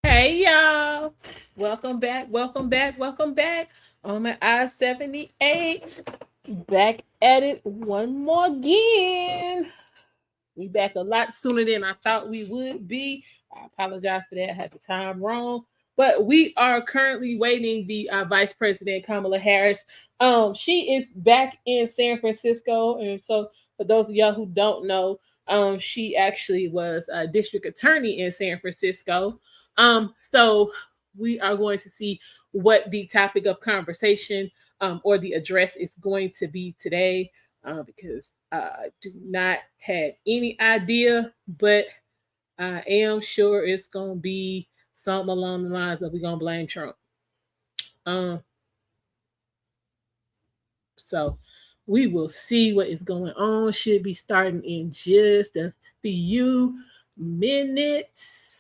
Hey y'all, welcome back on my I-78. Back at it one more again. We back a lot sooner than I thought we would be. I apologize for that. I had the time wrong. But we are currently waiting the Vice President Kamala Harris. She is back in San Francisco, and so for those of y'all who don't know, she actually was a district attorney in San Francisco. So we are going to see what the topic of conversation or the address is going to be today, because I do not have any idea, but I am sure it's going to be something along the lines of we're going to blame Trump. So we will see what is going on. Should be starting in just a few minutes.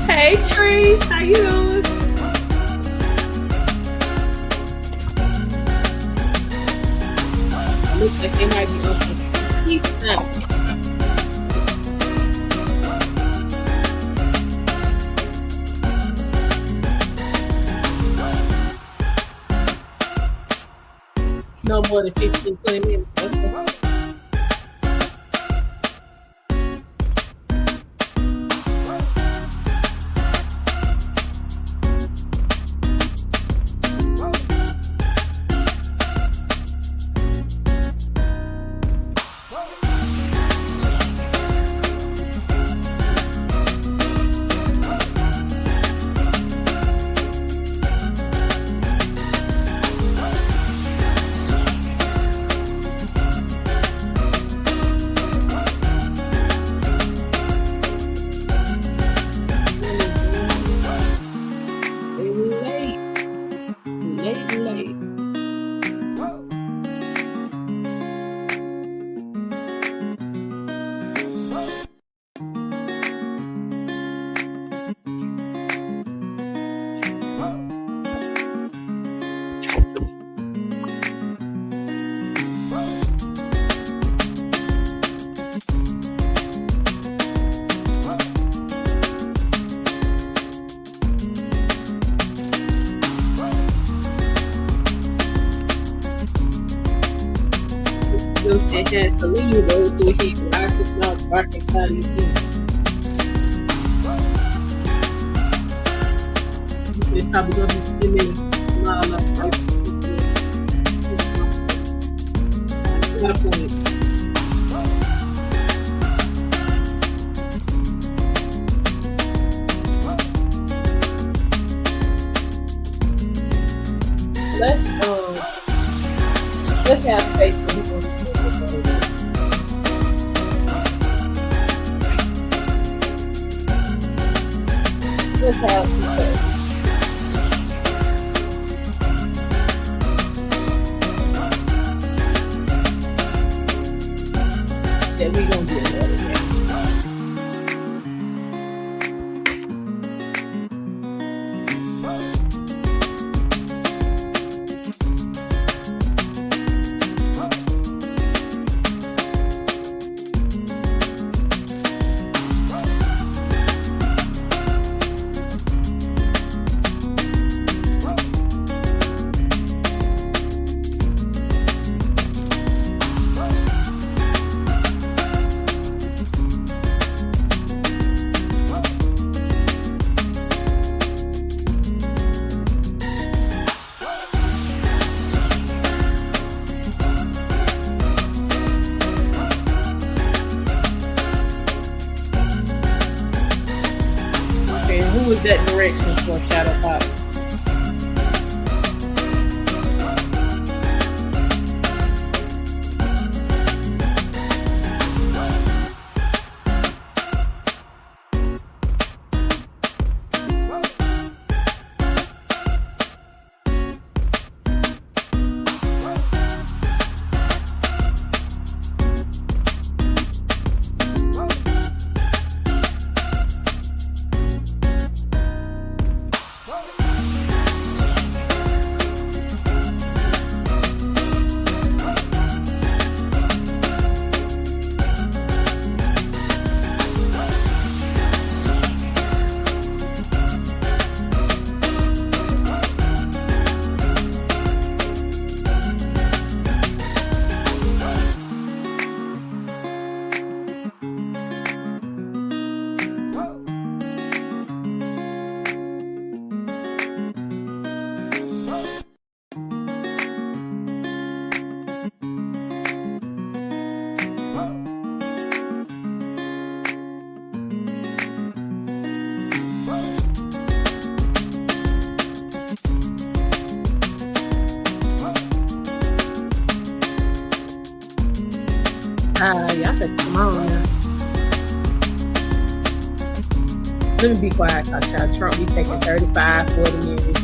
Hey Tree, how you doing? Looks like they might be open. Keep up. No more than 15, 20 minutes. Okay. looked and had to leave those through his eyes, his mouth barking cloudy again. It's probably gonna be 10 minutes. Kamala, got a point. Let's have faith in him. Let's have some faith. Yeah, we gonna get better. Who was that direction for Shadow Pop? Y'all said come on now. Let me be quiet, cause Child Trump be taking 35, 40 minutes.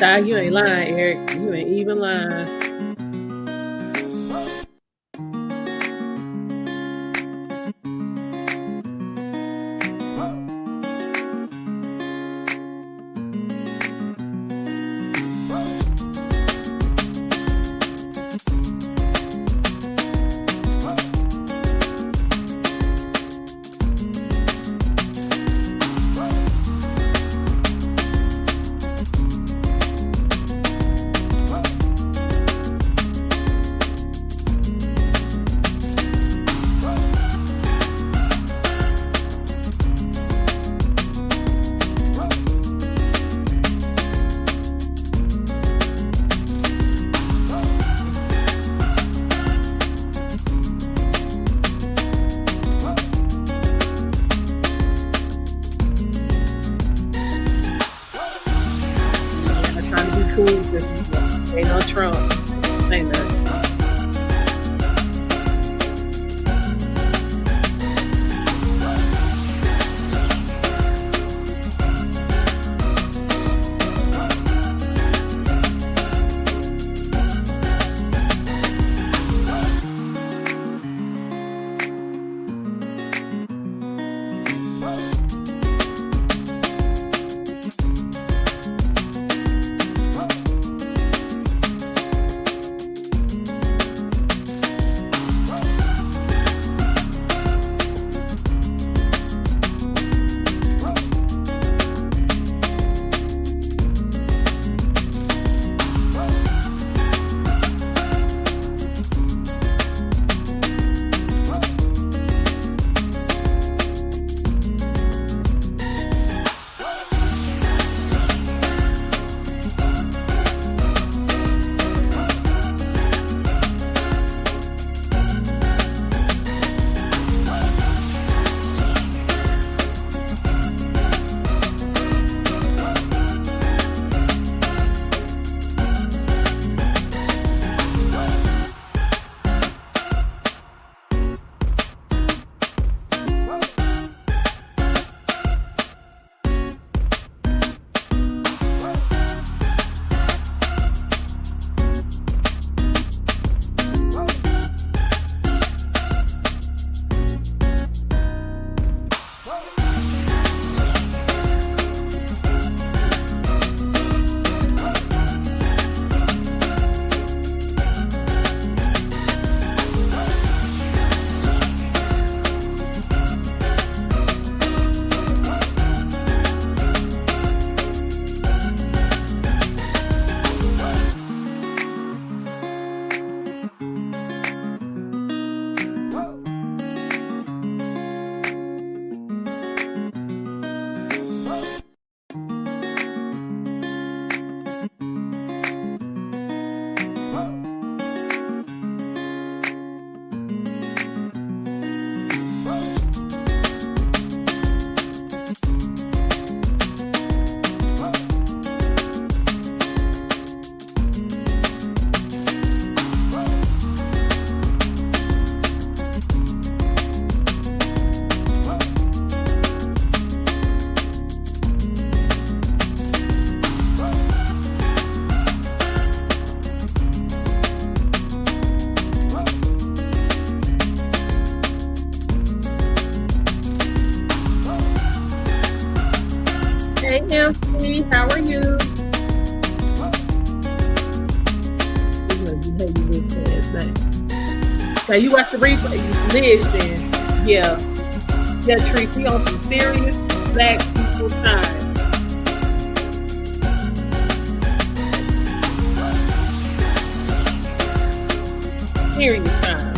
Child, you ain't lying, Eric. You ain't even lying. Ain't no Trump. Ain't nothing. Hey, MC, how are you? Now you watch the replay. Listen, yeah, Trees, we on some serious Black people time. Serious time.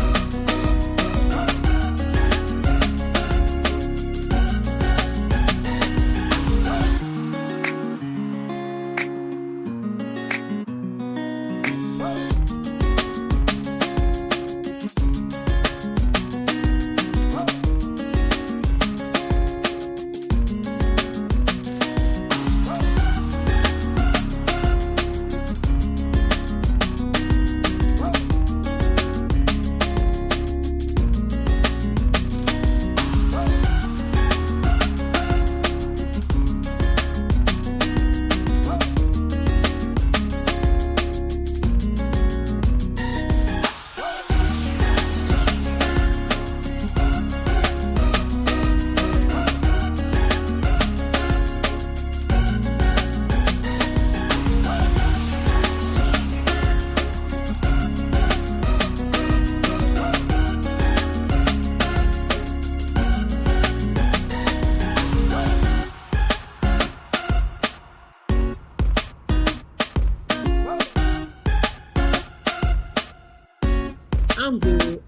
I'm good.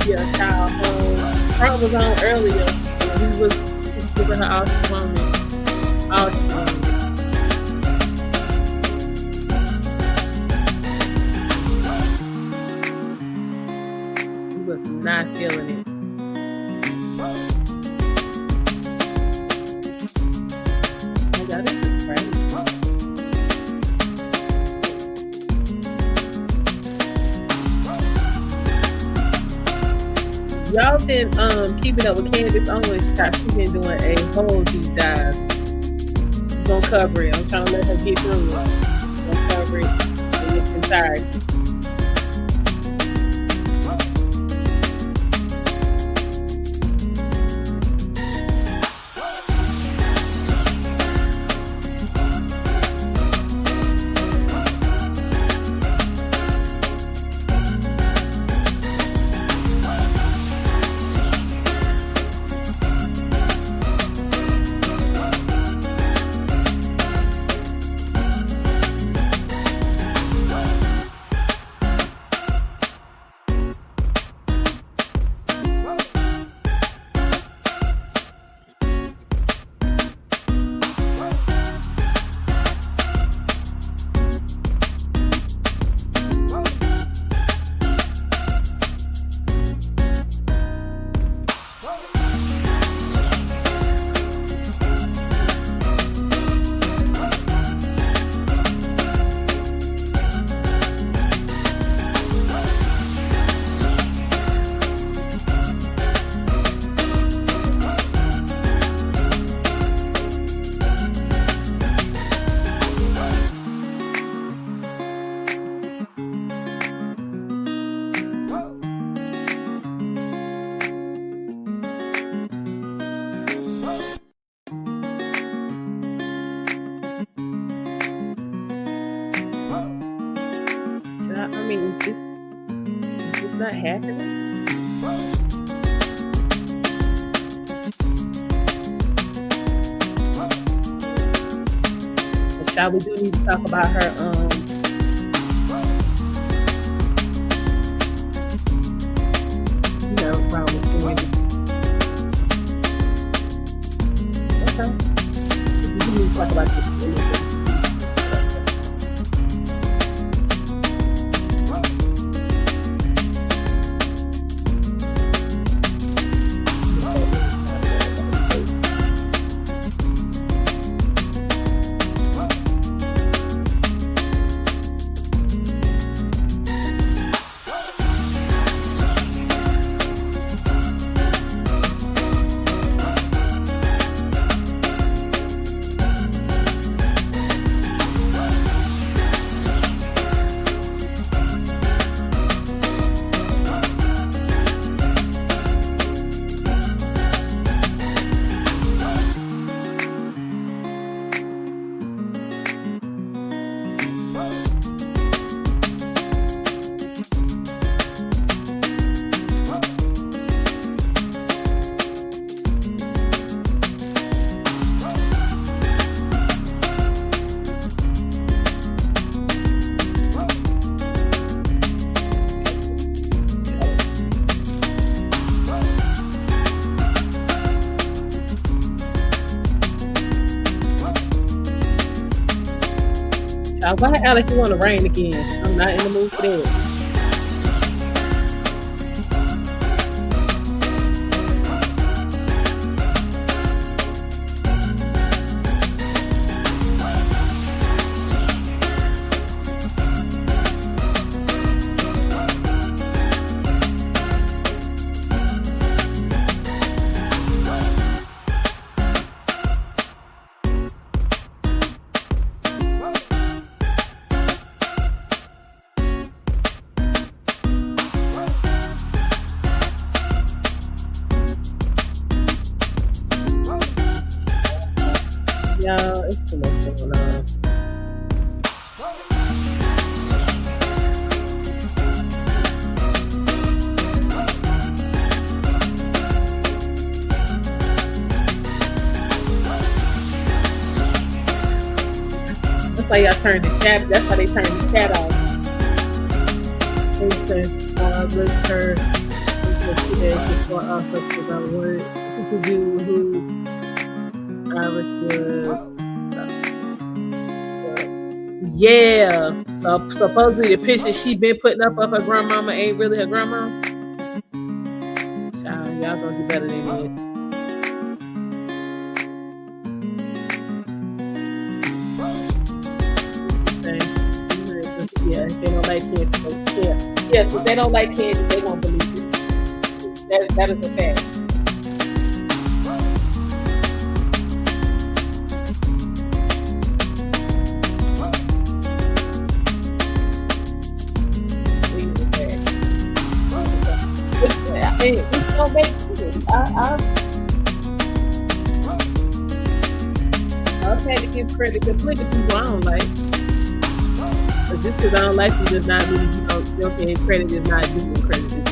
Yeah, child. Trump was on earlier. He was giving her all she wanted. All she wanted. He was not feeling it. Oh, God, this is crazy. Y'all been keeping up with Candace Owens. She's been doing a whole deep dive. I'm gonna cover it. I'm trying to let her get through it. I'm gonna cover it in its entirety. I mean, is this not happening? Shall we do need to talk about her problem with Wendy? Okay. We need to talk about this. Why act like you want to rain again? I'm not in the mood for that. Y'all, it's too much going on. That's why y'all turn the chat. That's why they turn the chat off. They said, let's turn before also because I want to do who was. Yeah. So supposedly the picture she been putting up of her grandmama ain't really her grandma. Child, y'all gonna do better than this. Yeah, if they don't like candy. Yes, if they don't like candy, they won't believe it. That is a fact. It's gonna make sense. I'll try to give credit to plenty of people I don't like. But just because I don't like you does not mean okay, credit is not giving credit to you.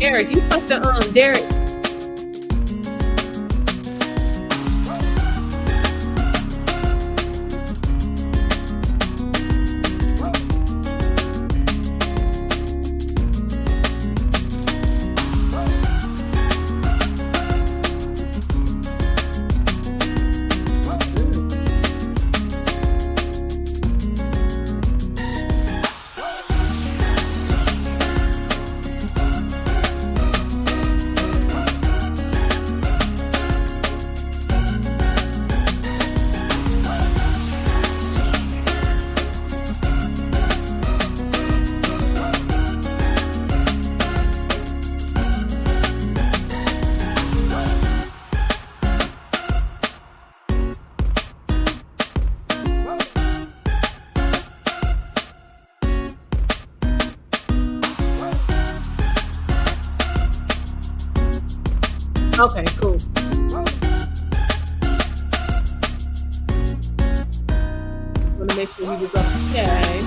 Eric, you talk to Derek. Okay, cool. Want to make sure he was okay.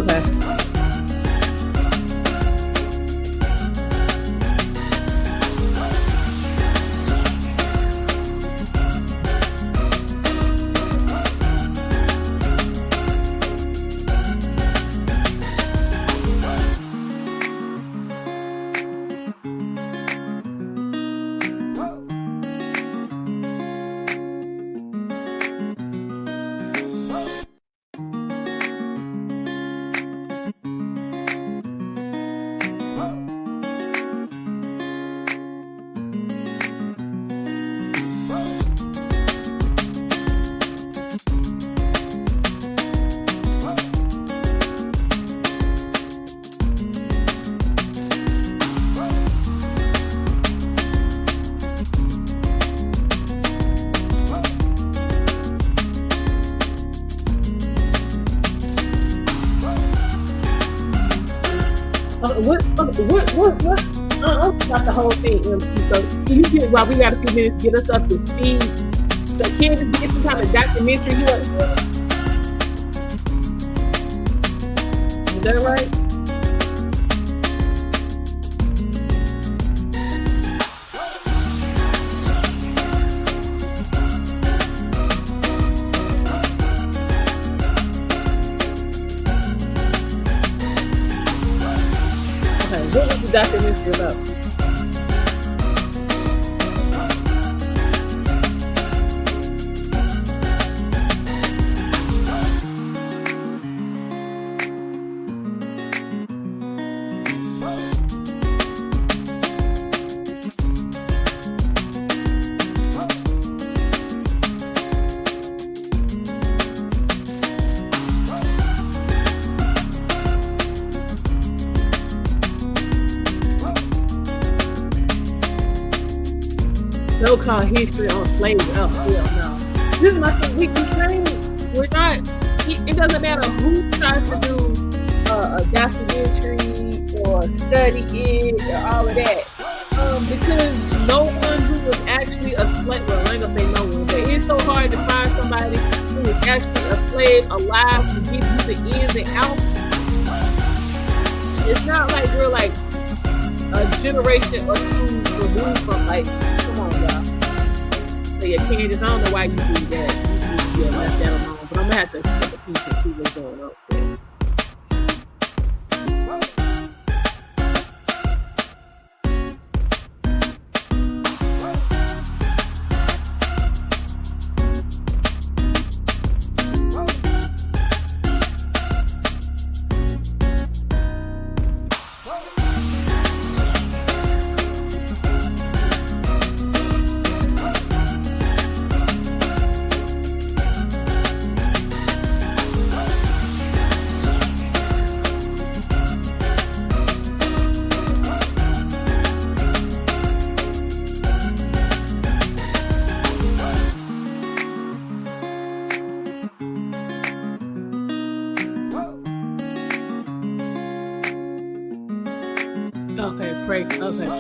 Okay. What? Not the whole thing, MC. So you get while we got a few minutes, get us up to speed. So Candace get some kind of documentary you want to see. Is that right? Okay, what was the documentary about? So-called history on slavery. Oh, hell no. This is my thing. We can train. We're not. It doesn't matter who tries to do a documentary or study it or all of that. Because no one who was actually a slave. Well, I ain't gonna say no one, but it's so hard to find somebody who was actually a slave alive to give you the ins and outs. It's not like we're like a generation or two removed from like. Come on, y'all. So yeah, Candace, I don't know why you do that. You left that alone. But I'm gonna have to take a piece and see what's going on there.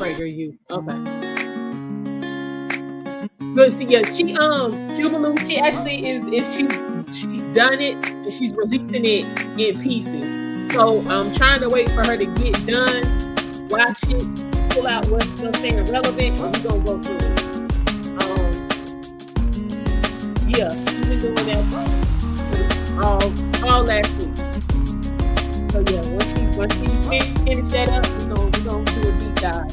Prager you. Okay. But see, yeah, Cuba Lou, she actually she's done it and she's releasing it in pieces. So I'm trying to wait for her to get done, watch it, pull out what's saying relevant, and we're gonna go through it. Yeah, she's been doing that all last week. So yeah, once she finish that up, we're gonna do a deep dive.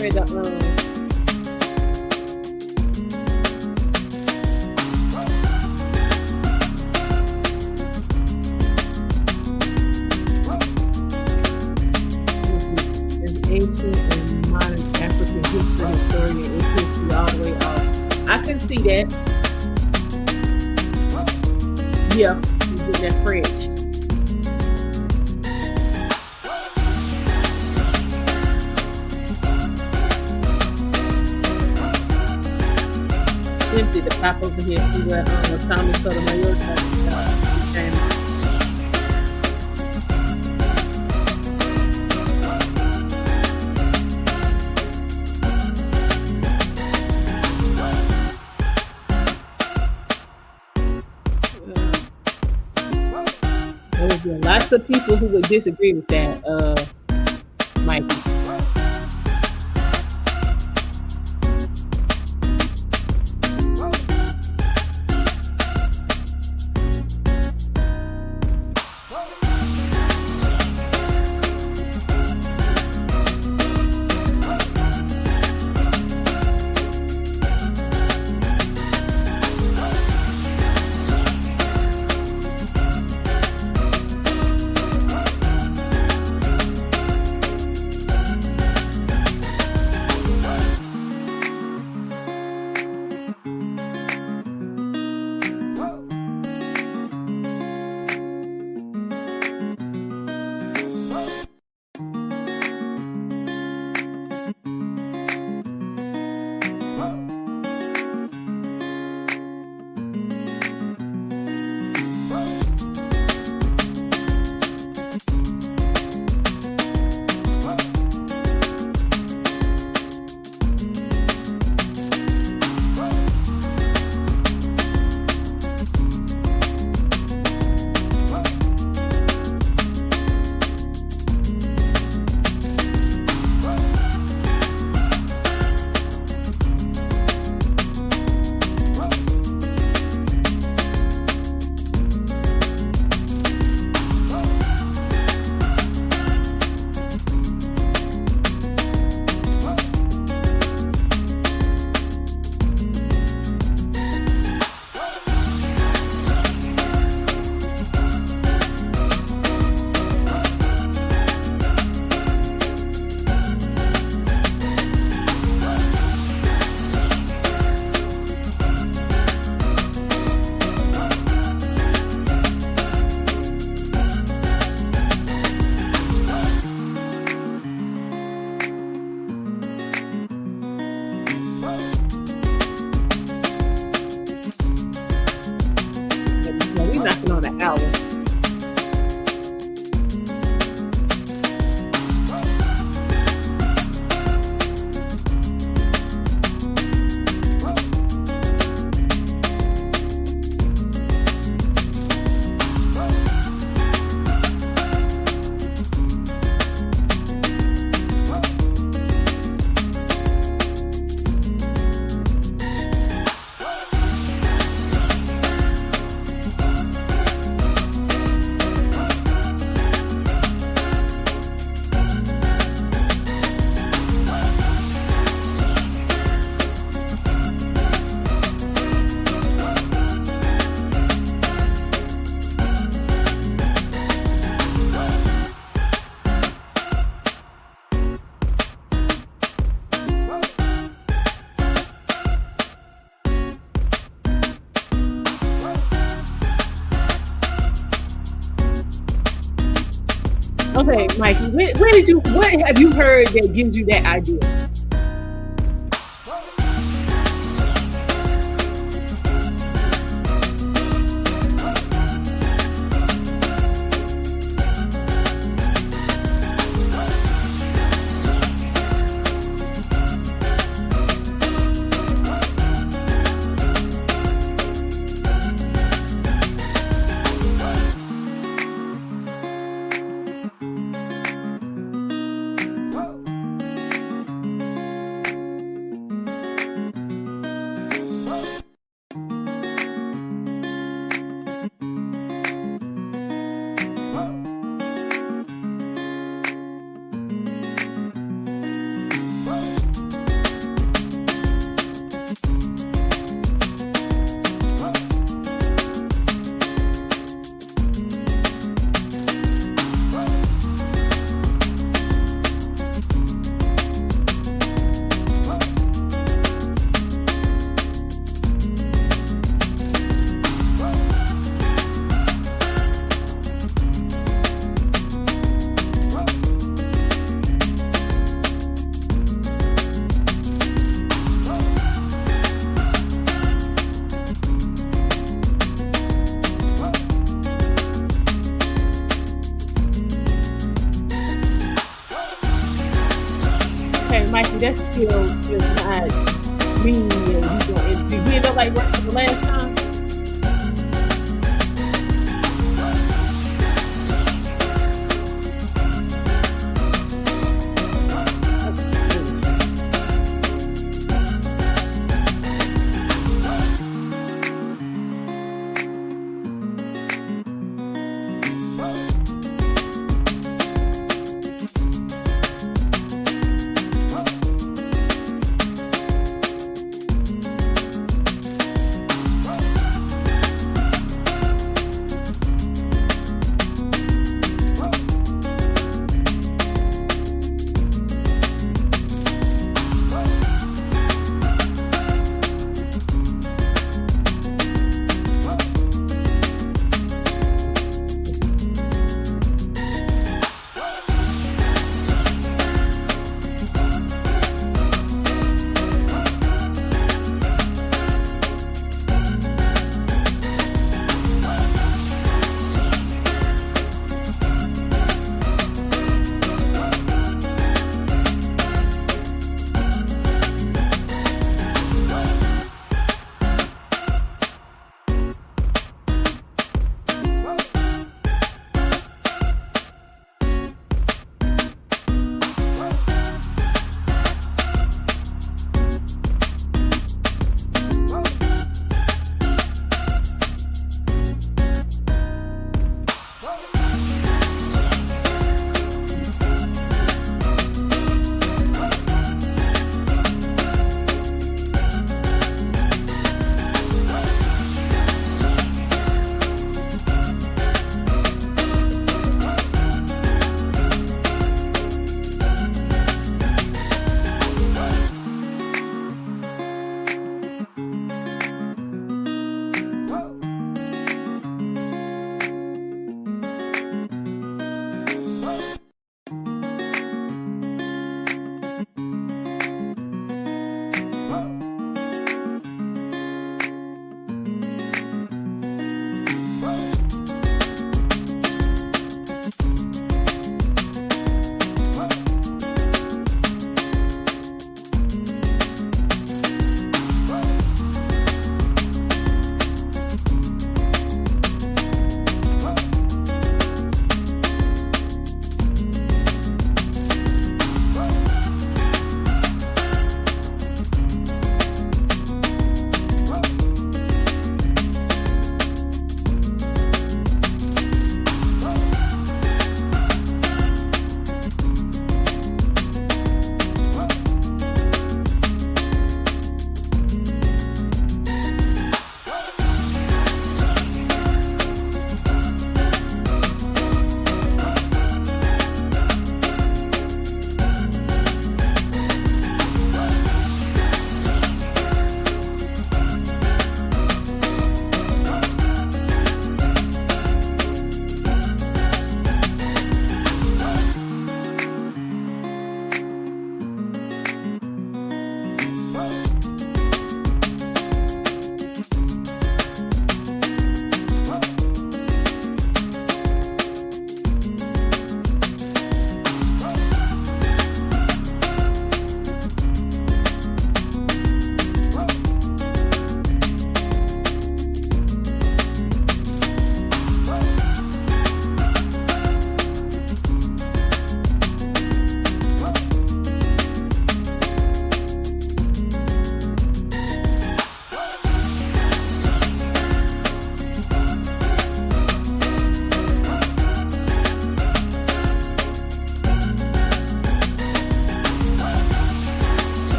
heard the ancient and modern African history, historian, and history all the way off. I can see that. Yeah, you get that French. Tempted to pop over here and see what Thomas Sotomayor talking about. Lots of people who would disagree with that, Mikey. Knocking on the hour. Okay, Mikey, what have you heard that gives you that idea? Okay, Mikey, that's still just not me. And did you end up like working the last time?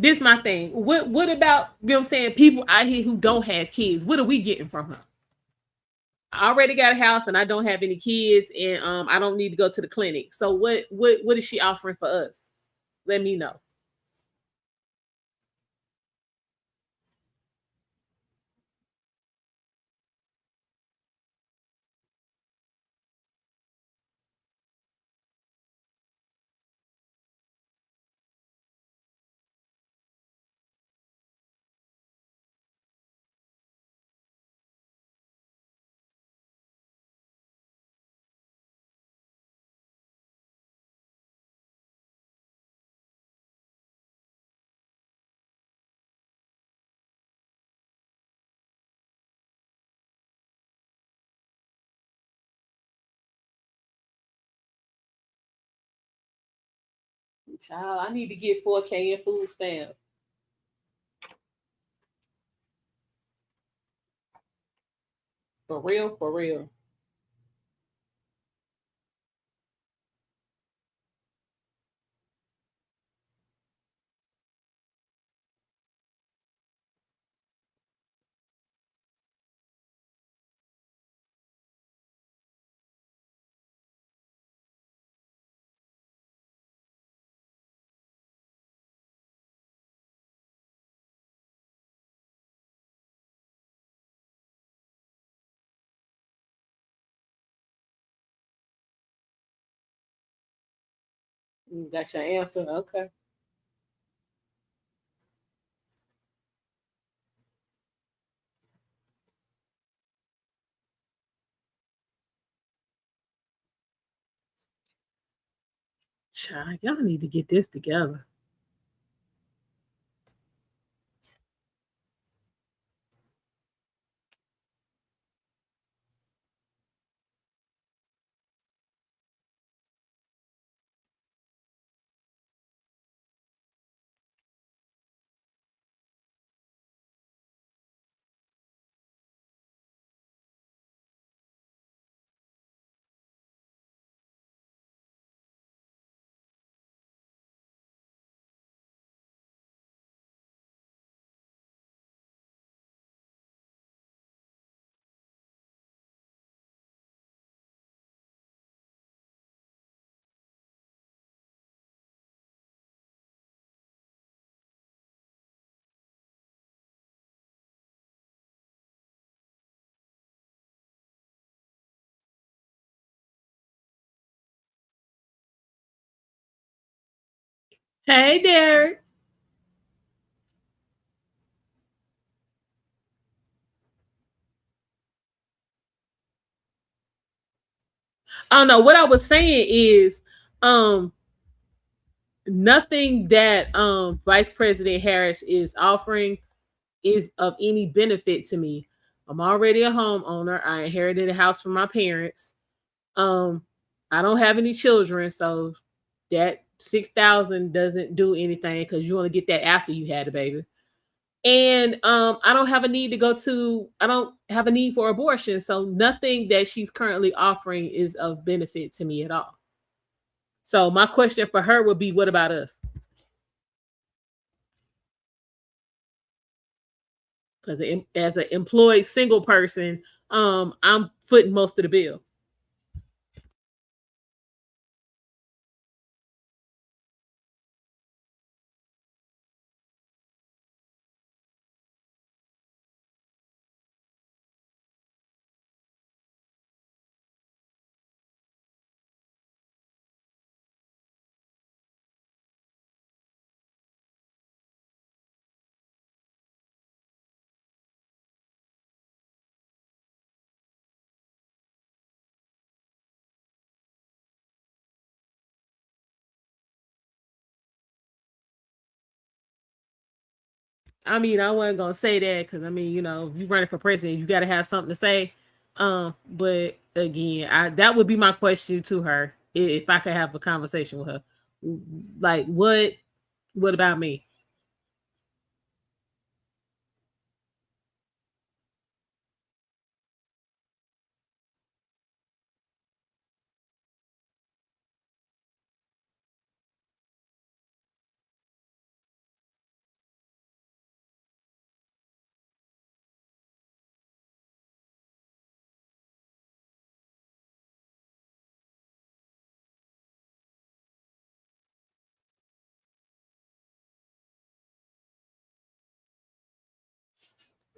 this my thing. What about, you know what I'm saying, people out here who don't have kids? What are we getting from her? I already got a house and I don't have any kids, and I don't need to go to the clinic. So what is she offering for us? Let me know. Child, I need to get 4K in food stamps. For real, for real. That's your answer. Okay. Child, y'all need to get this together. Hey, Derek. I don't know. What I was saying is, um, nothing that Vice President Harris is offering is of any benefit to me. I'm already a homeowner. I inherited a house from my parents. Um, I don't have any children, so that 6,000 doesn't do anything because you want to get that after you had a baby. And I don't have a need to go to. I don't have a need for abortion, so nothing that she's currently offering is of benefit to me at all. So my question for her would be, what about us? Because as an employed single person, I'm footing most of the bill. I mean, I wasn't gonna say that because I mean, if you running for president, you got to have something to say. But again, that would be my question to her if I could have a conversation with her. Like, what about me?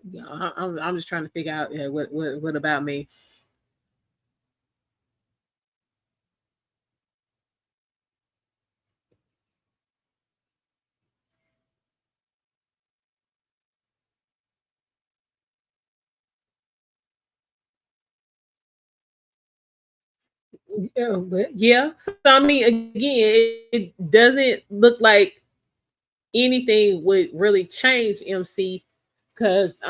Yeah, I'm just trying to figure out, yeah, what about me. Yeah, but yeah. So I mean, again, it doesn't look like anything would really change MC because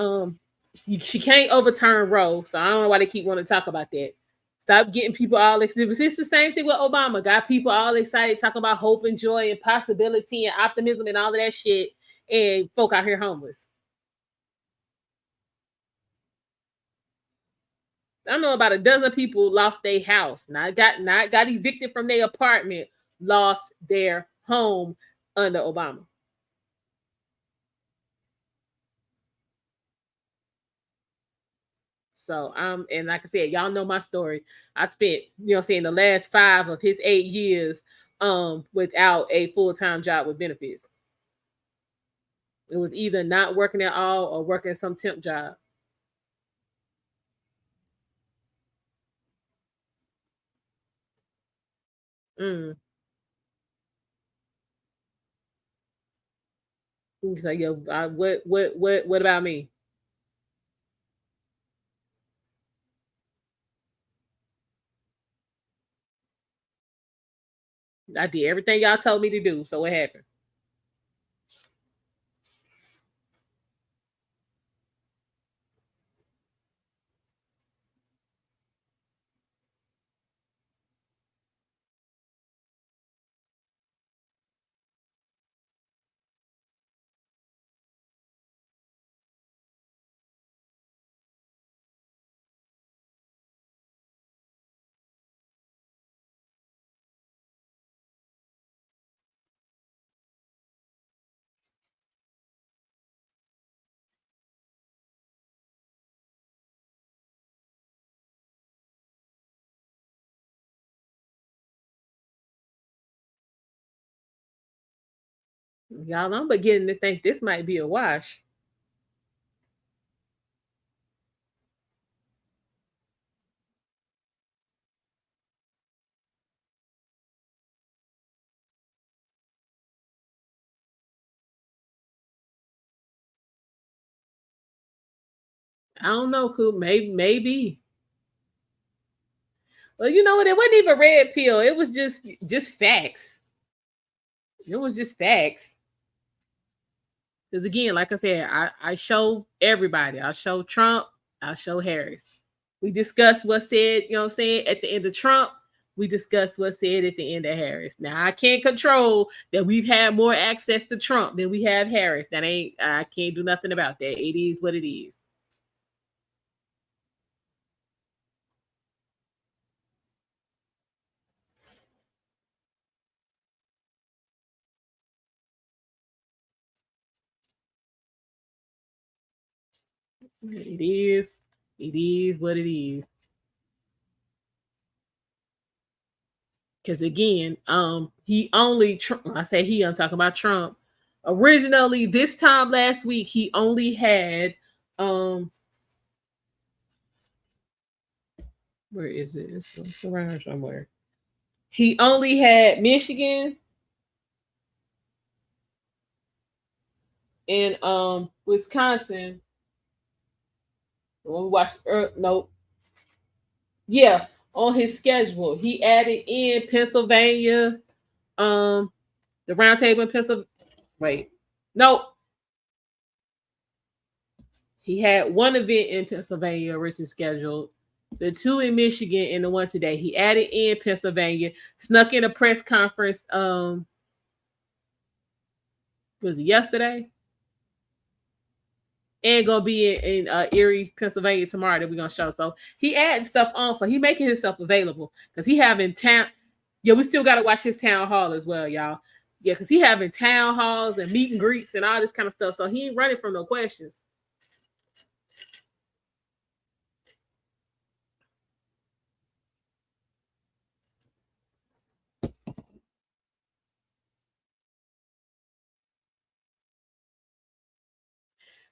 she can't overturn Roe. So I don't know why they keep wanting to talk about that. Stop getting people all excited. It's the same thing with Obama. Got people all excited talking about hope and joy and possibility and optimism and all of that shit. And folk out here homeless. I know about a dozen people lost their house. Not got evicted from their apartment, lost their home under Obama. So and like I said, y'all know my story. I spent, saying the last 5 of his 8 years without a full-time job with benefits. It was either not working at all or working some temp job. Mm. He's like, yo, what about me? I did everything y'all told me to do. So what happened? Y'all, I'm beginning to think this might be a wash. I don't know, cool. Maybe. Well, you know what? It wasn't even red pill. It was just facts. It was just facts. Because again, like I said, I show everybody. I show Trump. I show Harris. We discussed what said, at the end of Trump. We discussed what said at the end of Harris. Now I can't control that we've had more access to Trump than we have Harris. That ain't I can't do nothing about that. It is what it is. It is. It is what it is. Because again, he only I say he. I'm talking about Trump. Originally, this time last week, he only had where is it? It's around somewhere. He only had Michigan and Wisconsin. When we watched, no, yeah, on his schedule, he added in Pennsylvania, um, the roundtable in Pennsylvania. Wait, no, he had one event in Pennsylvania originally scheduled, the two in Michigan, and the one today. He added in Pennsylvania, snuck in a press conference. Was it yesterday? And gonna be in Erie, Pennsylvania tomorrow that we're gonna show. So he adding stuff on, so he making himself available because he having town. Yeah, we still gotta watch his town hall as well, y'all. Yeah, because he having town halls and meet and greets and all this kind of stuff. So he ain't running from no questions.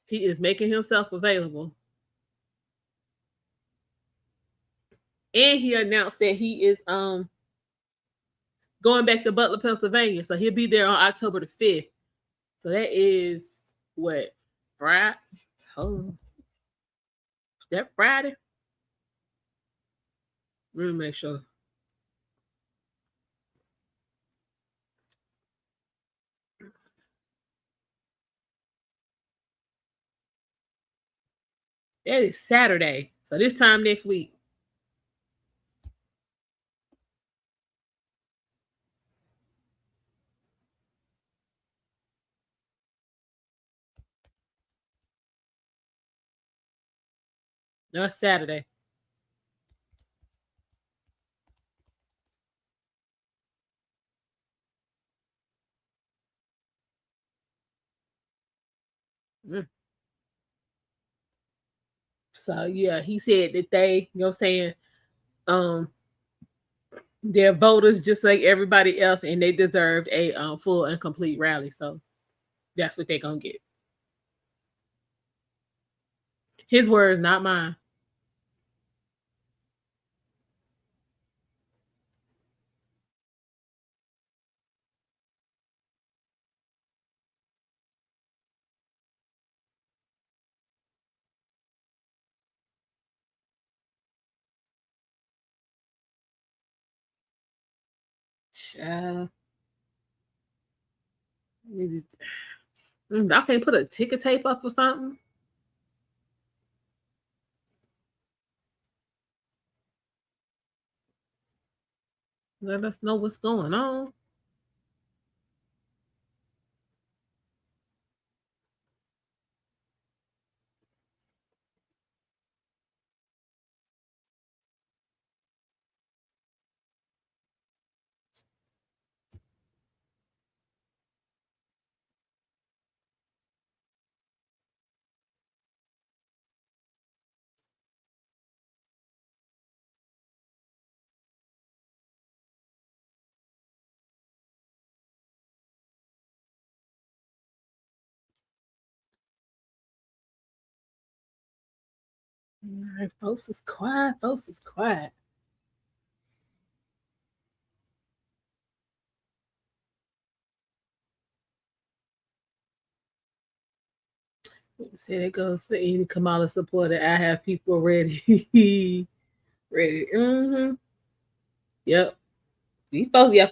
He is making himself available. And he announced that he is going back to Butler, Pennsylvania. So he'll be there on October the 5th. So that is what? Friday? Hold on. Is that Friday? Let me make sure. That is Saturday. So this time next week. No, it's Saturday. Mm. So yeah, he said that they, you know what I'm saying, um, they're voters just like everybody else, and they deserved a full and complete rally. So that's what they're gonna get. His words, not mine. Child. I can't put a ticker tape up or something. Let us know what's going on. All right, folks is quiet. Folks is quiet. Say it goes for any Kamala supporter. I have people ready. Ready. Mm-hmm. Yep.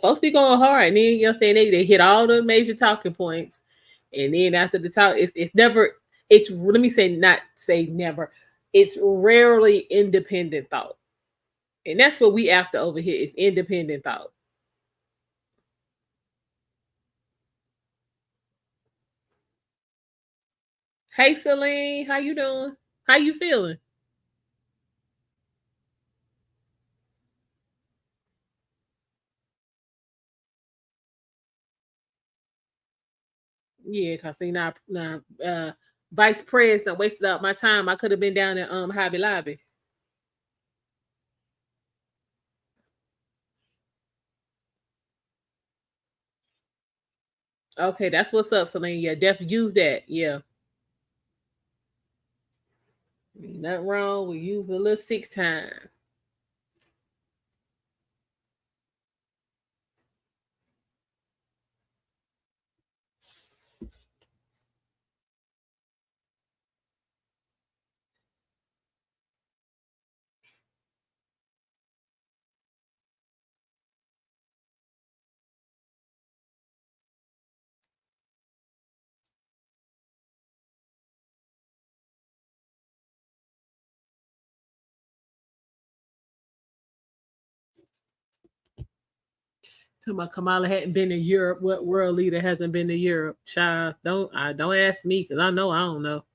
Folks be going hard. And then you know what I'm saying, they hit all the major talking points. And then after the talk, it's never, it's let me say not say never. It's rarely independent thought. And that's what we after over here is independent thought. Hey Celine, how you doing? How you feeling? Yeah, cause see now Vice President wasted up my time. I could have been down at Hobby Lobby. Okay, that's what's up, Celine. Yeah, definitely use that. Yeah. Nothing wrong with using a little six time. Talking about Kamala hadn't been to Europe. What world leader hasn't been to Europe? Child, don't ask me because I know I don't know.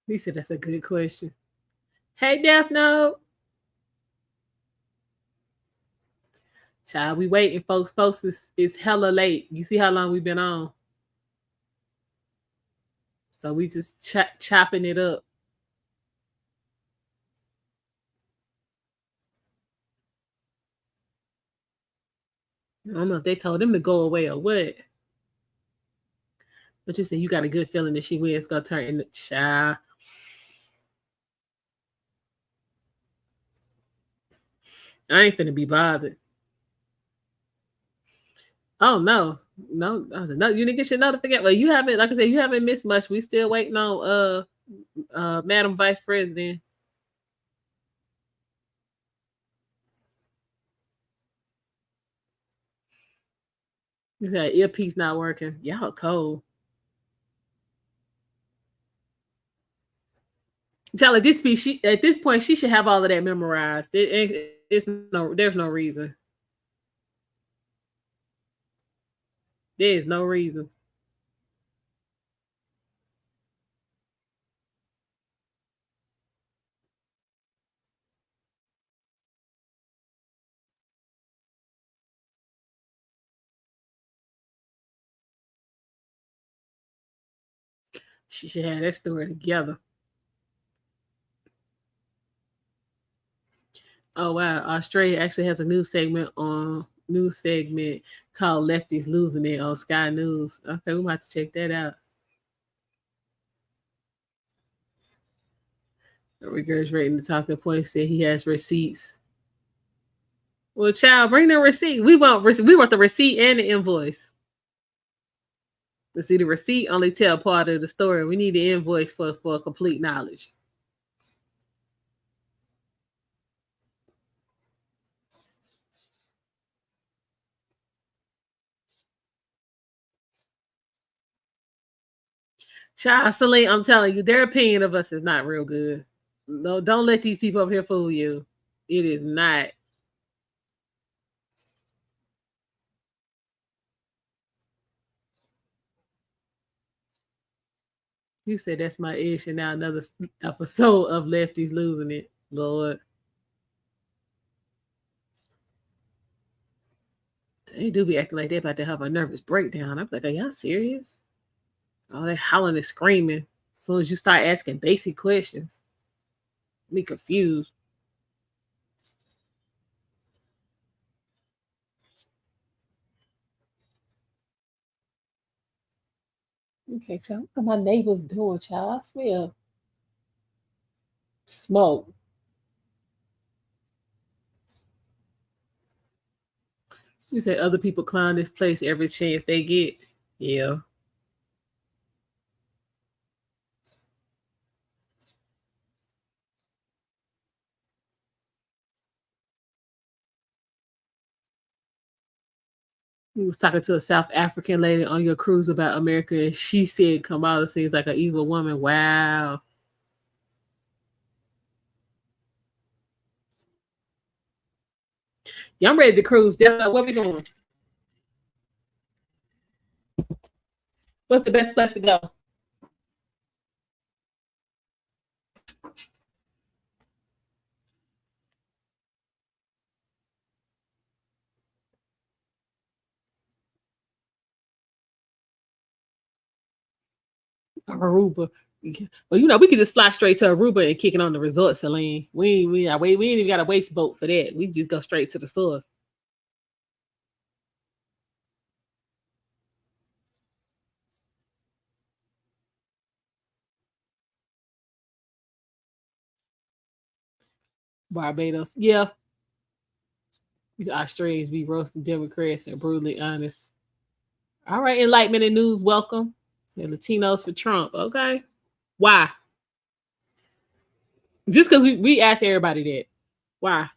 He said that's a good question. Hey Daphne. Child, we waiting, folks. Folks, it's hella late. You see how long we've been on. So we just chopping it up. I don't know if they told him to go away or what. But you said you got a good feeling that she wins gonna turn into child. I ain't finna be bothered. Oh no. No, you didn't get your notification. Well, you haven't, like I said, you haven't missed much. We still waiting on Madam Vice President. You said earpiece not working. Y'all cold. Child, at this point, she should have all of that memorized. There's no reason. There is no reason. She should have that story together. Oh wow, Australia actually has a news segment called "Lefties Losing It" on Sky News. Okay, we might have to check that out. Regurgitating the talking point said he has receipts. Well, child, bring the receipt. We want the receipt and the invoice. To see the receipt only tell part of the story. We need the invoice for complete knowledge. Child, Celine, I'm telling you, their opinion of us is not real good. No, don't let these people up here fool you. It is not. You said that's my ish, and now another episode of Lefties Losing It. Lord. They do be acting like they're about to have a nervous breakdown. I'm like, are y'all serious? Oh, they hollering and screaming. As soon as you start asking basic questions, me confused. Okay, child. What are my neighbors doing, child? I smell smoke. You said other people clown this place every chance they get. Yeah. We was talking to a South African lady on your cruise about America, and she said Kamala seems like an evil woman. Wow. Yeah, I'm ready to cruise. What we doing? What's the best place to go? Aruba. Well, we could just fly straight to Aruba and kick it on the resort, Celine. We ain't even got a waste boat for that. We just go straight to the source. Barbados. Yeah. These Australians be roasting Democrats and brutally honest. All right, enlightenment and news, welcome. And Latinos for Trump. Okay. Why? Just because we ask everybody that. Why?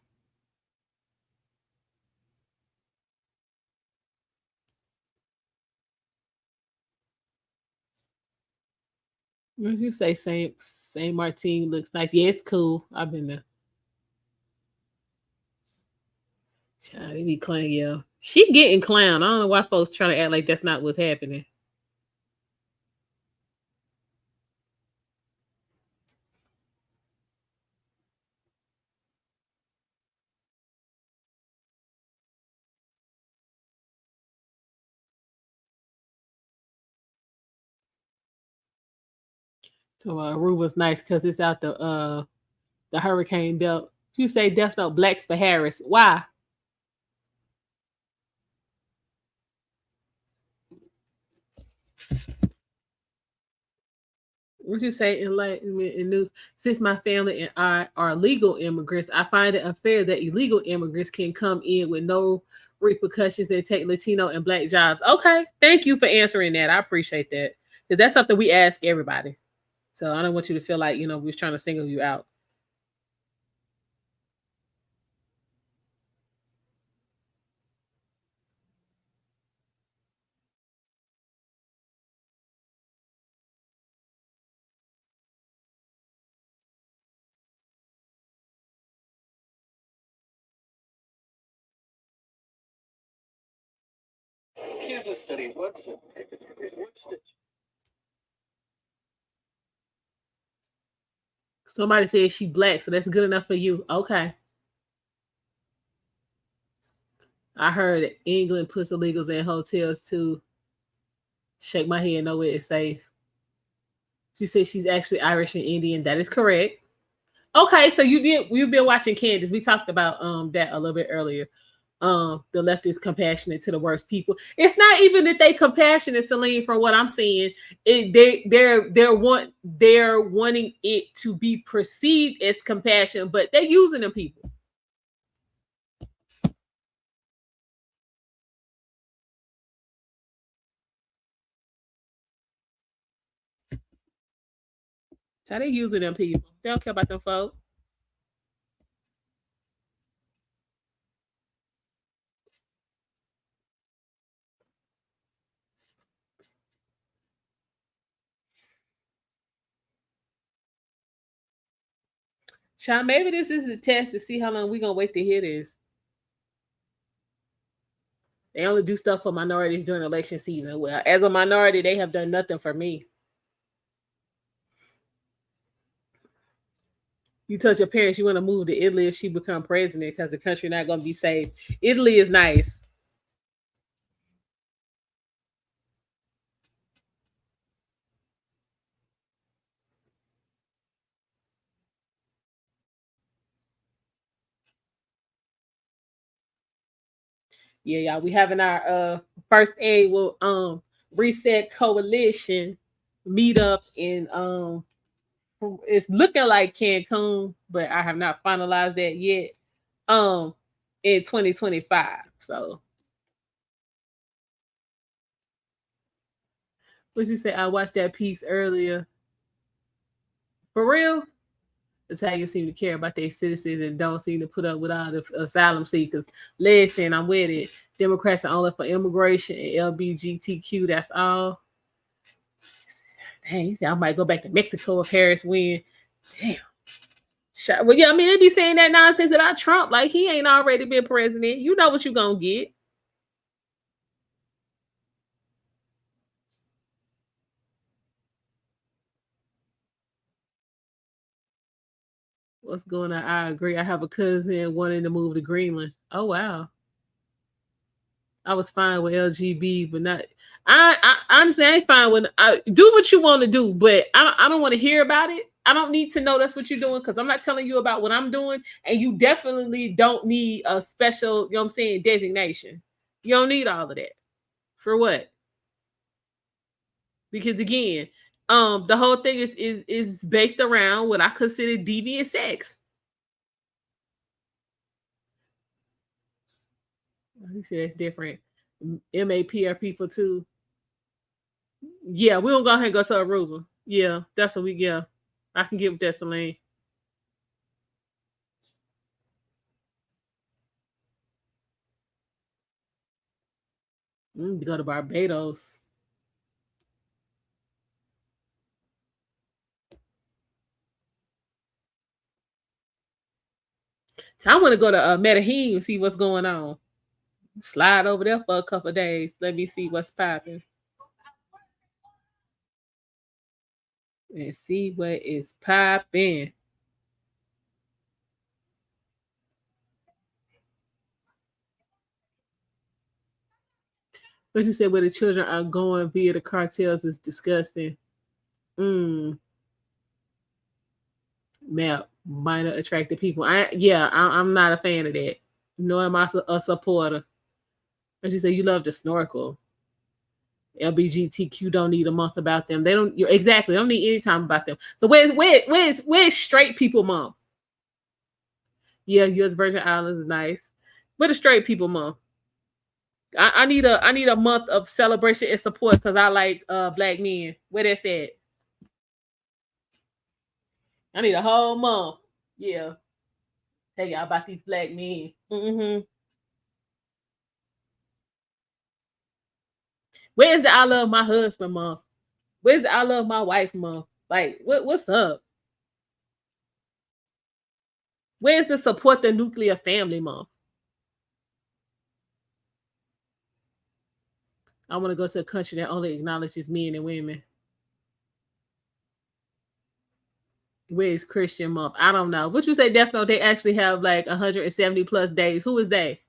What did you say? Saint Martin looks nice. Yeah, it's cool. I've been there. Child, they be clown, yeah. She getting clown. I don't know why folks trying to act like that's not what's happening. So Aruba's nice because it's out the hurricane belt. You say death note blacks for Harris. Why? What you say, enlightenment and news? Since my family and I are legal immigrants, I find it unfair that illegal immigrants can come in with no repercussions and take Latino and Black jobs. Okay, thank you for answering that. I appreciate that because that's something we ask everybody. So I don't want you to feel like we was trying to single you out. Kansas City, what's the Somebody said she Black, so that's good enough for you. Okay. I heard that England puts illegals in hotels too. Shake my head, no way it's safe. She said she's actually Irish and Indian. That is correct. Okay, so you've been watching Candace. We talked about that a little bit earlier. The left is compassionate to the worst people. It's not even that they compassionate, Celine, from what I'm seeing. They're wanting it to be perceived as compassion, but they're using them people. So they using them people. They don't care about them folks. Child, maybe this is a test to see how long we're gonna wait to hear this. They only do stuff for minorities during election season. Well, as a minority, they have done nothing for me. You touch your parents, you want to move to Italy if she become president because the country not going to be safe. Italy is nice. Yeah, y'all. We having our first annual reset coalition meetup in it's looking like Cancun, but I have not finalized that yet. In 2025. So what you say? I watched that piece earlier. For real? Italians seem to care about their citizens and don't seem to put up with all the asylum seekers. Listen, I'm with it. Democrats are only for immigration and LBGTQ. That's all. Dang, he said I might go back to Mexico if Harris win. Damn. Well, yeah, I mean, they be saying that nonsense about Trump. Like, he ain't already been president. You know what you gonna get. What's going on? I agree. I have a cousin wanting to move to Greenland. Oh, wow. I was fine with LGB, but not. I honestly I ain't fine with. I do what you want to do, but I don't want to hear about it. I don't need to know that's what you're doing because I'm not telling you about what I'm doing, and you definitely don't need a special, you know what I'm saying, designation. You don't need all of that. For what? Because again, the whole thing is based around what I consider deviant sex. You see, that's different. MAP are people too. Yeah, we don't go ahead and go to Aruba. Yeah, that's what we yeah. I can get with that, Celine. To go to Barbados. I want to go to Medellin and see what's going on. Slide over there for a couple of days. Let me see what's popping. And see what is popping. But you said where the children are going via the cartels is disgusting. Map minor attractive people. I'm not a fan of that. Nor am I a supporter. But you say you love to snorkel. LBGTQ don't need a month about them. They don't. You're exactly. They don't need any time about them. So where's straight people month? Yeah, U.S. Virgin Islands is nice. Where the straight people month? I need a month of celebration and support because I like black men. Where that's at? I need a whole month. Yeah. Tell y'all about these black men. Where's the I love my husband month? Where's the I love my wife month? Like what's up? Where's the support the nuclear family month? I want to go to a country that only acknowledges men and women. Where's Christian month? I don't know. What you say, Defno? They actually have like 170 plus days. Who is they?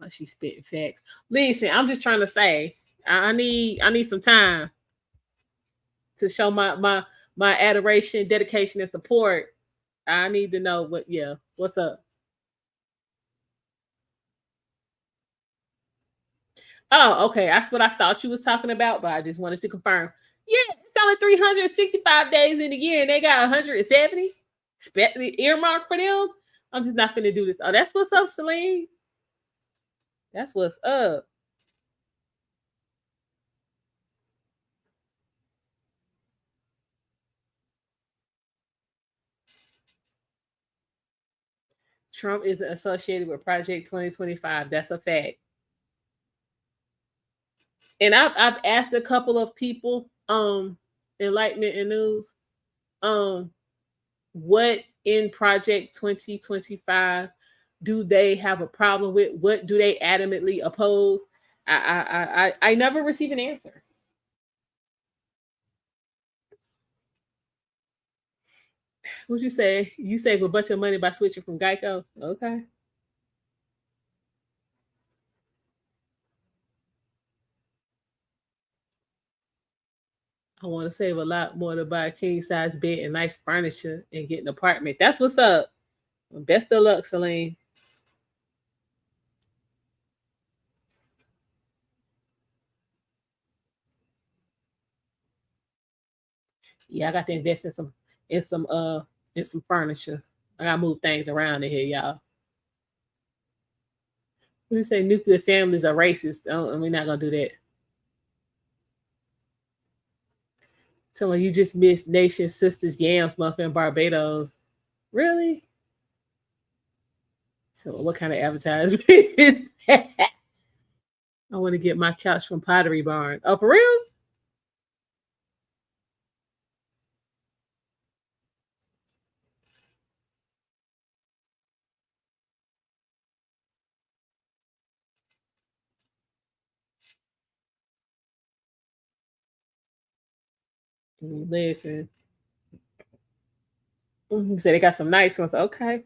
Oh, she's spitting facts. Listen, I'm just trying to say, I need some time to show my adoration, dedication, and support. I need to know what's up. Oh, okay. That's what I thought you was talking about, but I just wanted to confirm. Yeah, it's only 365 days in a year, and they got 170 earmarked for them. I'm just not finna do this. Oh, that's what's up, Celine. That's what's up. Trump is associated with Project 2025. That's a fact. And I've asked a couple of people, enlightenment and news, um, what in Project 2025 do they have a problem with? What do they adamantly oppose? I never receive an answer. What'd you say? You save a bunch of money by switching from Geico. Okay. I want to save a lot more to buy a king size bed and nice furniture and get an apartment. That's what's up. Best of luck, Celine. Yeah, I got to invest in some furniture. I gotta move things around in here, y'all. We say nuclear families are racist. Oh, we're not gonna do that. So you just missed Nation Sisters Yams Month in Barbados. Really? So what kind of advertisement is that? I want to get my couch from Pottery Barn. Oh, for real? Listen. You said they got some nice ones. Okay.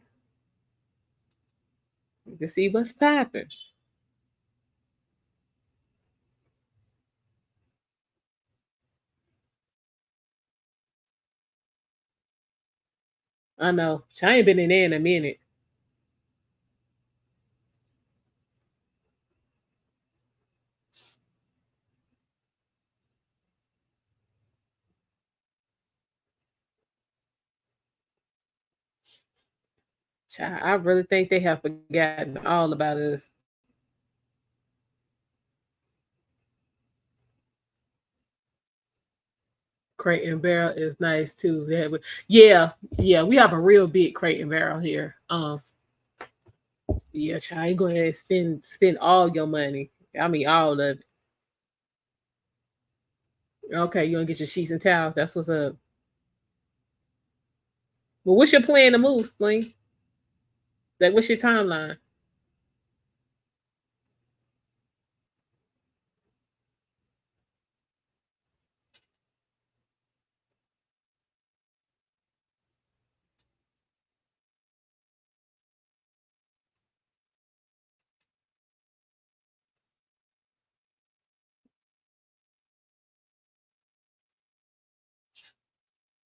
You can see what's popping. I know. I ain't been in there in a minute. I really think they have forgotten all about us. Crate and barrel is nice too. Yeah, we have a real big crate and barrel here. Yeah, child, you go ahead and spend all your money. I mean, all of it. Okay, you gonna get your sheets and towels. That's what's up. Well, what's your plan to move, Spling? Like, what's your timeline?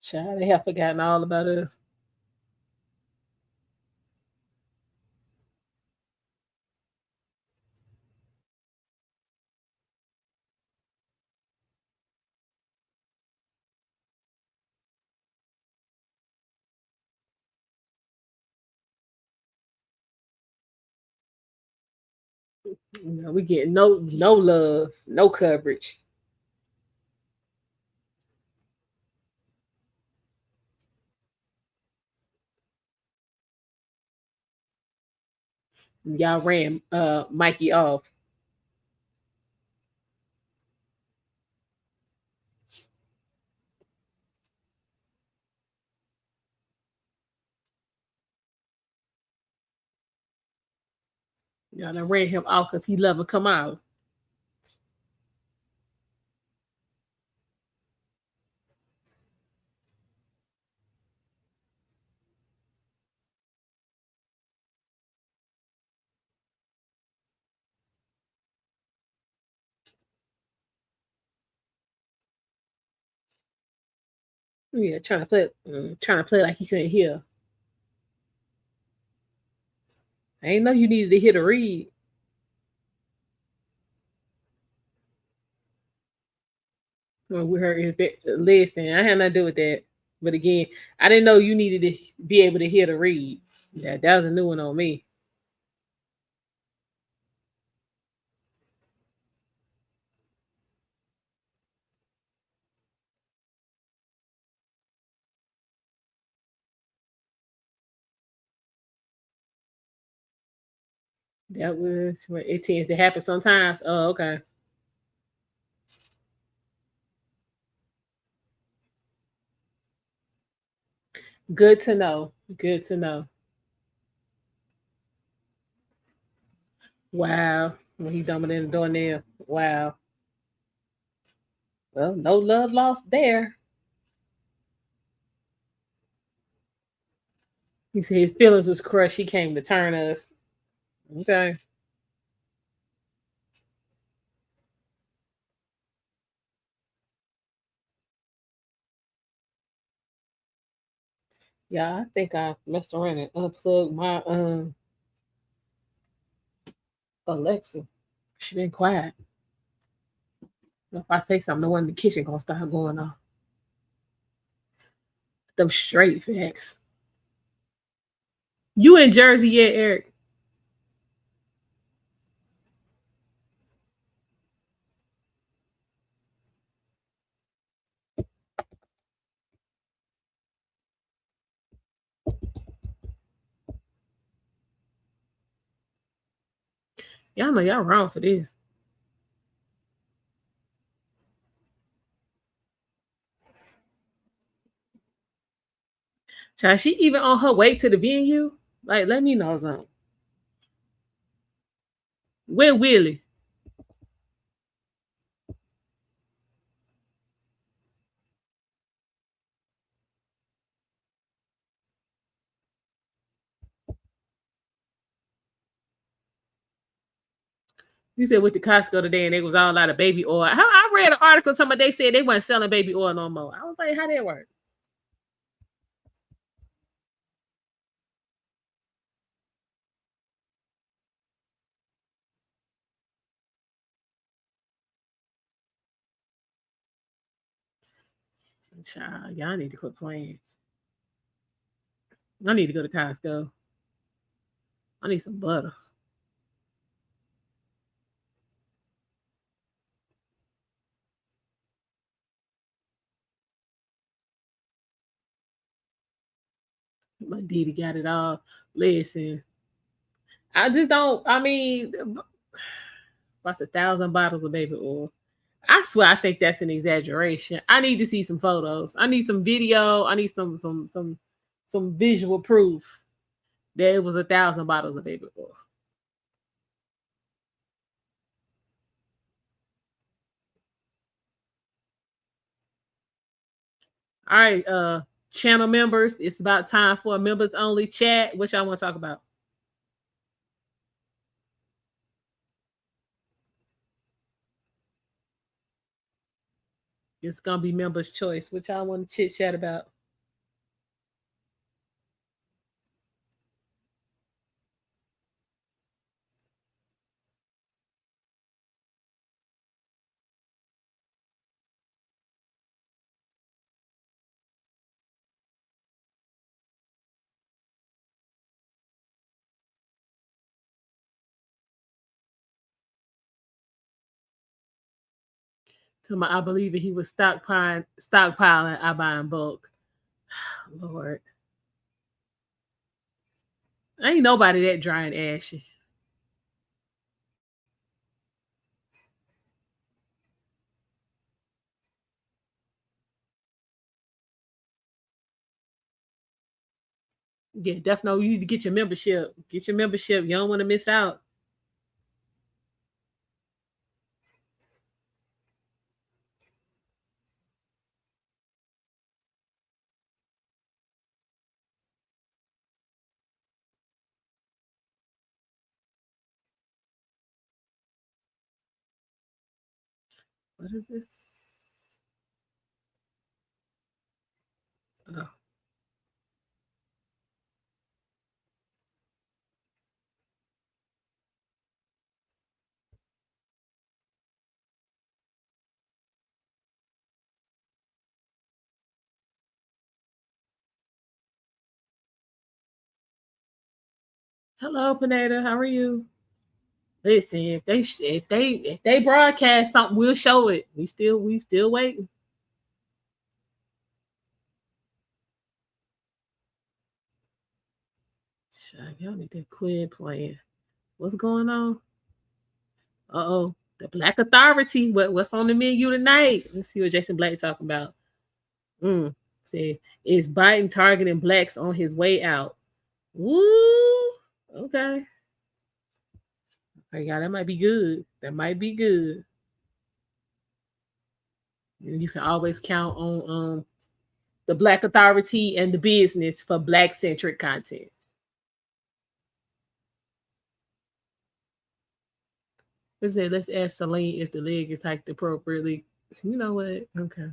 Child, they have forgotten all about us. We get no love, no coverage. Y'all ran Mikey off. Y'all done ran him off because he loving Kamala. Yeah, trying to play like he couldn't hear. I ain't know you needed to hear the read. When we heard his listen, I had nothing to do with that. But again, I didn't know you needed to be able to hear the read. That was a new one on me. That was what it tends to happen sometimes. Oh, okay. Good to know. Good to know. Wow. When he dumping in the door nail. Wow. Well, no love lost there. He said his feelings was crushed. He came to turn us. Okay. Yeah, I think I messed around and unplugged my Alexa. She been quiet. If I say something, the one in the kitchen gonna start going off. Them straight facts. You in Jersey yet, Eric? Y'all know y'all wrong for this. Child, she even on her way to the venue? Like, let me know something. Where Willie? You said with the Costco today and they was all out of baby oil. How I read an article somebody they said they weren't selling baby oil no more. I was like, how that work? Child, y'all need to quit playing. I need to go to Costco. I need some butter. My Didi got it all. Listen, I just don't. I mean, about 1,000 bottles of baby oil. I swear, I think that's an exaggeration. I need to see some photos. I need some video. I need some visual proof that it was 1,000 bottles of baby oil. All right, channel members, it's about time for a members only chat. What y'all want to talk about? It's gonna be members' choice. What y'all want to chit chat about? I believe he was stockpiling, I buy in bulk. Lord. Ain't nobody that dry and ashy. Yeah, definitely you need to get your membership. Get your membership. You don't want to miss out. What is this? Oh. Hello, Panetta. How are you? Listen, if they broadcast something, we'll show it. We still waiting. Shit, y'all need to quit playing. What's going on? Uh-oh. The Black Authority. What's on the menu tonight? Let's see what Jason Black talking about. See, is Biden targeting blacks on his way out? Woo. Okay. Yeah, that might be good. That might be good. And you can always count on the Black Authority and the business for black centric content. Let's ask Celine if the leg is hiked appropriately. You know what? Okay.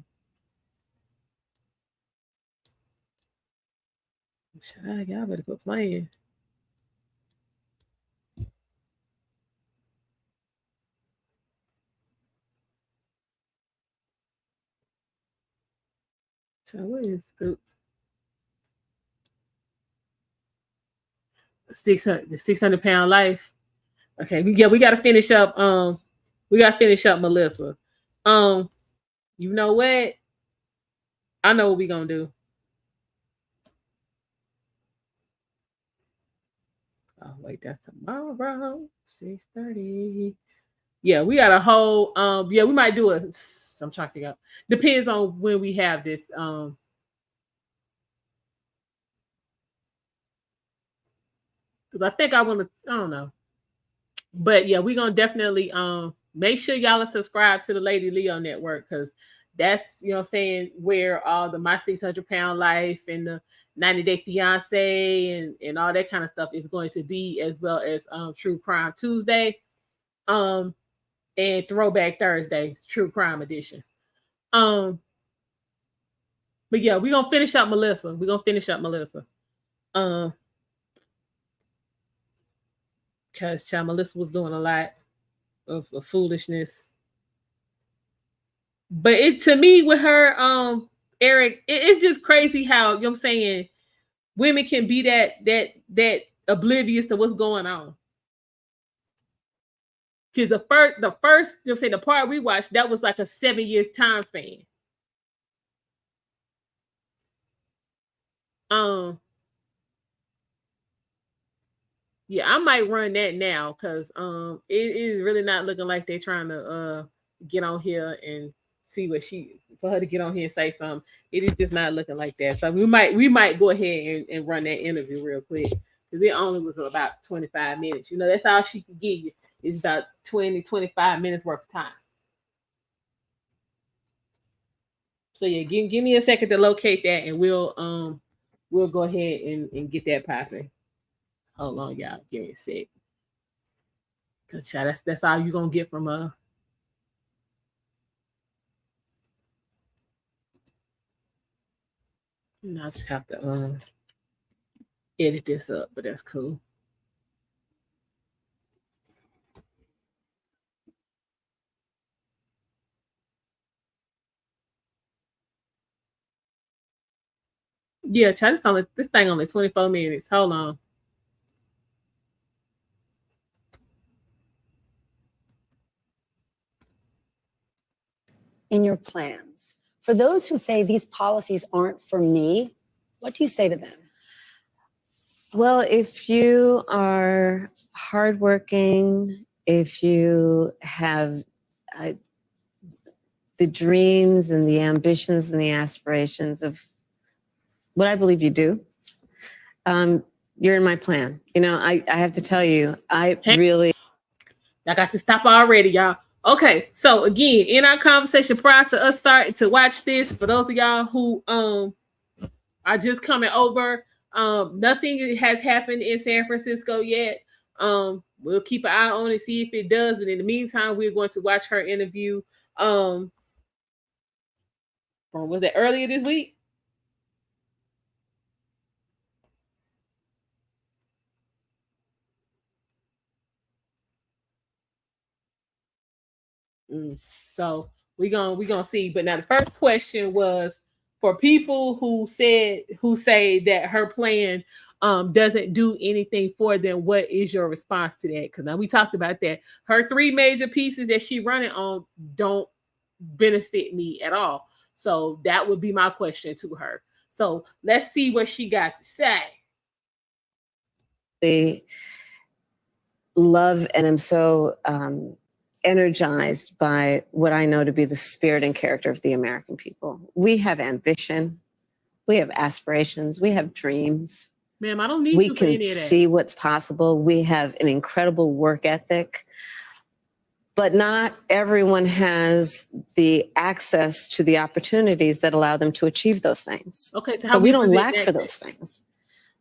Y'all better quit playing. So what is the 600 pound life? Okay, we gotta finish up. We gotta finish up Melissa. Um, you know what? I know what we gonna do. Oh wait, that's tomorrow, 6:30. Yeah, we got a whole. Yeah, we might do a. I'm trying to figure out. Depends on when we have this. Because I think I want to. I don't know. But yeah, we're gonna definitely make sure y'all are subscribed to the Lady Leo Network because that's what I'm saying where all the My 600 Pound Life and the 90 Day Fiance and all that kind of stuff is going to be, as well as True Crime Tuesday, and Throwback Thursday, True Crime Edition. But yeah, we're gonna finish up Melissa. We're gonna finish up Melissa. Because Melissa was doing a lot of foolishness. But it to me with her, Eric, it's just crazy how I'm saying women can be that oblivious to what's going on. Because the first say the part we watched, that was like a 7 years time span. Um yeah, I might run that now because it is really not looking like they're trying to get on here and see what she for her to get on here and say something. It is just not looking like that. So we might go ahead and run that interview real quick because it only was about 25 minutes. That's all she can give you is about 20-25 minutes worth of time. So yeah, give me a second to locate that and we'll go ahead and get that popping. Hold on, y'all. Give me a sec. Cause child, that's all you're gonna get from I just have to edit this up, but that's cool. Yeah, child, this thing only 24 minutes. Hold on. in your plans. For those who say these policies aren't for me, what do you say to them? Well, if you are hardworking, if you have the dreams and the ambitions and the aspirations of what I believe you do, you're in my plan. You know, I have to tell you, I got to stop already, y'all. Okay, so again, in our conversation prior to us starting to watch this, for those of y'all who are just coming over, nothing has happened in San Francisco yet. We'll keep an eye on it, see if it does. But in the meantime, we're going to watch her interview. Was it earlier this week? So we gonna see. But now the first question was for people who say that her plan doesn't do anything for them. What is your response to that? Because now we talked about that. Her 3 major pieces that she running on don't benefit me at all. So that would be my question to her. So let's see what she got to say. They love and am so energized by what I know to be the spirit and character of the American people. We have ambition, we have aspirations, we have dreams. Ma'am, I don't need we you for any can of that. See what's possible. We have an incredible work ethic, but not everyone has the access to the opportunities that allow them to achieve those things. Okay, so but we don't lack for those things.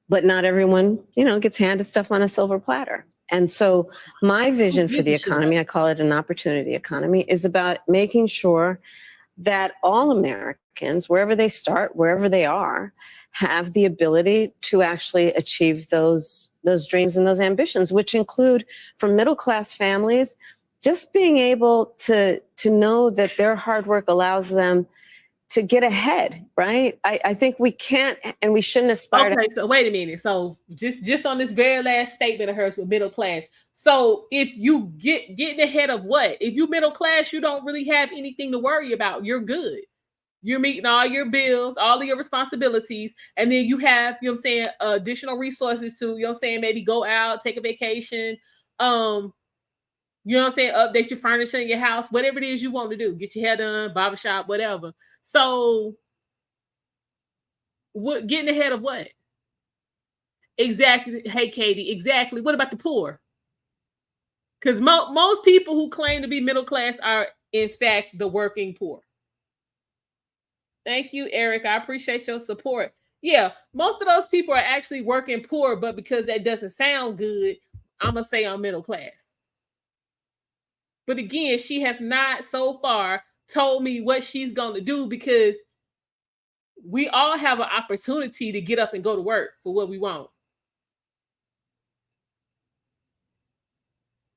But not everyone, you know, gets handed stuff on a silver platter. And so my vision for the economy, I call it an opportunity economy, is about making sure that all Americans, wherever they start, wherever they are, have the ability to actually achieve those dreams and those ambitions, which include, for middle-class families, just being able to know that their hard work allows them to get ahead, right? I think we can't and we shouldn't aspire to. Okay, so wait a minute. So just on this very last statement of hers with middle class. So if you getting ahead of what? If you middle class, you don't really have anything to worry about. You're good. You're meeting all your bills, all of your responsibilities, and then you have, you know what I'm saying, additional resources to, you know what I'm saying, maybe go out, take a vacation, you know what I'm saying, update your furniture in your house, whatever it is you want to do, get your hair done, barbershop, whatever. So what, getting ahead of what? Exactly. Hey, Katie, exactly. What about the poor? Because most people who claim to be middle class are, in fact, the working poor. Thank you, Eric. I appreciate your support. Yeah, most of those people are actually working poor, but because that doesn't sound good, I'm going to say I'm middle class. But again, she has not so far told me what she's going to do, because we all have an opportunity to get up and go to work for what we want.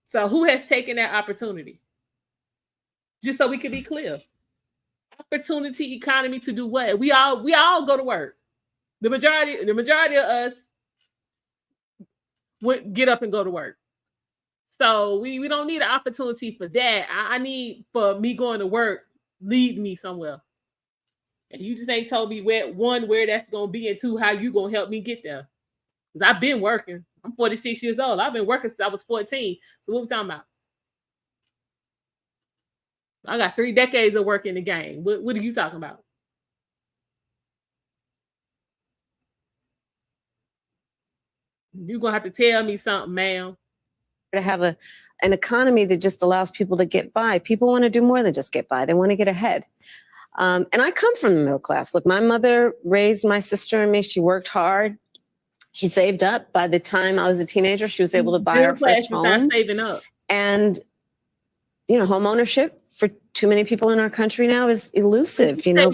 So who has taken that opportunity? Just so we can be clear. Opportunity economy to do what? We all go to work. The majority of us would get up and go to work. So we don't need an opportunity for that. I need for me going to work, lead me somewhere. And you just ain't told me where that's gonna be, and 2, how you gonna help me get there. Because I've been working. I'm 46 years old. I've been working since I was 14. So what we talking about? I got 3 decades of work in the game. What are you talking about? You're going to have to tell me something, ma'am. To have an economy that just allows people to get by. People want to do more than just get by. They want to get ahead. And I come from the middle class. Look, my mother raised my sister and me. She worked hard. She saved up. By the time I was a teenager, she was able to buy our first home. Saving up. And, you know, home ownership for too many people in our country now is elusive. You know,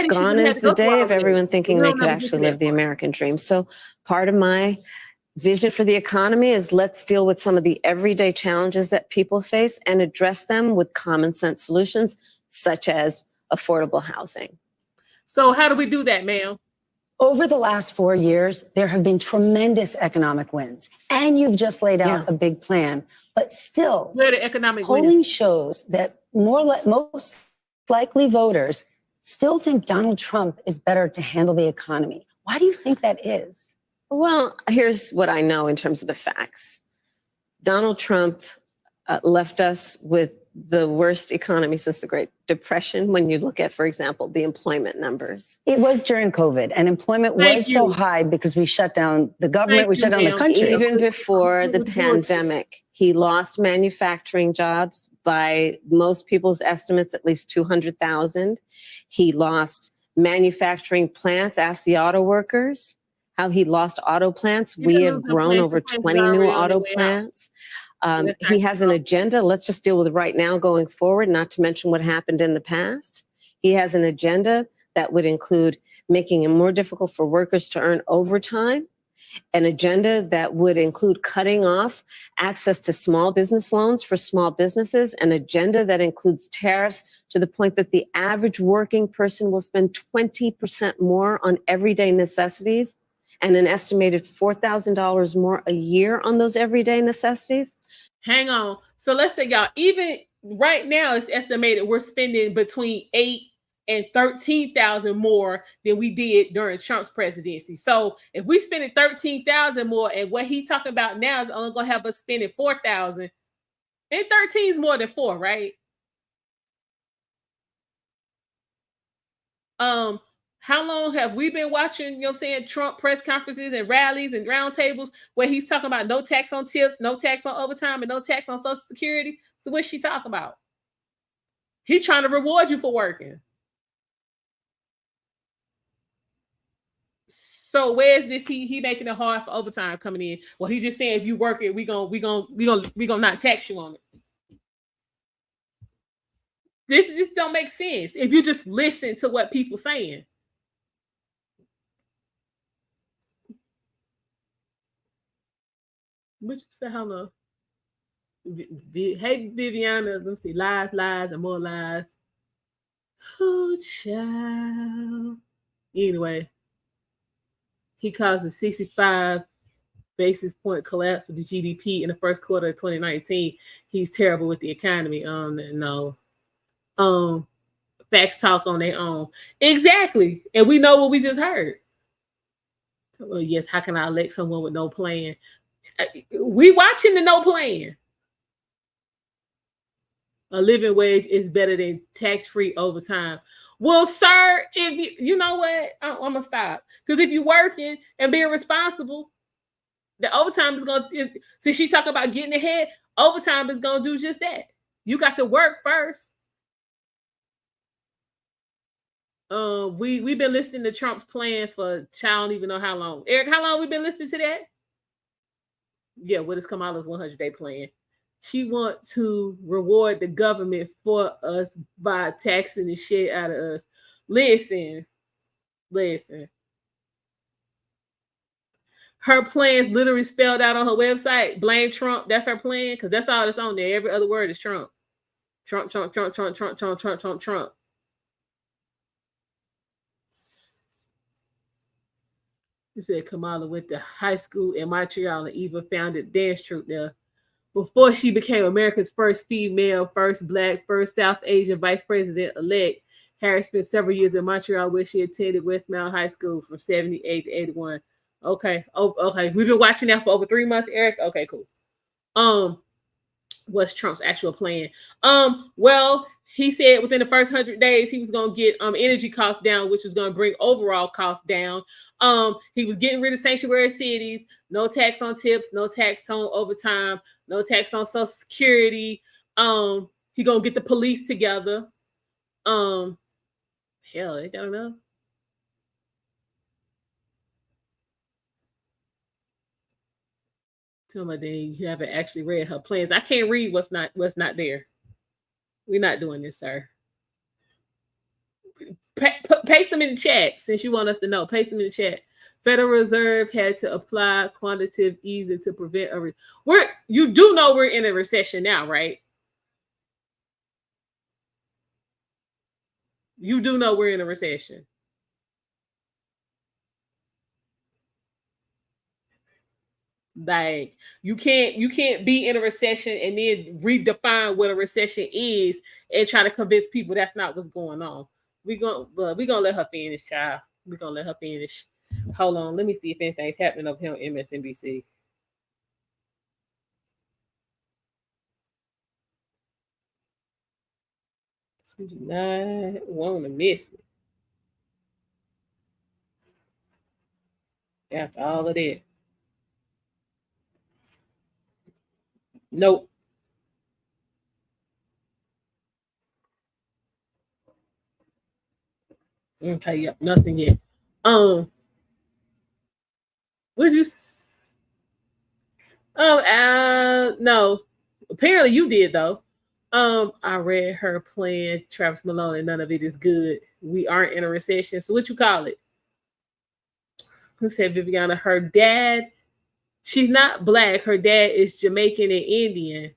gone is the day of everyone thinking they could actually live the American dream. So part of my vision for the economy is let's deal with some of the everyday challenges that people face and address them with common sense solutions, such as affordable housing. So how do we do that, ma'am? Over the last 4 years, there have been tremendous economic wins, and you've just laid out a big plan. But still, where the economic polling shows that most likely voters still think Donald Trump is better to handle the economy. Why do you think that is? Well, here's what I know in terms of the facts. Donald Trump left us with the worst economy since the Great Depression when you look at, for example, the employment numbers. It was during COVID, and employment was so high because we shut down the government, we shut down the country. Even before the pandemic, he lost manufacturing jobs by most people's estimates, at least 200,000. He lost manufacturing plants. Ask the auto workers how he lost auto plants. We have grown over 20 new auto plants. He has an agenda. Let's just deal with it right now going forward, not to mention what happened in the past. He has an agenda that would include making it more difficult for workers to earn overtime, an agenda that would include cutting off access to small business loans for small businesses, an agenda that includes tariffs to the point that the average working person will spend 20% more on everyday necessities and an estimated $4,000 more a year on those everyday necessities. Hang on. So let's say, y'all, even right now, it's estimated we're spending between 8 and 13,000 more than we did during Trump's presidency. So if we spending 13,000 more, and what he talking about now is only gonna have us spending 4,000, and 13 is more than 4, right? How long have we been watching, you know what I'm saying, Trump press conferences and rallies and roundtables where he's talking about no tax on tips, no tax on overtime, and no tax on Social Security? So what's she talking about? He's trying to reward you for working. So where's this? He making it hard for overtime coming in. Well, he just saying if you work it, we gonna not tax you on it. This don't make sense if you just listen to what people saying. What you say? Hello. Hey, Viviana. Let me see. Lies, and more lies. Oh, child. Anyway, he caused a 65 basis point collapse of the GDP in the first quarter of 2019. He's terrible with the economy. No. Facts talk on their own. Exactly. And we know what we just heard. Oh, yes, how can I elect someone with no plan? We watching the no plan. A living wage is better than tax-free overtime. Well, sir, if you know what, I'm gonna stop. Because if you're working and being responsible, the overtime is gonna. Since she talk about getting ahead, overtime is gonna do just that. You got to work first. We've been listening to Trump's plan for I don't even know how long. Eric, how long we been listening to that? Yeah, what is Kamala's 100-day plan? She want to reward the government for us by taxing the shit out of us. Listen. Her plan's literally spelled out on her website. Blame Trump. That's her plan, because that's all that's on there. Every other word is Trump. Trump. You said Kamala went to high school in Montreal and even founded dance troupe there. Before she became America's first female, first Black, first South Asian vice president-elect, Harris spent several years in Montreal where she attended Westmount High School from 78 to 81. Okay. Okay. We've been watching that for over 3 months, Eric. Okay, cool. What's Trump's actual plan? Well, he said within the first 100 days, he was going to get energy costs down, which was going to bring overall costs down. He was getting rid of sanctuary cities, no tax on tips, no tax on overtime, no tax on Social Security. He going to get the police together. Hell, ain't that enough? Tell me, then you haven't actually read her plans. I can't read what's not there. We're not doing this, sir. Paste them in the chat since you want us to know. Paste them in the chat. Federal Reserve had to apply quantitative easing to prevent you do know we're in a recession now, right? You do know we're in a recession. Like you can't be in a recession and then redefine what a recession is and try to convince people that's not what's going on. We gonna let her finish, child. We gonna let her finish. Hold on, let me see if anything's happening over here on MSNBC. So do not want to miss it. After all of that. Nope. Okay, yep, nothing yet. Would you no. Apparently you did though. I read her playing Travis Malone and none of it is good. We aren't in a recession. So what you call it? Who said Viviana? Her dad, she's not black. Her dad is Jamaican and Indian.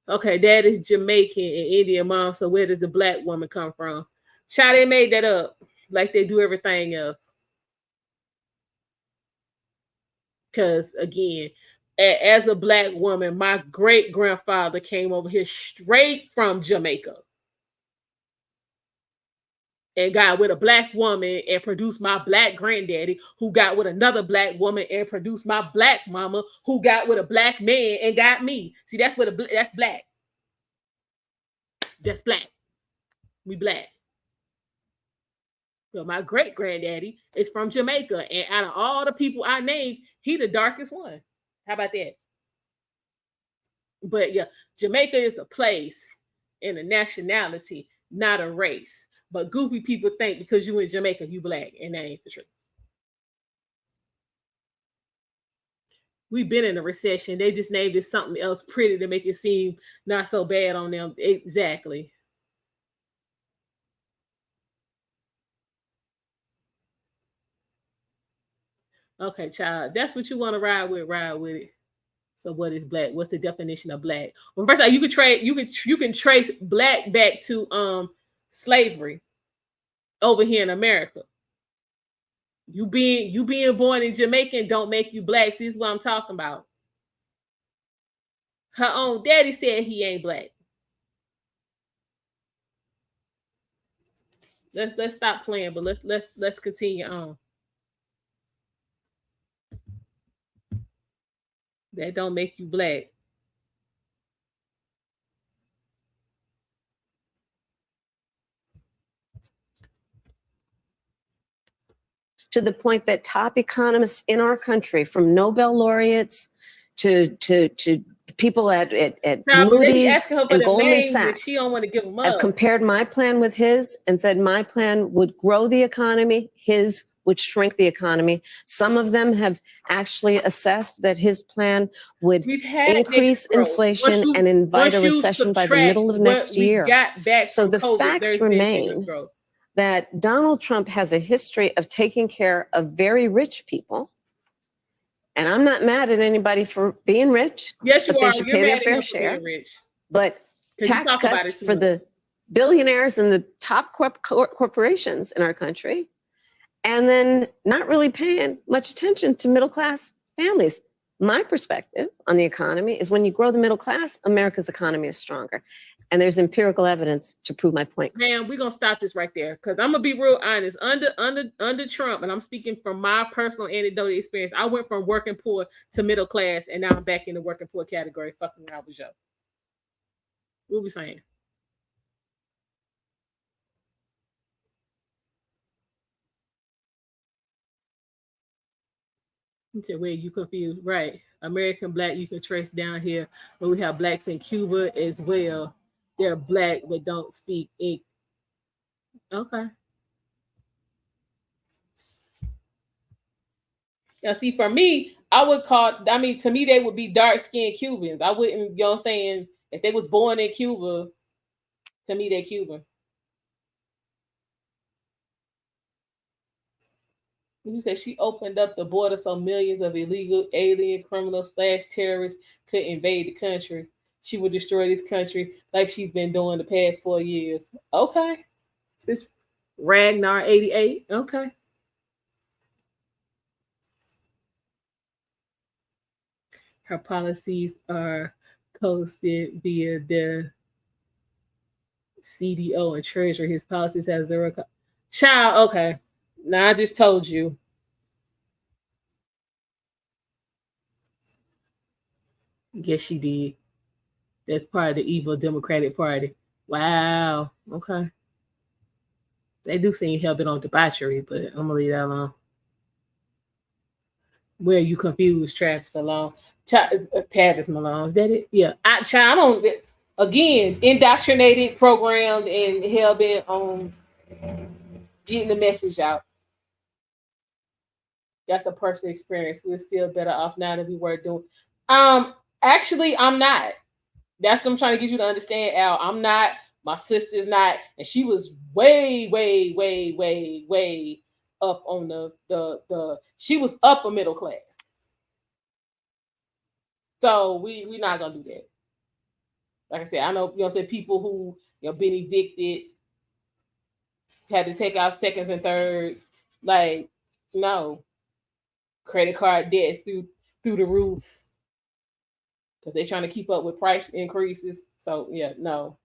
Okay, dad is Jamaican and Indian mom. So where does the black woman come from? Child, they made that up like they do everything else. Because again, as a black woman, my great grandfather came over here straight from Jamaica and got with a black woman and produced my black granddaddy, who got with another black woman and produced my black mama, who got with a black man and got me. See, that's what that's black. That's black. We black. So my great granddaddy is from Jamaica, and out of all the people I named, he the darkest one. How about that? But yeah, Jamaica is a place and a nationality, not a race. But goofy people think because you in Jamaica, you black, and that ain't the truth. We've been in a recession. They just named it something else pretty to make it seem not so bad on them. Exactly. Okay, child. That's what you want to ride with it. So what is black? What's the definition of black? Well, first of all, you can trace black back to slavery over here in America. You being born in Jamaica don't make you black. See, this is what I'm talking about. Her own daddy said he ain't black. Let's stop playing, but let's continue on. That don't make you black. To the point that top economists in our country, from Nobel laureates to people at Moody's and Goldman Sachs, she don't want to give them up. I've compared my plan with his and said my plan would grow the economy, his would shrink the economy. Some of them have actually assessed that his plan would increase inflation and invite a recession by the middle of next year. So the facts remain that Donald Trump has a history of taking care of very rich people. And I'm not mad at anybody for being rich. Yes, you but are. They should pay their fair share. But tax cuts for the billionaires and the top corporations in our country, and then not really paying much attention to middle-class families. My perspective on the economy is when you grow the middle class, America's economy is stronger. And there's empirical evidence to prove my point. Man, we're gonna stop this right there because I'm gonna be real honest. Under Trump, and I'm speaking from my personal anecdotal experience, I went from working poor to middle class, and now I'm back in the working poor category. Fucking around with you. What we saying? You said, where you confused? Right. American black, you can trace down here, but we have blacks in Cuba as well. They're black but don't speak English. Okay. Now, see, for me, to me, they would be dark-skinned Cubans. I wouldn't, you know what I'm saying? If they was born in Cuba, to me, they're Cuban. You said she opened up the border so millions of illegal alien criminals / terrorists could invade the country. She would destroy this country like she's been doing the past 4 years. Okay. This Ragnar 88. Okay. Her policies are posted via the CDO and Treasury. His policies have zero. Child, okay. Now I just told you. Yes, she did. That's part of the evil Democratic Party. Wow. Okay. They do seem hell bent on debauchery, but I'm gonna leave that alone. Where you confused, Travis Malone? Tavis Malone. Is that it? Yeah. I don't. Again, indoctrinated, programmed, and hell bent on getting the message out. That's a personal experience. We're still better off now than we were doing. Actually, I'm not. That's what I'm trying to get you to understand, Al. I'm not. My sister's not, and she was way up on the. She was upper middle class. So we not gonna do that. Like I said, I know people who been evicted, had to take out seconds and thirds. Like, no, credit card debts through the roof because they're trying to keep up with price increases. So yeah, no.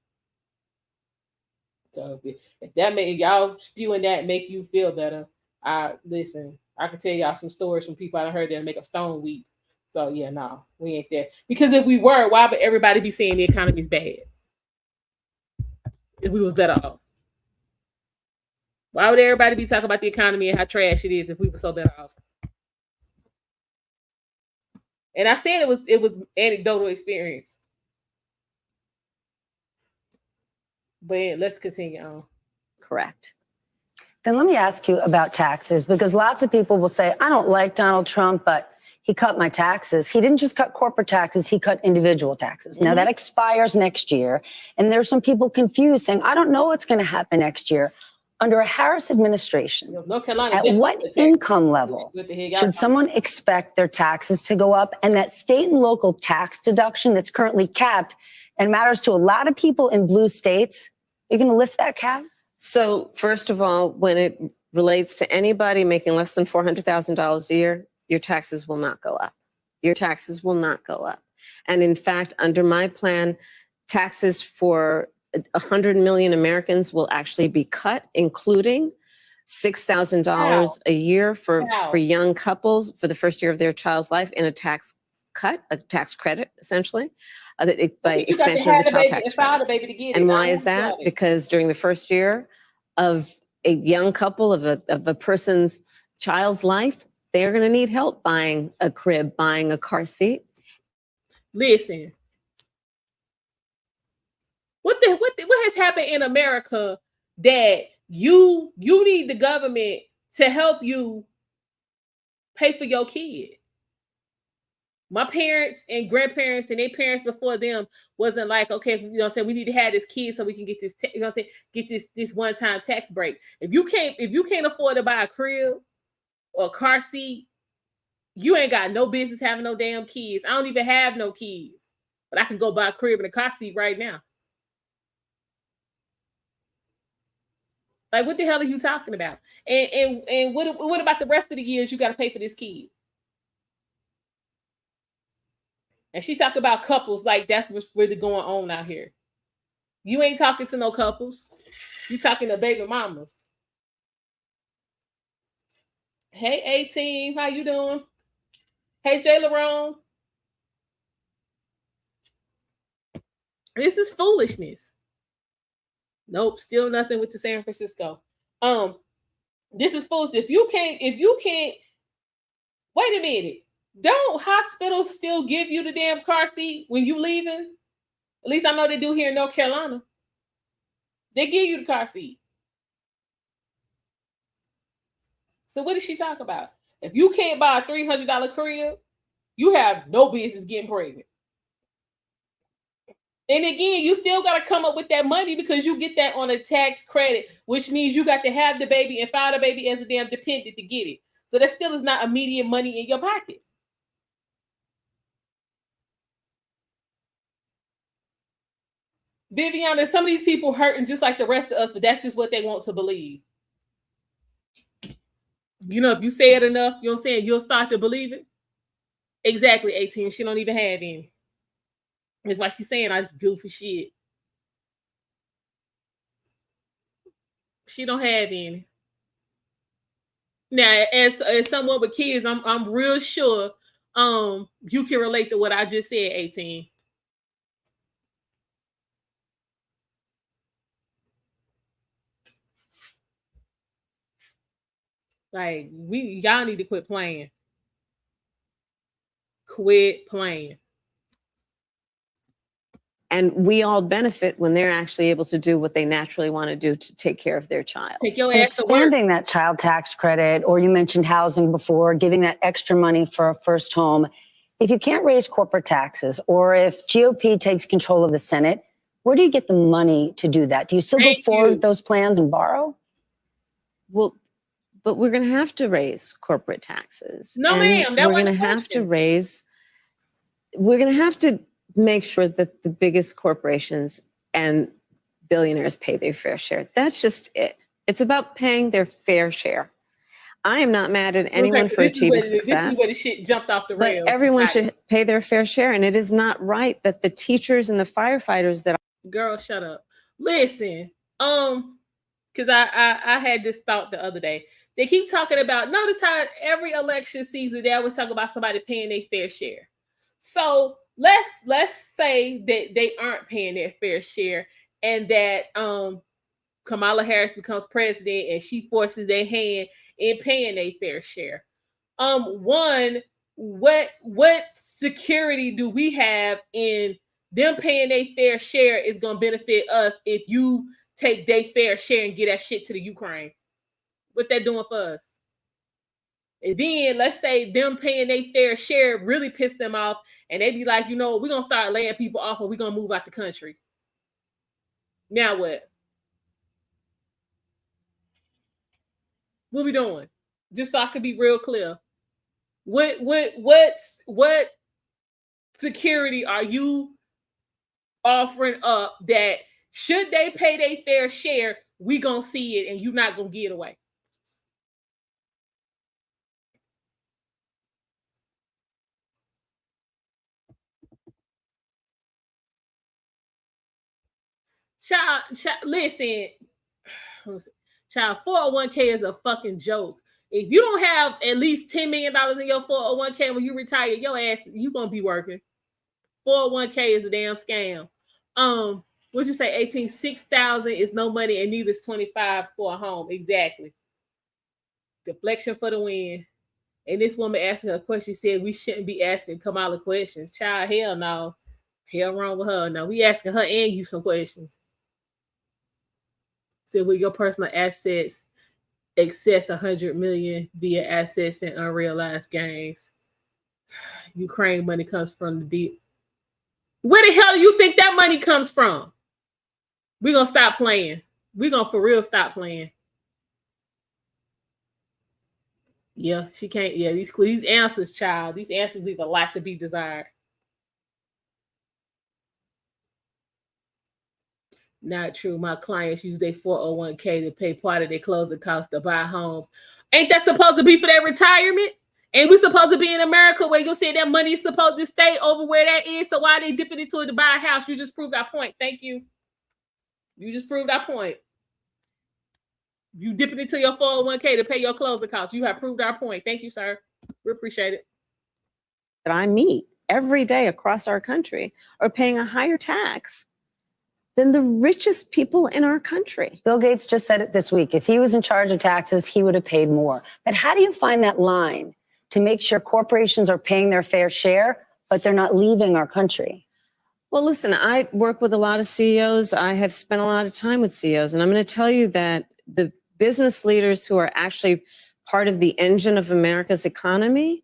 So if that make y'all spewing that make you feel better, listen. I can tell y'all some stories from people I heard that make a stone weep. So yeah, no, we ain't there. Because if we were, why would everybody be saying the economy's bad? If we was better off. Why would everybody be talking about the economy and how trash it is if we were so better off? And I said it was anecdotal experience. But let's continue on. Correct. Then let me ask you about taxes, because lots of people will say, I don't like Donald Trump, but he cut my taxes. He didn't just cut corporate taxes, he cut individual taxes. Now that expires next year. And there's some people confused saying, I don't know what's going to happen next year. Under a Harris administration, North Carolina, at what income level should someone expect their taxes to go up? And that state and local tax deduction that's currently capped and matters to a lot of people in blue states, are you going to lift that cap? So first of all, when it relates to anybody making less than $400,000 a year, your taxes will not go up. Your taxes will not go up. And in fact, under my plan, taxes for 100 million Americans will actually be cut, including $6,000 a year for young couples for the first year of their child's life in a tax cut, a tax credit, essentially, by expansion of the child tax credit. And why is that? Because during the first year of a young couple, of a person's child's life, they're going to need help buying a crib, buying a car seat. Listen. What has happened in America that you need the government to help you pay for your kid? My parents and grandparents and their parents before them wasn't like, okay, we need to have this kid so we can get this, get this one-time tax break. If you can't afford to buy a crib or a car seat, you ain't got no business having no damn kids. I don't even have no kids, but I can go buy a crib and a car seat right now. Like, what the hell are you talking about? And what about the rest of the years you got to pay for this kid? And she talked about couples like that's what's really going on out here. You ain't talking to no couples. You talking to baby mamas. Hey, A-Team, how you doing? Hey, J. Lerone. This is foolishness. Nope, still nothing with the San Francisco. This is foolishness. If you can't, wait a minute. Don't hospitals still give you the damn car seat when you leaving? At least I know they do here in North Carolina. They give you the car seat. So what is she talking about? If you can't buy a $300 crib, you have no business getting pregnant. And again, you still got to come up with that money because you get that on a tax credit, which means you got to have the baby and file the baby as a damn dependent to get it. So that still is not immediate money in your pocket. Viviana, some of these people hurting just like the rest of us, but that's just what they want to believe. If you say it enough, you'll start to believe it. Exactly, 18. She don't even have any. That's why she's saying all this goofy shit. She don't have any. Now, as someone with kids, I'm real sure you can relate to what I just said, 18. Like, y'all need to quit playing. Quit playing. And we all benefit when they're actually able to do what they naturally want to do to take care of their child. Take your And ass to work. expanding that child tax credit, or you mentioned housing before, giving that extra money for a first home. If you can't raise corporate taxes, or if GOP takes control of the Senate, where do you get the money to do that? Do you still go forward with those plans and borrow? Well, but we're going to have to raise corporate taxes. No, and ma'am. We're going to have to raise. We're going to have to make sure that the biggest corporations and billionaires pay their fair share. That's just it. It's about paying their fair share. I am not mad at anyone for achieving success. This is where the shit jumped off the but rails. everyone should pay their fair share, and it is not right that the teachers and the firefighters that girl, shut up. Listen, because I had this thought the other day. They keep talking about, notice how every election season they always talk about somebody paying their fair share. So let's say that they aren't paying their fair share, and that Kamala Harris becomes president and she forces their hand in paying their fair share. One, what security do we have in them paying their fair share is gonna benefit us if you take their fair share and get that shit to the Ukraine? What they're doing for us? And then let's say them paying their fair share really pissed them off, and they be like, you know, we're gonna start laying people off, or we're gonna move out the country. Now what? What we doing? Just so I can be real clear. What security are you offering up that should they pay their fair share, we gonna see it and you not gonna get away? Child, listen, child, 401k is a fucking joke. If you don't have at least $10 million in your 401k when you retire, your ass, you gonna be working. 401k is a damn scam. What'd you say? 18, 6,000 is no money, and neither is 25 for a home. Exactly. Deflection for the win. And this woman asking her a question, said we shouldn't be asking Kamala questions. Child, hell no. Hell wrong with her. No, we asking her and you some questions. Said, will your personal assets excess 100 million via assets and unrealized gains? Ukraine money comes from the deep. Where the hell do you think that money comes from? We're gonna stop playing. We're gonna for real stop playing. Yeah, she can't. Yeah, these answers, child. These answers leave a lot to be desired. Not true. My clients use their 401k to pay part of their closing costs to buy homes. Ain't that supposed to be for their retirement? And we supposed to be in America where you say that money is supposed to stay over where that is. So why are they dipping into it to buy a house? You just proved our point. Thank you. You just proved our point. You dipping into your 401k to pay your closing costs. You have proved our point. Thank you, sir. We appreciate it. that I meet every day across our country are paying a higher tax than the richest people in our country. Bill Gates just said it this week. If he was in charge of taxes, he would have paid more. But how do you find that line to make sure corporations are paying their fair share, but they're not leaving our country? Well, listen, I work with a lot of CEOs. I have spent a lot of time with CEOs, and I'm going to tell you that the business leaders who are actually part of the engine of America's economy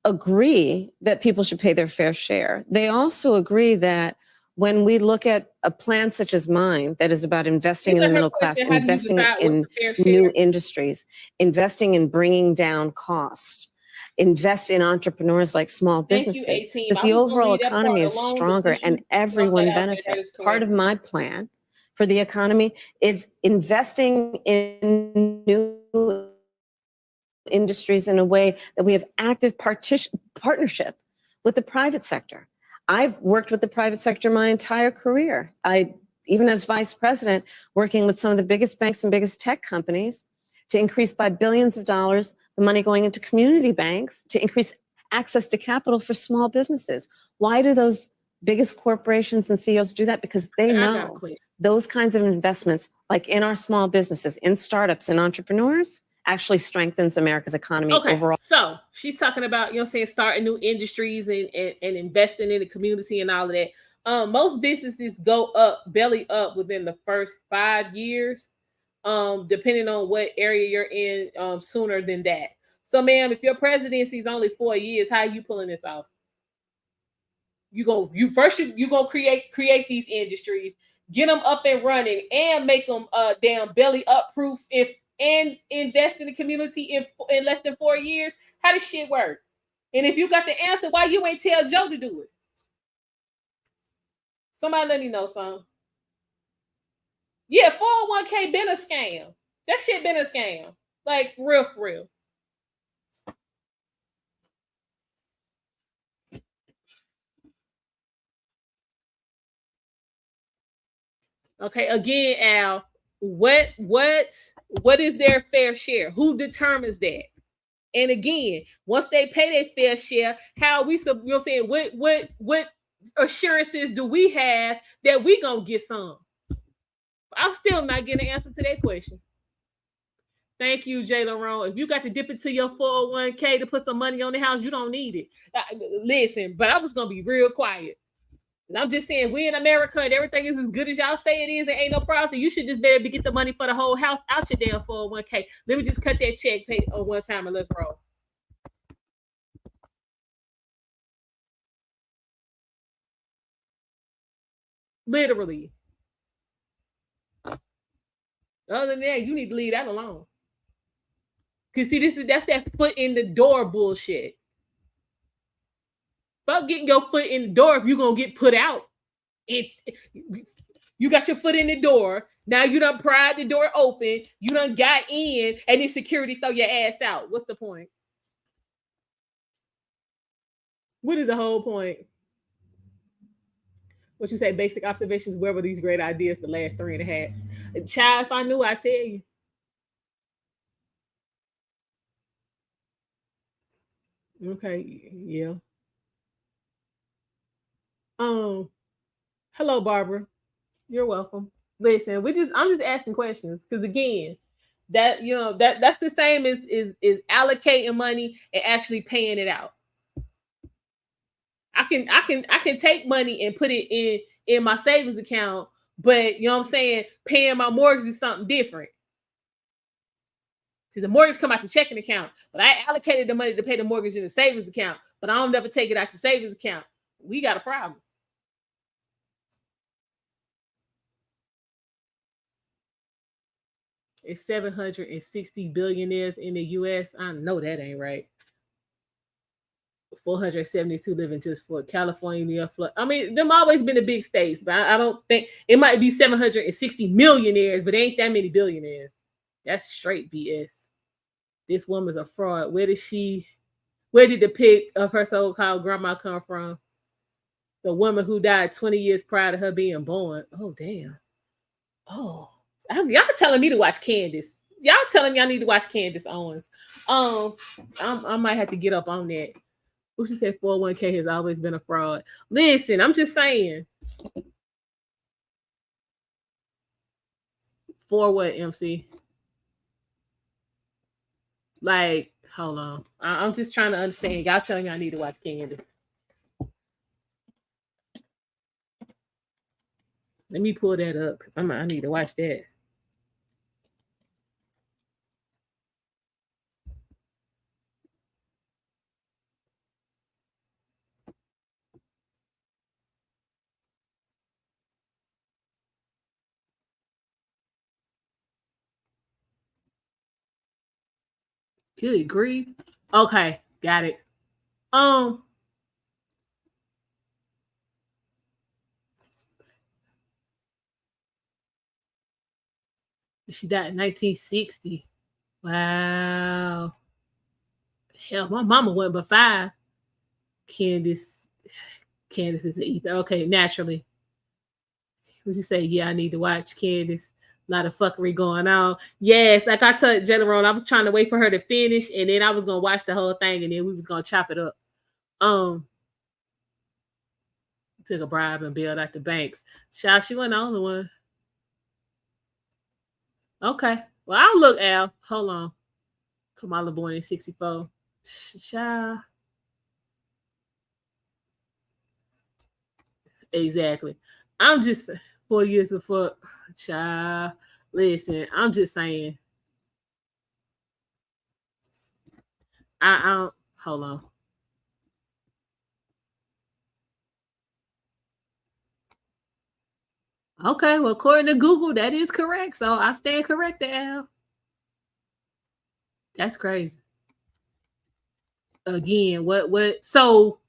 agree that people should pay their fair share. They also agree that when we look at a plan such as mine that is about investing in the middle class, investing in new industries, investing in bringing down cost, invest in entrepreneurs like small businesses, that the overall economy is stronger and everyone benefits. Part of my plan for the economy is investing in new industries in a way that we have active partnership with the private sector. I've worked with the private sector my entire career. Even as vice president, working with some of the biggest banks and biggest tech companies to increase by billions of dollars the money going into community banks to increase access to capital for small businesses. Why do those biggest corporations and CEOs do that? Because they know those kinds of investments, like in our small businesses, in startups and entrepreneurs, actually strengthens America's economy overall. So she's talking about, saying starting new industries and investing in the community and all of that. Most businesses go up, belly up within the first 5 years, depending on what area you're in, sooner than that. So, ma'am, if your presidency is only 4 years, how are you pulling this off? You gonna create these industries, get them up and running, and make them damn belly up proof and invest in the community in less than 4 years. How does shit work? And if you got the answer, why you ain't tell Joe to do it? Somebody let me know something. Yeah, 401k been a scam. That shit been a scam. Like, for real. Okay, again, Al, what is their fair share? Who determines that? And again, once they pay their fair share, how we saying what assurances do we have that we gonna get some? I'm still not getting an answer to that question. Thank you, Jay Laron. If you got to dip into your 401k to put some money on the house, you don't need it. Listen, but I was gonna be real quiet. And I'm just saying, we in America and everything is as good as y'all say it is, and ain't no problem. You should just better be get the money for the whole house out your damn 401k. Let me just cut that check, pay on one time, and let's roll. Literally. Other than that, you need to leave that alone. Cause see, that's that foot in the door bullshit. About getting your foot in the door, if you're gonna get put out, you got your foot in the door. Now you done pried the door open. You done got in, and then security throw your ass out. What's the point? What is the whole point? What you say? Basic observations. Where were these great ideas the last 3.5? Child, if I knew, I'd tell you. Okay, yeah. Hello, Barbara. You're welcome. Listen, I'm just asking questions because again, that's the same as allocating money and actually paying it out. I can take money and put it in my savings account, but you know what I'm saying, paying my mortgage is something different. Because the mortgage come out the checking account, but I allocated the money to pay the mortgage in the savings account, but I don't never take it out the savings account. We got a problem. It's 760 billionaires in the U.S. I know that ain't right. 472 living just for California, New York, Florida. I mean, them always been the big states, but I don't think it might be 760 millionaires, but ain't that many billionaires. That's straight BS. This woman's a fraud. Where did the pic of her so-called grandma come from? The woman who died 20 years prior to her being born. Oh, damn. Oh. Y'all telling me to watch Candace. Y'all telling me I need to watch Candace Owens. I might have to get up on that. Who she said 401k has always been a fraud. Listen, I'm just saying. For what, MC? Like, hold on. I'm just trying to understand. Y'all telling me I need to watch Candace. Let me pull that up because I need to watch that. Good grief. Okay, got it. She died in 1960. Wow. Hell, my mama wasn't but 5. Candace is the ether. Okay, naturally. Would you say, yeah, I need to watch Candace? A lot of fuckery going on. Yes, like I told General, I was trying to wait for her to finish, and then I was gonna watch the whole thing, and then we was gonna chop it up. Took a bribe and bailed out the banks. Child, she wasn't the only one. Okay. Well, I'll look, Al. Hold on. Kamala born in 64. Child. Exactly. I'm just 4 years before. Child. Listen, I'm just saying. I don't. Hold on. Okay, well, according to Google, that is correct. So I stand corrected, Al. That's crazy. Again, what? So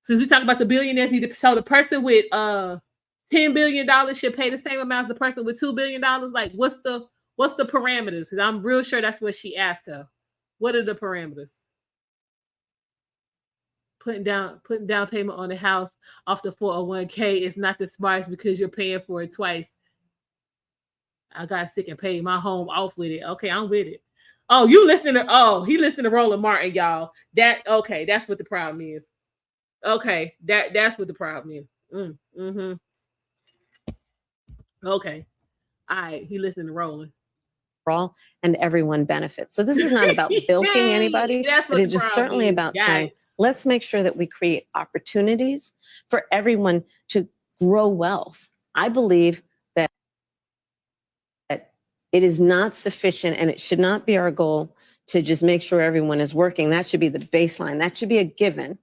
since we talk about the billionaires, so the person with $10 billion should pay the same amount as the person with $2 billion. Like, what's the parameters? Because I'm real sure that's what she asked her. What are the parameters? Putting down payment on the house off the 401k is not the smartest because you're paying for it twice. I got sick and paid my home off with it. Okay, I'm with it. Oh, he listening to Roland Martin, y'all. That's what the problem is. Okay, that's what the problem is. Okay. All right, he listening to Roland. And everyone benefits. So this is not about bilking anybody, but it is certainly about saying, let's make sure that we create opportunities for everyone to grow wealth. I believe that it is not sufficient, and it should not be our goal to just make sure everyone is working. That should be the baseline. That should be a given.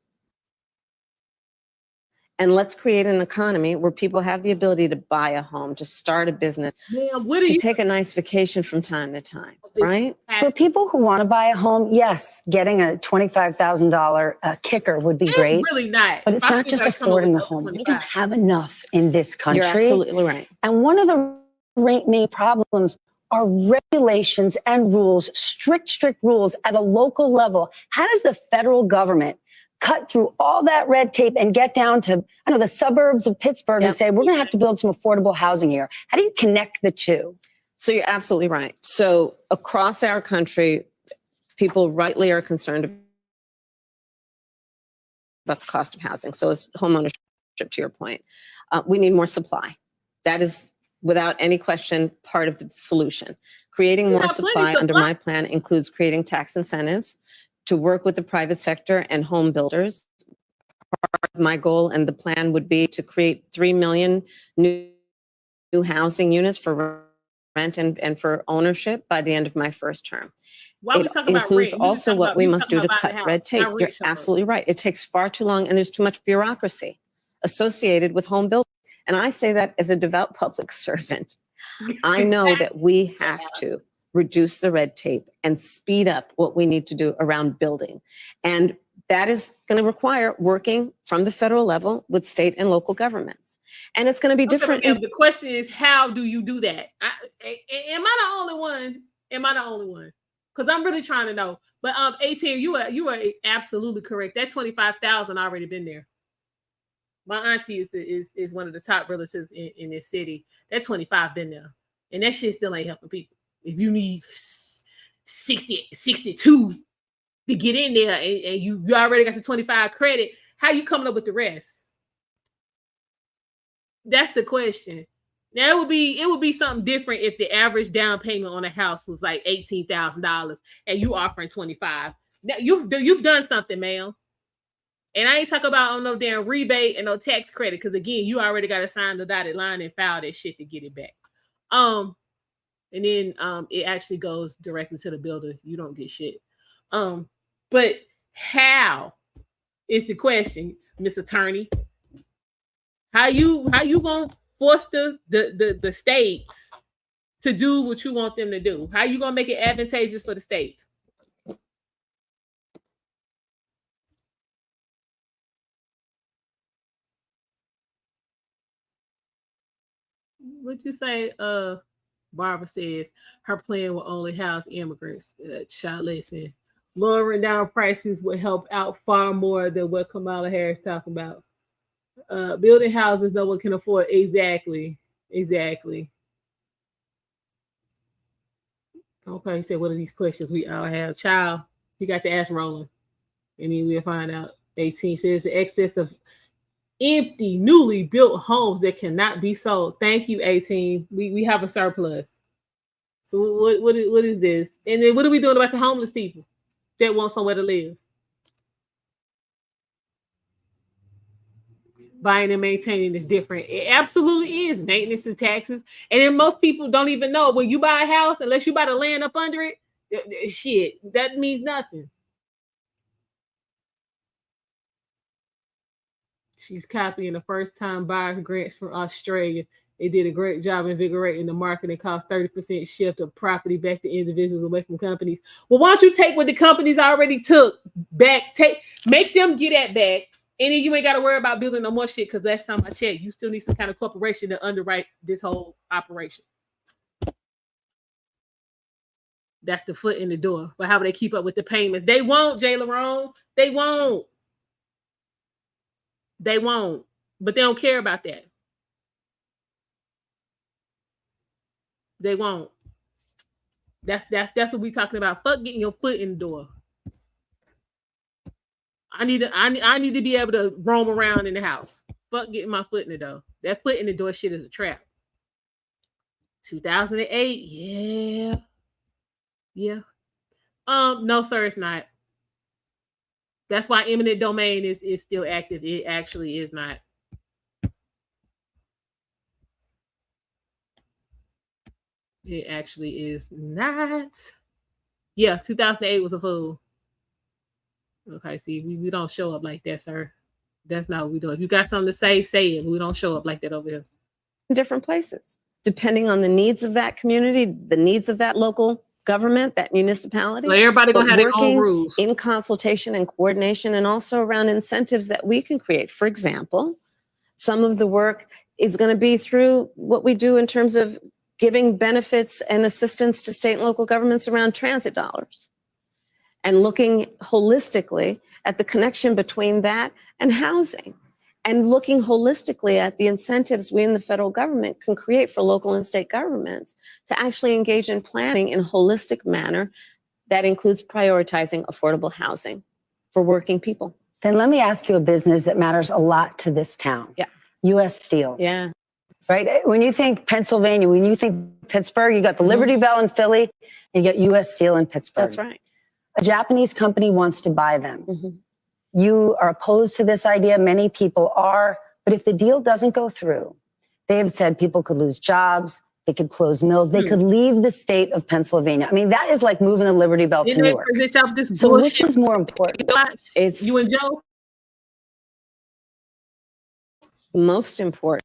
And let's create an economy where people have the ability to buy a home, to start a business, to take a nice vacation from time to time, right? For people who want to buy a home, yes, getting a $25,000 kicker would be great. It's really not. But it's not just affording a home. We don't have enough in this country. You're absolutely right. And one of the main problems are regulations and rules, strict rules at a local level. How does the federal government cut through all that red tape and get down to, the suburbs of Pittsburgh and say, we're going to have to build some affordable housing here? How do you connect the two? So you're absolutely right. So across our country, people rightly are concerned about the cost of housing. So it's homeownership, to your point. We need more supply. That is, without any question, part of the solution. Creating more supply under my plan includes creating tax incentives to work with the private sector and home builders. Part of my goal and the plan would be to create 3 million new housing units for rent and for ownership by the end of my first term. It includes also what we must do to cut red tape. You're absolutely right. It takes far too long, and there's too much bureaucracy associated with home building. And I say that as a devout public servant. I know that we have to reduce the red tape and speed up what we need to do around building. And that is going to require working from the federal level with state and local governments. And it's going to be different. The question is, how do you do that? Am I the only one? Because I'm really trying to know. But 18, you are absolutely correct. That 25,000 already been there. My auntie is one of the top relatives in this city. That 25 been there. And that shit still ain't helping people. If you need 62 to get in there and you already got the 25 credit, how you coming up with the rest? That's the question. Now it would be something different if the average down payment on a house was like $18,000 and you offering 25. Now you've done something, ma'am. And I ain't talking about no damn rebate and no tax credit, because again, you already got to sign the dotted line and file that shit to get it back. And then it actually goes directly to the builder. You don't get shit. But how is the question, Miss Attorney? How you gonna force the states to do what you want them to do? How you gonna make it advantageous for the states? What you say? Barbara says her plan will only house immigrants. Child, listen. Lowering down prices would help out far more than what Kamala Harris talking about. Building houses no one can afford. Exactly. Okay, so what are these questions we all have? Child, you got the ass rolling. And then we'll find out. 18 says the excess of empty, newly built homes that cannot be sold. Thank you, 18. We have a surplus. So what is this? And then what are we doing about the homeless people that want somewhere to live? Buying and maintaining is different. It absolutely is. Maintenance and taxes. And then most people don't even know when you buy a house, unless you buy the land up under it, shit, that means nothing. She's copying the first-time buyer grants from Australia. They did a great job invigorating the market and caused 30% shift of property back to individuals away from companies. Well, why don't you take what the companies already took back? Make them get that back. And then you ain't got to worry about building no more shit because last time I checked, you still need some kind of corporation to underwrite this whole operation. That's the foot in the door. But how will they keep up with the payments? They won't, Jay Larone. They won't. They won't. But they don't care about that. They won't. That's what we talking about. Fuck getting your foot in the door. I need to be able to roam around in the house. Fuck getting my foot in the door. That foot in the door shit is a trap. 2008, yeah. No, sir, it's not. That's why eminent domain is still active. It actually is not. It actually is not. Yeah, 2008 was a fool. Okay, see, we don't show up like that, sir. That's not what we do. If you got something to say, say it. We don't show up like that over here. In different places, depending on the needs of that community, the needs of that local government, that municipality. So everybody gonna have their own rules. In consultation and coordination, and also around incentives that we can create. For example, some of the work is going to be through what we do in terms of giving benefits and assistance to state and local governments around transit dollars, and looking holistically at the connection between that and housing, and looking holistically at the incentives we in the federal government can create for local and state governments to actually engage in planning in a holistic manner that includes prioritizing affordable housing for working people. Then let me ask you a business that matters a lot to this town. Yeah. U.S. Steel. Yeah. Right? When you think Pennsylvania, when you think Pittsburgh, you got the Liberty Bell in Philly, and you got U.S. Steel in Pittsburgh. That's right. A Japanese company wants to buy them. You are opposed to this idea. Many people are. But if the deal doesn't go through, they have said people could lose jobs. They could close mills. They could leave the state of Pennsylvania. I mean, that is like moving the Liberty Bell to Newark. So which is more important? It's you and Joe. Most important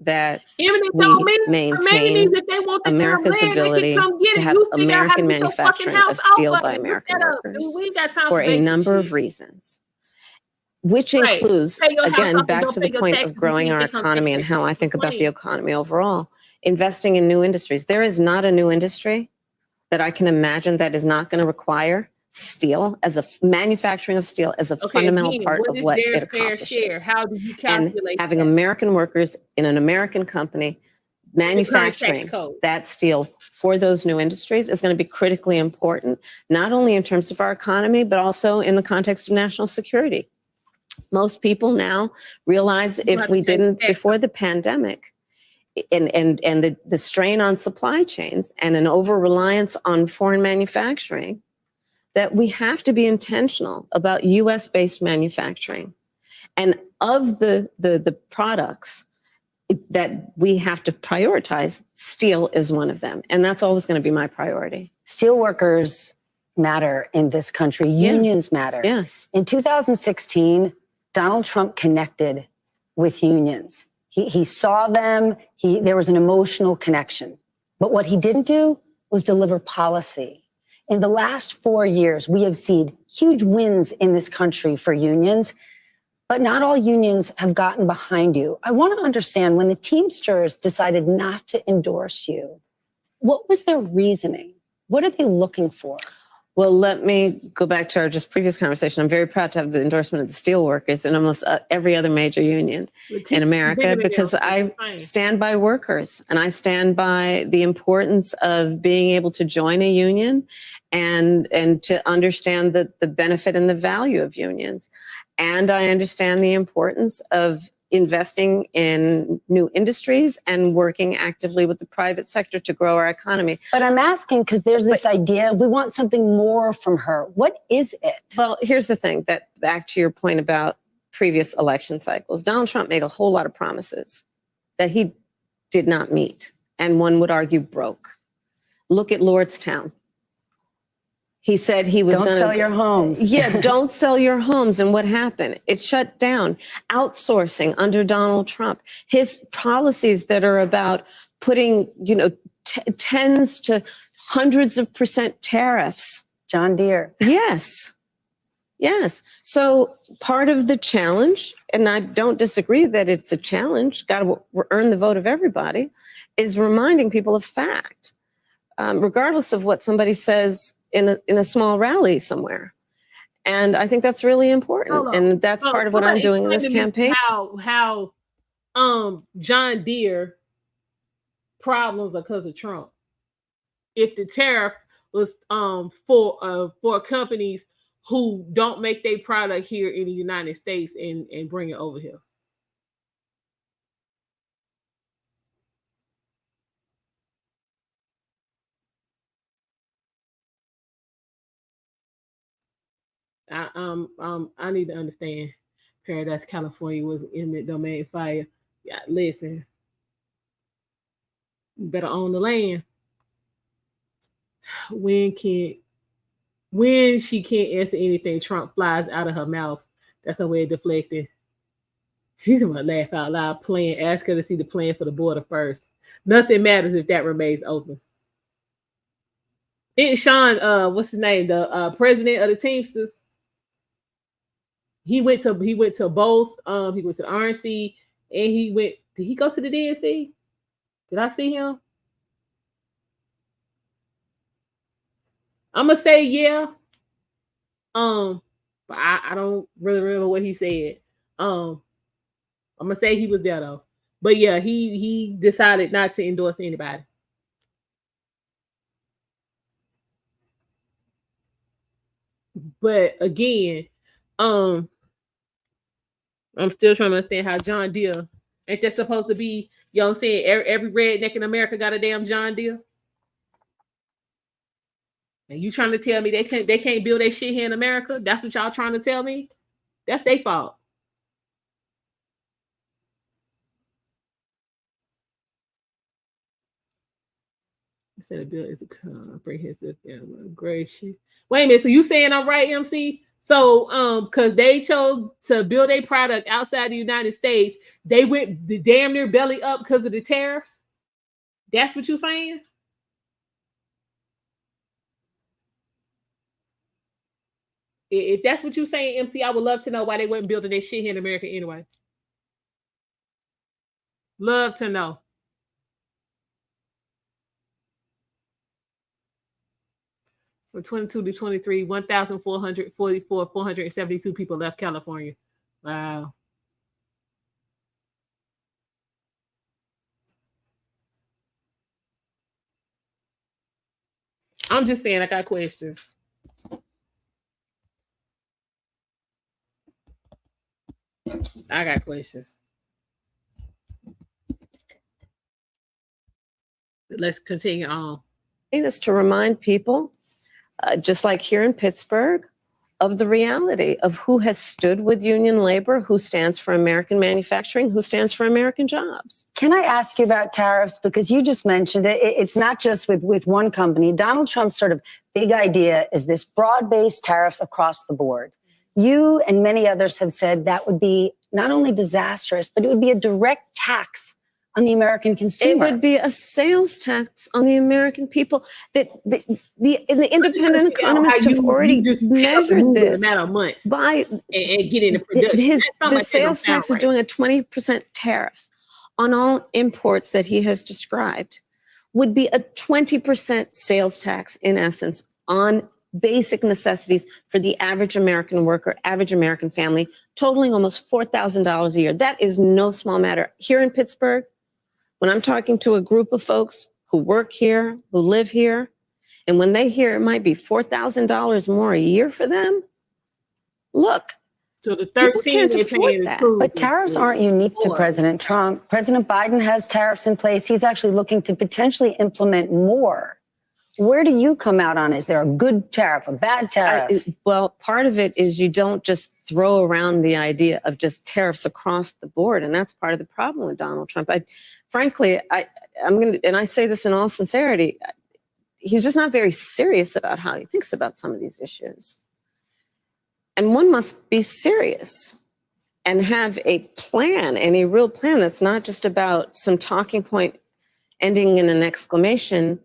that we maintain America's ability to have American manufacturing of steel by American workers for a number of reasons, which includes, again, back to the point of growing our economy and how I think about the economy overall, investing in new industries. There is not a new industry that I can imagine that is not going to require steel as a manufacturing of steel as a fundamental part of what it accomplishes. How do you calculate and having American workers in an American company manufacturing that steel for those new industries is going to be critically important, not only in terms of our economy, but also in the context of national security. Most people now realize if we didn't before the pandemic and the strain on supply chains and an over-reliance on foreign manufacturing, that we have to be intentional about US-based manufacturing. And of the products that we have to prioritize, steel is one of them. And that's always going to be my priority. Steel workers matter in this country. Unions matter. Yes. In 2016, Donald Trump connected with unions. He saw them. There was an emotional connection. But what he didn't do was deliver policy. In the last 4 years, we have seen huge wins in this country for unions, but not all unions have gotten behind you. I want to understand, when the Teamsters decided not to endorse you, what was their reasoning? What are they looking for? Well, let me go back to our just previous conversation. I'm very proud to have the endorsement of the steelworkers and almost every other major union in America, because I stand by workers and I stand by the importance of being able to join a union and to understand the benefit and the value of unions. And I understand the importance of investing in new industries and working actively with the private sector to grow our economy. But I'm asking because there's this idea, we want something more from her. What is it? Well, here's the thing, that back to your point about previous election cycles, Donald Trump made a whole lot of promises that he did not meet, and one would argue broke. Look at Lordstown. He said he was going to sell your homes. Yeah, don't sell your homes. And what happened? It shut down. Outsourcing under Donald Trump. His policies that are about putting, tens to hundreds of % tariffs. John Deere. Yes. Yes. So part of the challenge, and I don't disagree that it's a challenge, got to earn the vote of everybody, is reminding people of fact, regardless of what somebody says in a small rally somewhere. And I think that's really important. And that's part of what I'm doing in this campaign. How John Deere problems are because of Trump. If the tariff was for companies who don't make their product here in the United States and bring it over here. I need to understand. Paradise, California was an eminent domain fire. Yeah, listen. You better own the land. When she can't answer anything, Trump flies out of her mouth. That's her way of deflecting. He's gonna laugh out loud. Plan. Ask her to see the plan for the border first. Nothing matters if that remains open. It's Sean. What's his name? The president of the Teamsters. He went to both. He went to the RNC and he went. Did he go to the DNC? Did I see him? I'm gonna say yeah. But I don't really remember what he said. I'm gonna say he was there though. But yeah, he decided not to endorse anybody. But again, I'm still trying to understand how John Deere, ain't that supposed to be, you know what I'm saying, every redneck in America got a damn John Deere? And you trying to tell me they can't build their shit here in America? That's what y'all trying to tell me? That's their fault. I said a bill is a comprehensive immigration. Wait a minute, so you saying I'm right, MC? So because they chose to build a product outside the United States, they went the damn near belly up because of the tariffs? That's what you're saying? If that's what you're saying, MC, I would love to know why they weren't building their shit here in America anyway. Love to know. From 22 to 23, 472 people left California. Wow. I'm just saying I got questions. I got questions. Let's continue on. Is to remind people, just like here in Pittsburgh, of the reality of who has stood with union labor, who stands for American manufacturing, who stands for American jobs. Can I ask you about tariffs? Because you just mentioned it. It's not just with one company. Donald Trump's sort of big idea is this broad-based tariffs across the board. You and many others have said that would be not only disastrous, but it would be a direct tax on the American consumer. It would be a sales tax on the American people. That the independent economists have already measured this matter of months by and get into production. The sales tax of doing a 20% tariffs on all imports that he has described would be a 20% sales tax, in essence, on basic necessities for the average American worker, average American family, totaling almost $4,000 a year. That is no small matter. Here in Pittsburgh, when I'm talking to a group of folks who work here, who live here, and when they hear it might be $4,000 more a year for them, look, So the people 13 can't they're afford paying is that. cool. But tariffs aren't unique to Boy. President Trump. President Biden has tariffs in place. He's actually looking to potentially implement more. Where do you come out on? Is there a good tariff, a bad tariff? Well, part of it is you don't just throw around the idea of just tariffs across the board. And that's part of the problem with Donald Trump. Frankly, I'm going to, and I say this in all sincerity, he's just not very serious about how he thinks about some of these issues. And one must be serious and have a plan, and a real plan that's not just about some talking point ending in an exclamation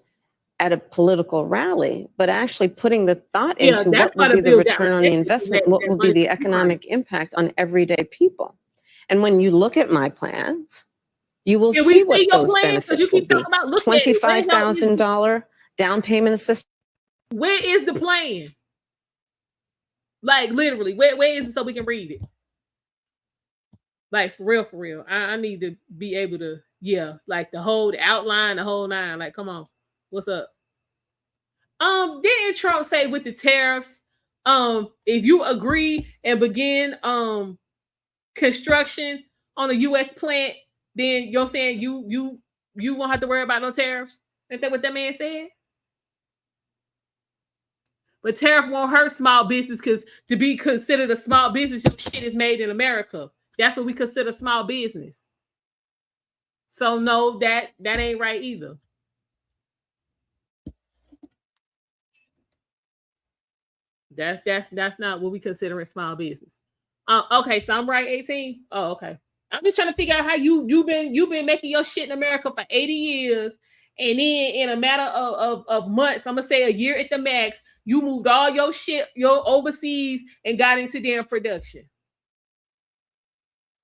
at a political rally, but actually putting the thought into what will be the return on the investment, what will be the economic impact on everyday people. And when you look at my plans, you will see what those benefits will be. $25,000 down payment assistance. Where is the plan? Like literally, where is it so we can read it? Like for real. I need to be able to, like the outline, the whole nine. Like, come on, what's up? Didn't Trump say with the tariffs, if you agree and begin construction on a U.S. plant, then you're saying you won't have to worry about no tariffs? Ain't that what that man said? But tariff won't hurt small business because to be considered a small business, your shit is made in America. That's what we consider small business. So no, that ain't right either. That's not what we consider a small business. Okay, so I'm right, 18. Oh, okay. I'm just trying to figure out how you've been making your shit in America for 80 years, and then in a matter of months, I'm gonna say a year at the max, you moved all your shit, your overseas, and got into damn production.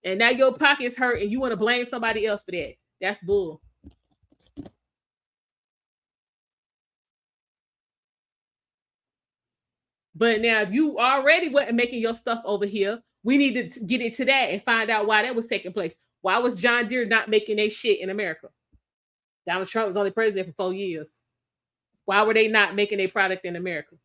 And now your pockets hurt, and you want to blame somebody else for that. That's bull. But now, if you already wasn't making your stuff over here, we need to get into that and find out why that was taking place. Why was John Deere not making their shit in America? Donald Trump was only president for 4 years. Why were they not making their product in America?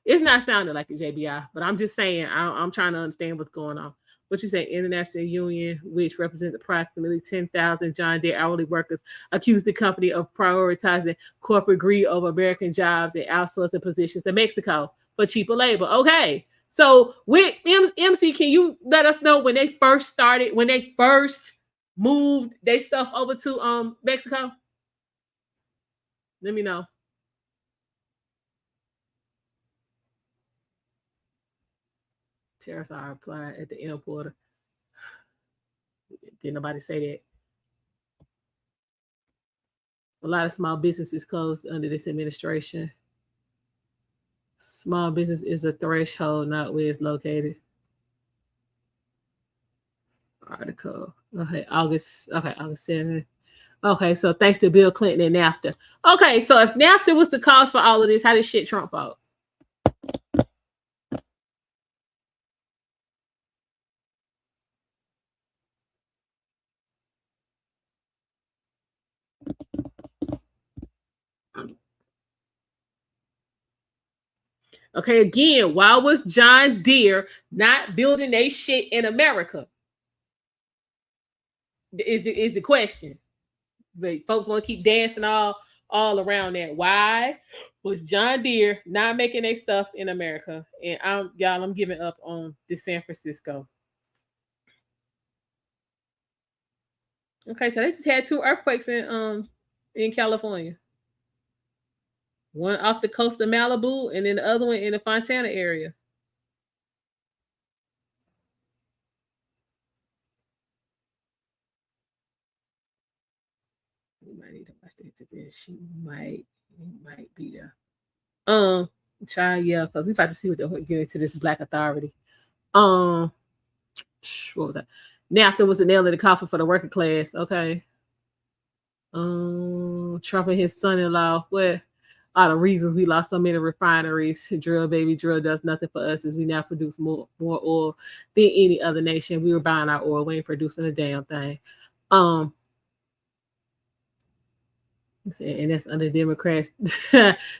It's not sounding like a JBI, but I'm just saying, I'm trying to understand what's going on. What you say, International Union, which represents approximately 10,000 John Deere hourly workers, accused the company of prioritizing corporate greed over American jobs and outsourcing positions to Mexico for cheaper labor. Okay, so with MC, can you let us know when they first started, when they first moved their stuff over to Mexico? Let me know. Tariffs are applied at the importer. Did nobody say that? A lot of small businesses closed under this administration. Small business is a threshold, not where it's located. Article. Okay, August 7th. Okay, so thanks to Bill Clinton and NAFTA. Okay, so if NAFTA was the cause for all of this, how did shit Trump fault? Okay, again, why was John Deere not building a shit in America? Is the question. But folks want to keep dancing all around that. Why was John Deere not making their stuff in America? And I'm giving up on the San Francisco. Okay, so they just had 2 earthquakes in California. One off the coast of Malibu, and then the other one in the Fontana area. We might need to watch that because she might be there. Child, yeah, because we about to see what they'll get into this black authority. What was that? NAFTA was the nail in the coffin for the working class. Okay. Trump and his son-in-law. What are the reasons we lost so many refineries? Drill, baby, drill does nothing for us as we now produce more oil than any other nation. We were buying our oil, we ain't producing a damn thing. And that's under Democrats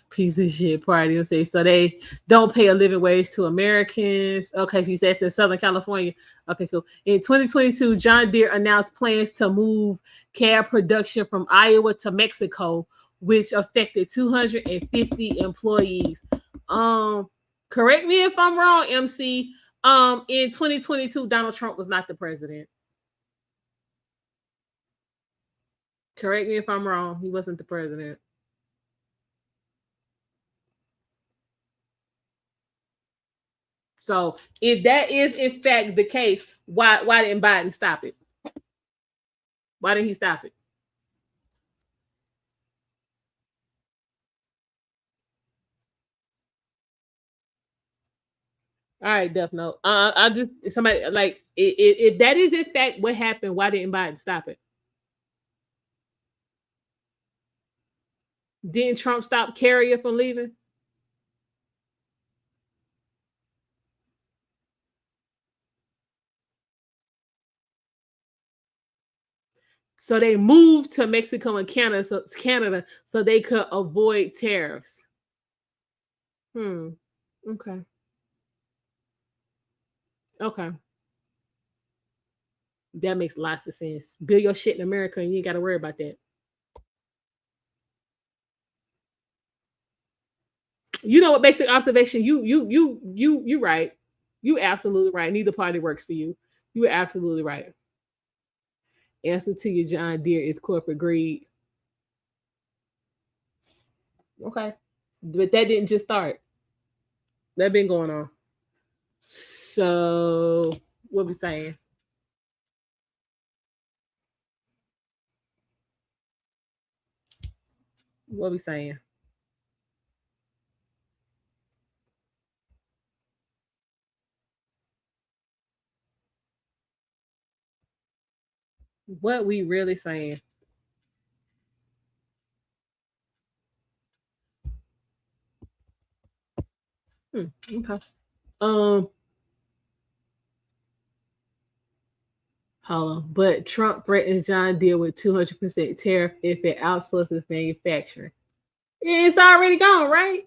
piece of shit party. Say so they don't pay a living wage to Americans. Okay, so that's in Southern California. Okay, cool. In 2022, John Deere announced plans to move cab production from Iowa to Mexico, which affected 250 employees. Correct me if I'm wrong, MC. In 2022, Donald Trump was not the president. Correct me if I'm wrong. He wasn't the president. So if that is in fact the case, why didn't Biden stop it? Why didn't he stop it? All right, Duff. No, I just somebody like if that is in fact what happened, why didn't Biden stop it? Didn't Trump stop Carrier from leaving? So they moved to Mexico and Canada, so they could avoid tariffs. Okay. Okay. That makes lots of sense. Build your shit in America and you ain't got to worry about that. You know what? Basic observation. You right. You absolutely right. Neither party works for you. You were absolutely right. Answer to your John Deere is corporate greed. Okay, but that didn't just start. That been going on. So what we saying? What we saying? What we really saying? Okay. Hold on. But Trump threatens John Deere with 200% tariff if it outsources manufacturing. It's already gone, right?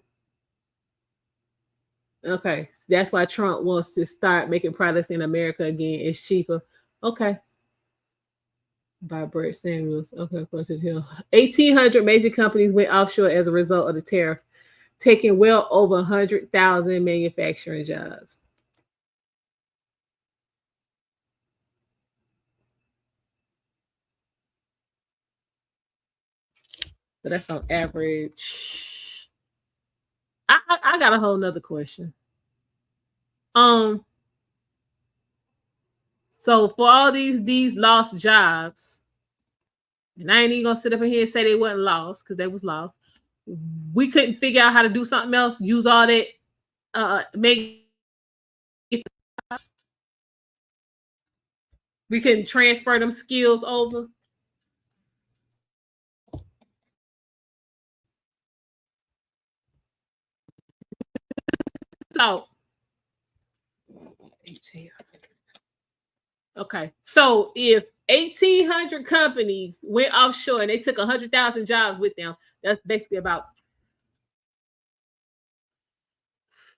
Okay, so that's why Trump wants to start making products in America again. It's cheaper. Okay. By Brett Samuels. Okay, close to the hill. 1,800 major companies went offshore as a result of the tariffs, taking well over 100,000 manufacturing jobs. So that's on average. I got a whole nother question. So for all these lost jobs, and I ain't even gonna sit up in here and say they wasn't lost because they was lost. We couldn't figure out how to do something else. Use all that. Make we can transfer them skills over. So, okay. So if 1,800 companies went offshore and they took 100,000 jobs with them, that's basically about,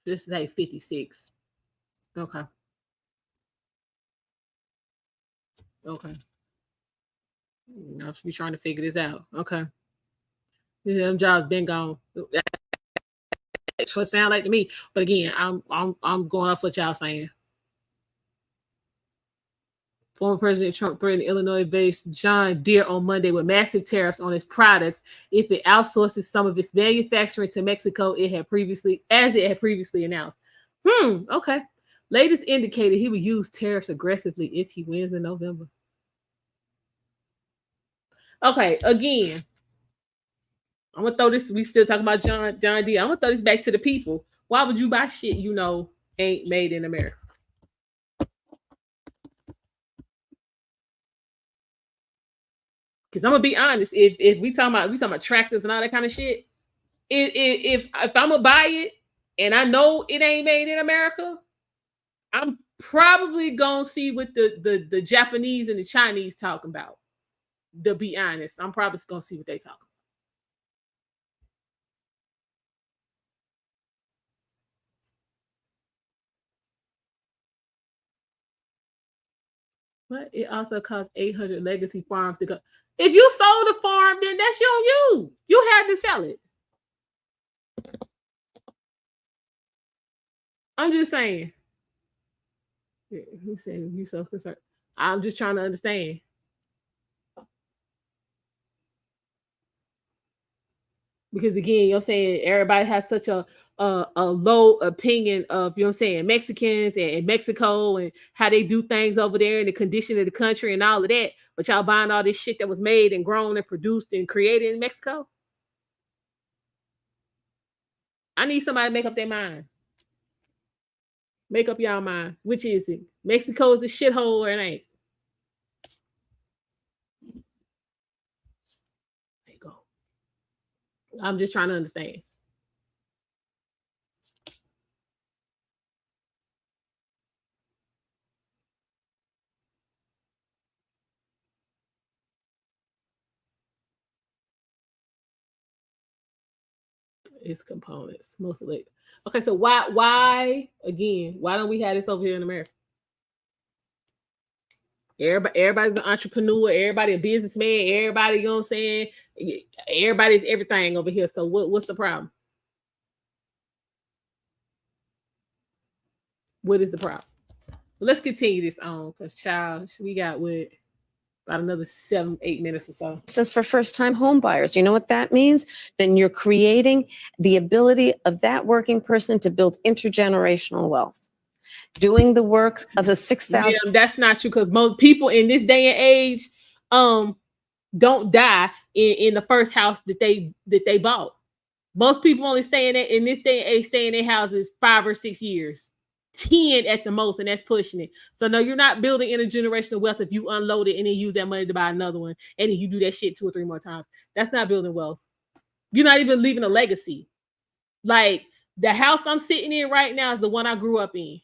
let's say 56. Okay. Okay. I should be trying to figure this out. Okay. Them jobs been gone. That's what it sound like to me. But again, I'm going off what y'all saying. Former President Trump threatened Illinois-based John Deere on Monday with massive tariffs on its products if it outsources some of its manufacturing to Mexico. It had previously announced. Okay. Latest indicated he would use tariffs aggressively if he wins in November. Okay, again, I'm gonna throw this. We still talking about John D. I'm gonna throw this back to the people. Why would you buy shit you know ain't made in America? Because I'm gonna be honest, if we talking about tractors and all that kind of shit, if I'm gonna buy it and I know it ain't made in America, I'm probably gonna see what the Japanese and the Chinese talking about. To be honest, I'm probably gonna see what they talking about. But it also costs 800 legacy farms to go. If you sold a farm, then that's on you. You had to sell it. I'm just saying. Who said you so concerned? I'm just trying to understand. Because again, you're saying everybody has such a low opinion of, you know what I'm saying, Mexicans and Mexico and how they do things over there and the condition of the country and all of that. But y'all buying all this shit that was made and grown and produced and created in Mexico? I need somebody to make up their mind. Make up y'all mind. Which is it? Mexico is a shithole or it ain't? There you go. I'm just trying to understand. It's components, mostly. Okay, so why again? Why don't we have this over here in America? Everybody's an entrepreneur. Everybody a businessman. Everybody, you know what I'm saying? Everybody's everything over here. So what's the problem? What is the problem? Let's continue this on, because child, we got what, about another 7-8 minutes or so. Since for first-time home buyers, you know what that means? Then you're creating the ability of that working person to build intergenerational wealth. Doing the work of the 6,000. Yeah, that's not true, because most people in this day and age don't die in the first house that they bought. Most people only stay in this day and age, stay in their houses 5 or 6 years. 10 at the most, and that's pushing it. So no, you're not building intergenerational wealth if you unload it and then use that money to buy another one, and then you do that shit 2 or 3 more times. That's not building wealth. You're not even leaving a legacy. Like, the house I'm sitting in right now is the one I grew up in.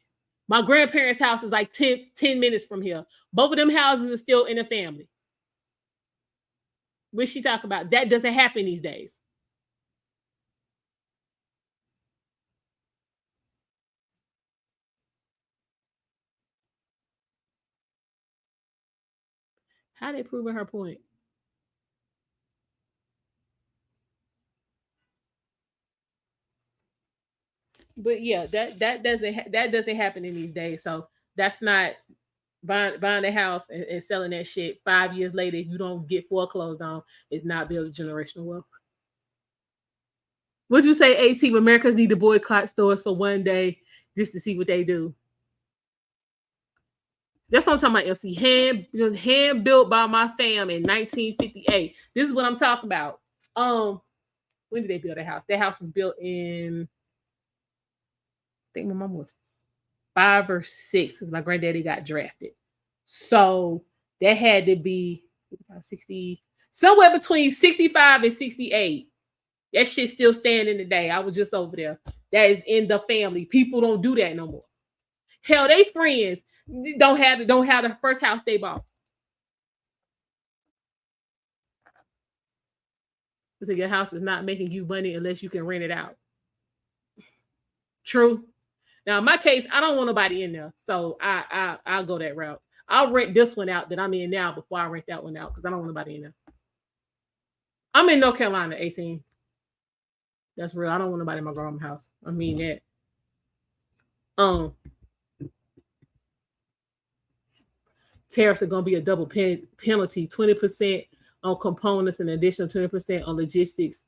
My grandparents' house is like 10 minutes from here. Both of them houses are still in the family. What she talking about? That doesn't happen these days. How they proving her point? But yeah, that doesn't happen in these days. So that's not buying a house and selling that shit 5 years later. If you don't get foreclosed on, it's not building generational wealth. Would you say, AT, Americans need to boycott stores for one day just to see what they do? That's what I'm talking about, LC. Hand built by my fam in 1958. This is what I'm talking about. When did they build a house? That house was built in, I think my mom was 5 or 6 because my granddaddy got drafted. So that had to be 60, somewhere between 65 and 68. That shit still standing today. I was just over there. That is in the family. People don't do that no more. Hell, they friends don't have the first house they bought. So your house is not making you money unless you can rent it out. True. Now, in my case, I don't want nobody in there, so I'll go that route. I'll rent this one out that I'm in now before I rent that one out, because I don't want nobody in there. I'm in North Carolina, 18. That's real. I don't want nobody in my grandma's house. I mean that. Tariffs are going to be a double penalty, 20% on components and an additional 20% on logistics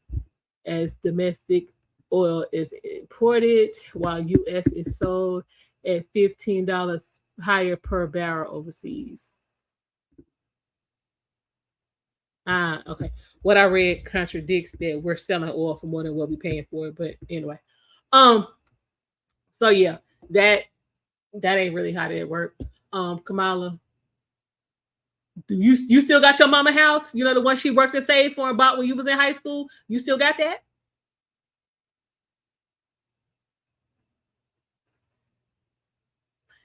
as domestic oil is imported, while U.S. is sold at $15 higher per barrel overseas. Okay. what I read contradicts that we're selling oil for more than what we're paying for it. But anyway, so yeah, that ain't really how that work. Kamala, do you still got your mama house? You know, the one she worked and saved for and bought when you was in high school. You still got that?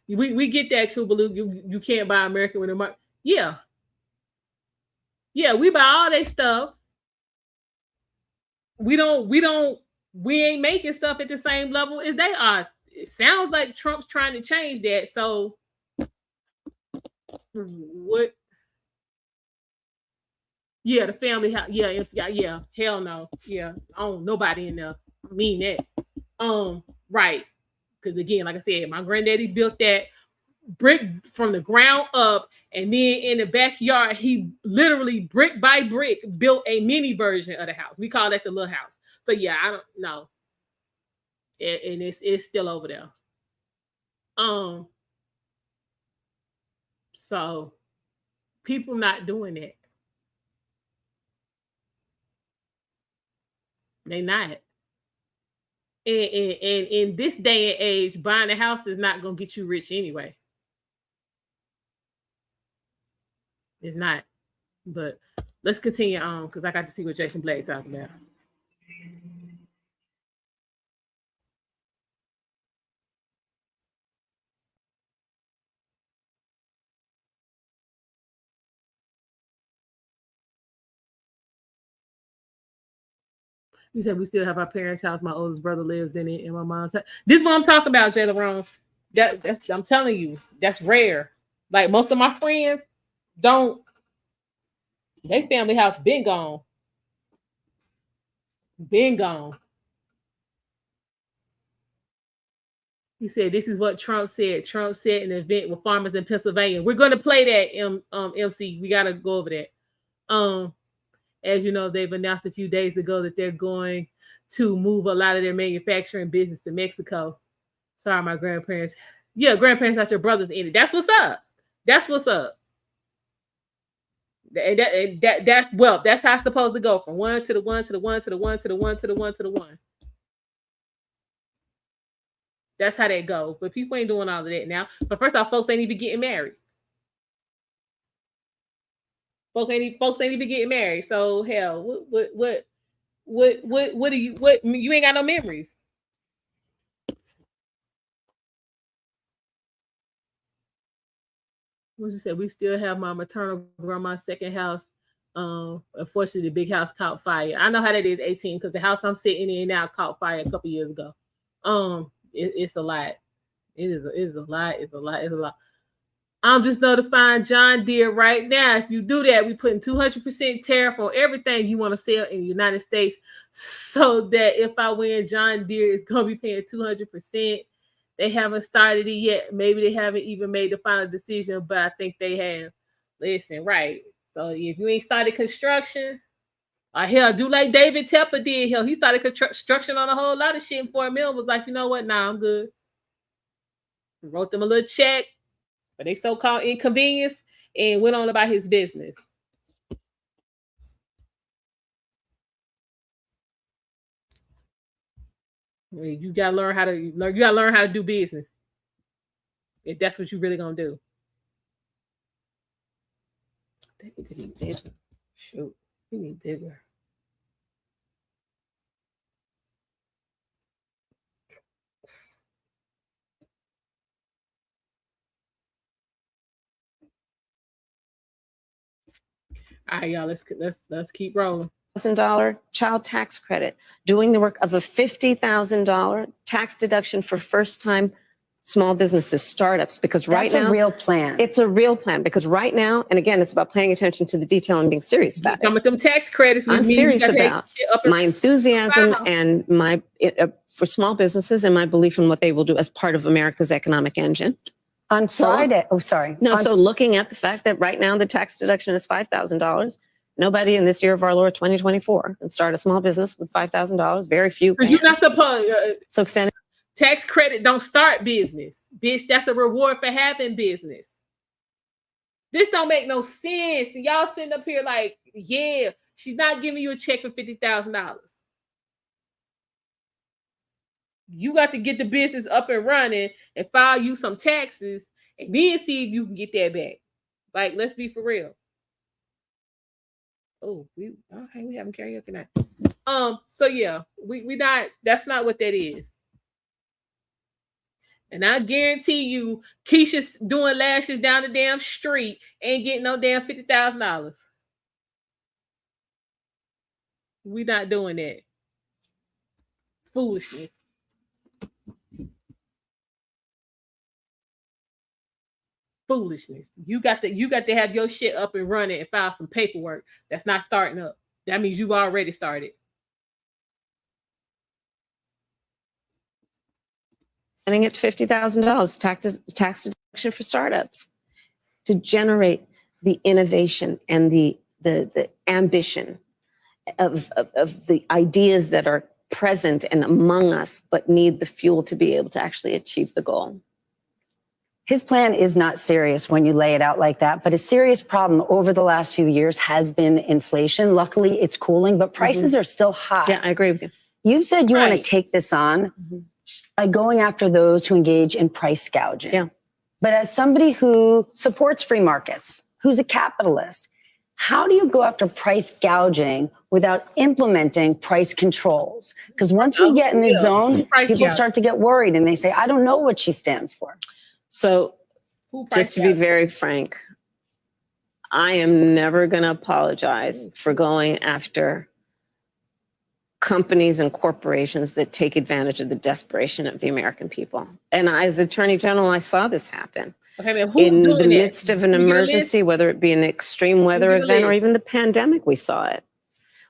We get that, Kubaloo. You can't buy American with a mark. Yeah. Yeah, we buy all that stuff. We ain't making stuff at the same level as they are. It sounds like Trump's trying to change that. So what? Yeah, the family house. Yeah, yeah. Hell no. Yeah, I don't nobody in there. I mean that. Right. Because again, like I said, my granddaddy built that brick from the ground up, and then in the backyard, he literally brick by brick built a mini version of the house. We call that the little house. So yeah, I don't know. And it's still over there. So people not doing that. They not. And in this day and age, buying a house is not gonna get you rich anyway. It's not. But let's continue on because I got to see what Jason Blake talking about. You said we still have our parents' house. My oldest brother lives in it, and my mom's house. This is what I'm talking about, Jayla Ron. That's I'm telling you, that's rare. Like most of my friends don't. Their family house been gone. Been gone. He said, "This is what Trump said." Trump said in an event with farmers in Pennsylvania. We're going to play that, MC. We got to go over that. As you know, they've announced a few days ago that they're going to move a lot of their manufacturing business to Mexico. Sorry, my grandparents. Yeah, grandparents got your brothers in it. That's what's up. That's what's up. That's how it's supposed to go from one to the one to the one to the one to the one to the one to the one. That's how they go. But people ain't doing all of that now. But first off, folks ain't even getting married. Folks ain't even getting married. So hell, what do you ain't got no memories. What you said? We still have my maternal grandma's second house. Unfortunately, the big house caught fire. I know how that is, 18, because the house I'm sitting in now caught fire a couple years ago. It's a lot. It is a lot. It's a lot. I'm just notifying John Deere right now. If you do that, we putting 200% tariff on everything you want to sell in the United States, so that if I win, John Deere is gonna be paying 200%. They haven't started it yet. Maybe they haven't even made the final decision, but I think they have. Listen, right. So if you ain't started construction, or hell, do like David Tepper did. Hell, he started construction on a whole lot of shit, and Fort Mill was like, you know what? Nah, I'm good. Wrote them a little check for they so-called inconvenience and went on about his business. You gotta learn how to do business. If that's what you really gonna do. They need to be bigger. Shoot, we need bigger. All right, y'all. Let's keep rolling. $1,000 child tax credit, doing the work of a $50,000 tax deduction for first-time small businesses, startups, because right now that's a real plan. It's a real plan because right now, and again, it's about paying attention to the detail and being serious about it. Them tax credits. I'm serious about my enthusiasm and for small businesses and my belief in what they will do as part of America's economic engine. On Friday, sorry. So looking at the fact that right now the tax deduction is $5,000. Nobody in this year of our Lord 2024 can start a small business with $5,000. Very few. Because you're not supposed. So extended tax credit don't start business, bitch. That's a reward for having business. This don't make no sense. Y'all sitting up here like, yeah, She's not giving you a check for $50,000. You got to get the business up and running and file you some taxes and then see if you can get that back. Like, let's be for real. Oh, we having karaoke night. So yeah, we not, that's not what that is. And I guarantee you, Keisha's doing lashes down the damn street ain't getting no damn $50,000. We not doing that. Foolishness. Foolishness. You got to have your shit up and running and file some paperwork. That's not starting up. That means you've already started. Getting it to $50,000 tax deduction for startups to generate the innovation and the ambition of the ideas that are present and among us, but need the fuel to be able to actually achieve the goal. His plan is not serious when you lay it out like that, but a serious problem over the last few years has been inflation. Luckily, it's cooling, but prices are still high. Yeah, I agree with you. You've said you want to take this on by going after those who engage in price gouging. Yeah. But as somebody who supports free markets, who's a capitalist, how do you go after price gouging without implementing price controls? Because once we get in the zone, people start to get worried and they say, I don't know what she stands for. So just to be very frank, I am never going to apologize for going after companies and corporations that take advantage of the desperation of the American people. And as Attorney General, I saw this happen. Okay, man, in the midst of an emergency, whether it be an extreme weather event or even the pandemic, we saw it.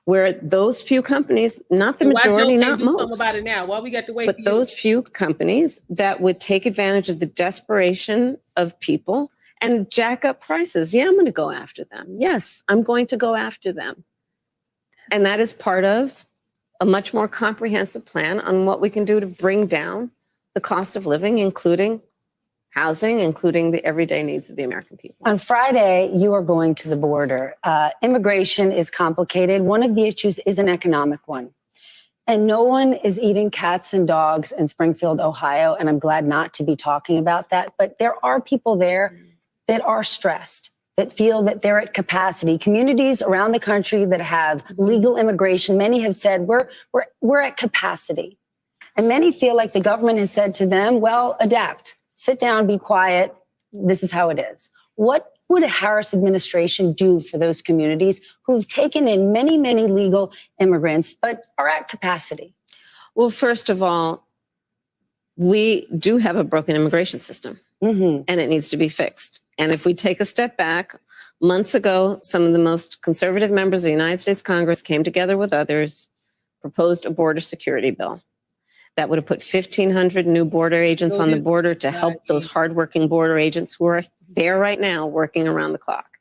Where those few companies, not the majority, not most, something about it now? Why we got to wait? But those few companies that would take advantage of the desperation of people and jack up prices. Yeah, I'm going to go after them. Yes, I'm going to go after them. And that is part of a much more comprehensive plan on what we can do to bring down the cost of living, including housing, including the everyday needs of the American people. On Friday, you are going to the border. Immigration is complicated. One of the issues is an economic one. And no one is eating cats and dogs in Springfield, Ohio, and I'm glad not to be talking about that. But there are people there that are stressed, that feel that they're at capacity. Communities around the country that have legal immigration, many have said, we're at capacity. And many feel like the government has said to them, well, adapt. Sit down, be quiet. This is how it is. What would a Harris administration do for those communities who've taken in many, many legal immigrants, but are at capacity? Well, first of all, we do have a broken immigration system, and it needs to be fixed. And if we take a step back, months ago, some of the most conservative members of the United States Congress came together with others, proposed a border security bill. That would have put 1,500 new border agents on the border to help those hardworking border agents who are there right now working around the clock.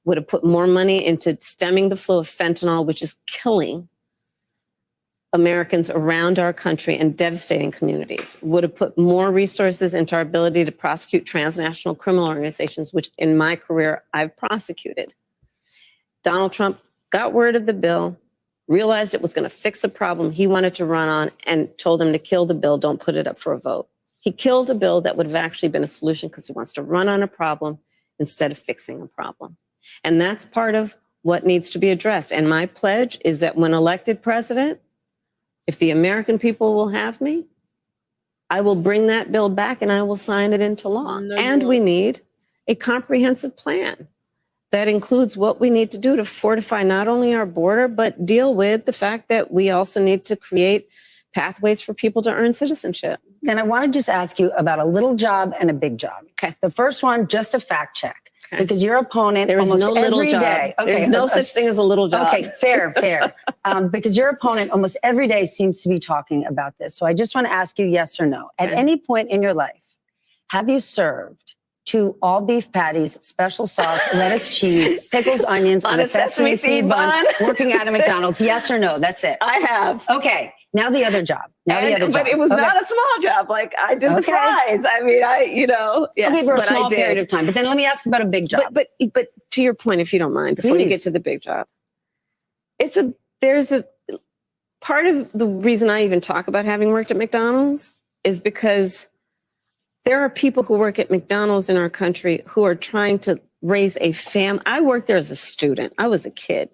Would have put more money into stemming the flow of fentanyl, which is killing Americans around our country and devastating communities. Would have put more resources into our ability to prosecute transnational criminal organizations, which in my career I've prosecuted. Donald Trump got word of the bill, realized it was going to fix a problem he wanted to run on, and told them to kill the bill, don't put it up for a vote. He killed a bill that would have actually been a solution because he wants to run on a problem instead of fixing a problem. And that's part of what needs to be addressed. And my pledge is that when elected president, if the American people will have me, I will bring that bill back and I will sign it into law. And we need a comprehensive plan that includes what we need to do to fortify not only our border, but deal with the fact that we also need to create pathways for people to earn citizenship. Then I want to just ask you about a little job and a big job. Okay. The first one, just a fact check. Okay. Because your opponent there is almost no little every job. day. Okay, there's no such thing as a little job. Okay, fair. Because your opponent almost every day seems to be talking about this. So I just want to ask you yes or no. At any point in your life, have you served 2 all beef patties, special sauce, lettuce, cheese, pickles, onions on a sesame seed bun, working at a McDonald's? Yes or no? That's it. I have. Okay. Now the other job. But it was not a small job. Like I did the fries. I mean, yes, okay, for a but small I did. period of time. But then let me ask about a big job. But to your point, if you don't mind, before you get to the big job, there's a part of the reason I even talk about having worked at McDonald's is because there are people who work at McDonald's in our country who are trying to raise a family. I worked there as a student. I was a kid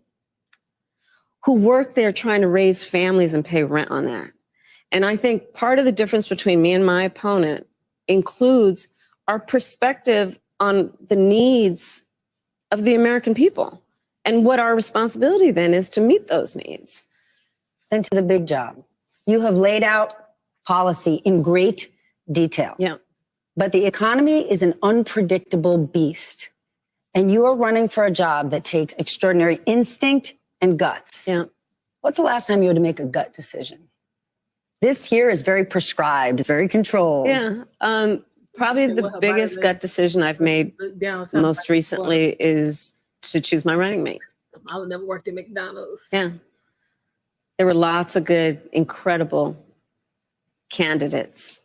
who worked there trying to raise families and pay rent on that. And I think part of the difference between me and my opponent includes our perspective on the needs of the American people and what our responsibility then is to meet those needs. Then to the big job. You have laid out policy in great detail. Yeah. But the economy is an unpredictable beast. And you are running for a job that takes extraordinary instinct and guts. Yeah. What's the last time you had to make a gut decision? This here is very prescribed, it's very controlled. Yeah. Probably the biggest gut decision I've made most recently is to choose my running mate. I never worked at McDonald's. Yeah. There were lots of good, incredible candidates.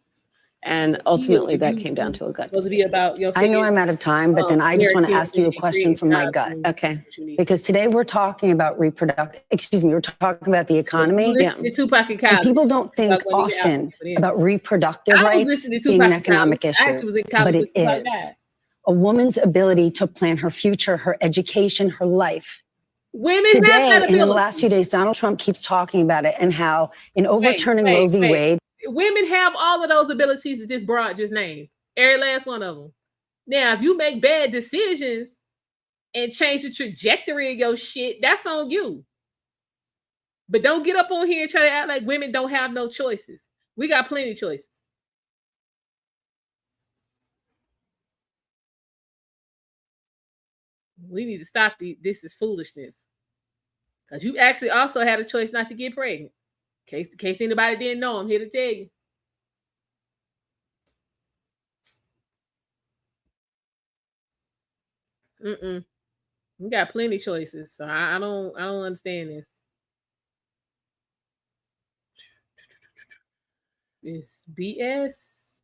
And ultimately that came down to a gut decision. I know I'm out of time, but then I just want to ask you a question from my gut. Okay. Because today we're talking about we're talking about the economy. Tupac and And people don't think often about reproductive rights being an economic issue, but it is. A woman's ability to plan her future, her education, her life. Women today, have that and in the ability. last few days, Donald Trump keeps talking about it and how in overturning Roe v. Wade, women have all of those abilities that this broad just named. Every last one of them. Now, if you make bad decisions and change the trajectory of your shit, that's on you. But don't get up on here and try to act like women don't have no choices. We got plenty of choices. We need to stop this is foolishness. Because you actually also had a choice not to get pregnant. In case anybody didn't know, I'm here to tell you. We got plenty of choices, so I don't understand this. It's BS.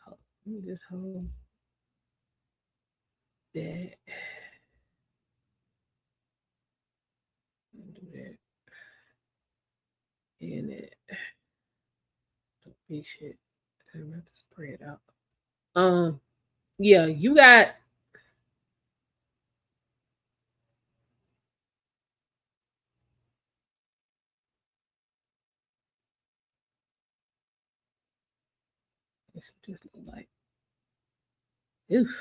Oh, let me just hold that. Do that. And it. Big shit. I'm going to spray it out. Yeah, you got. This just look like. Oof.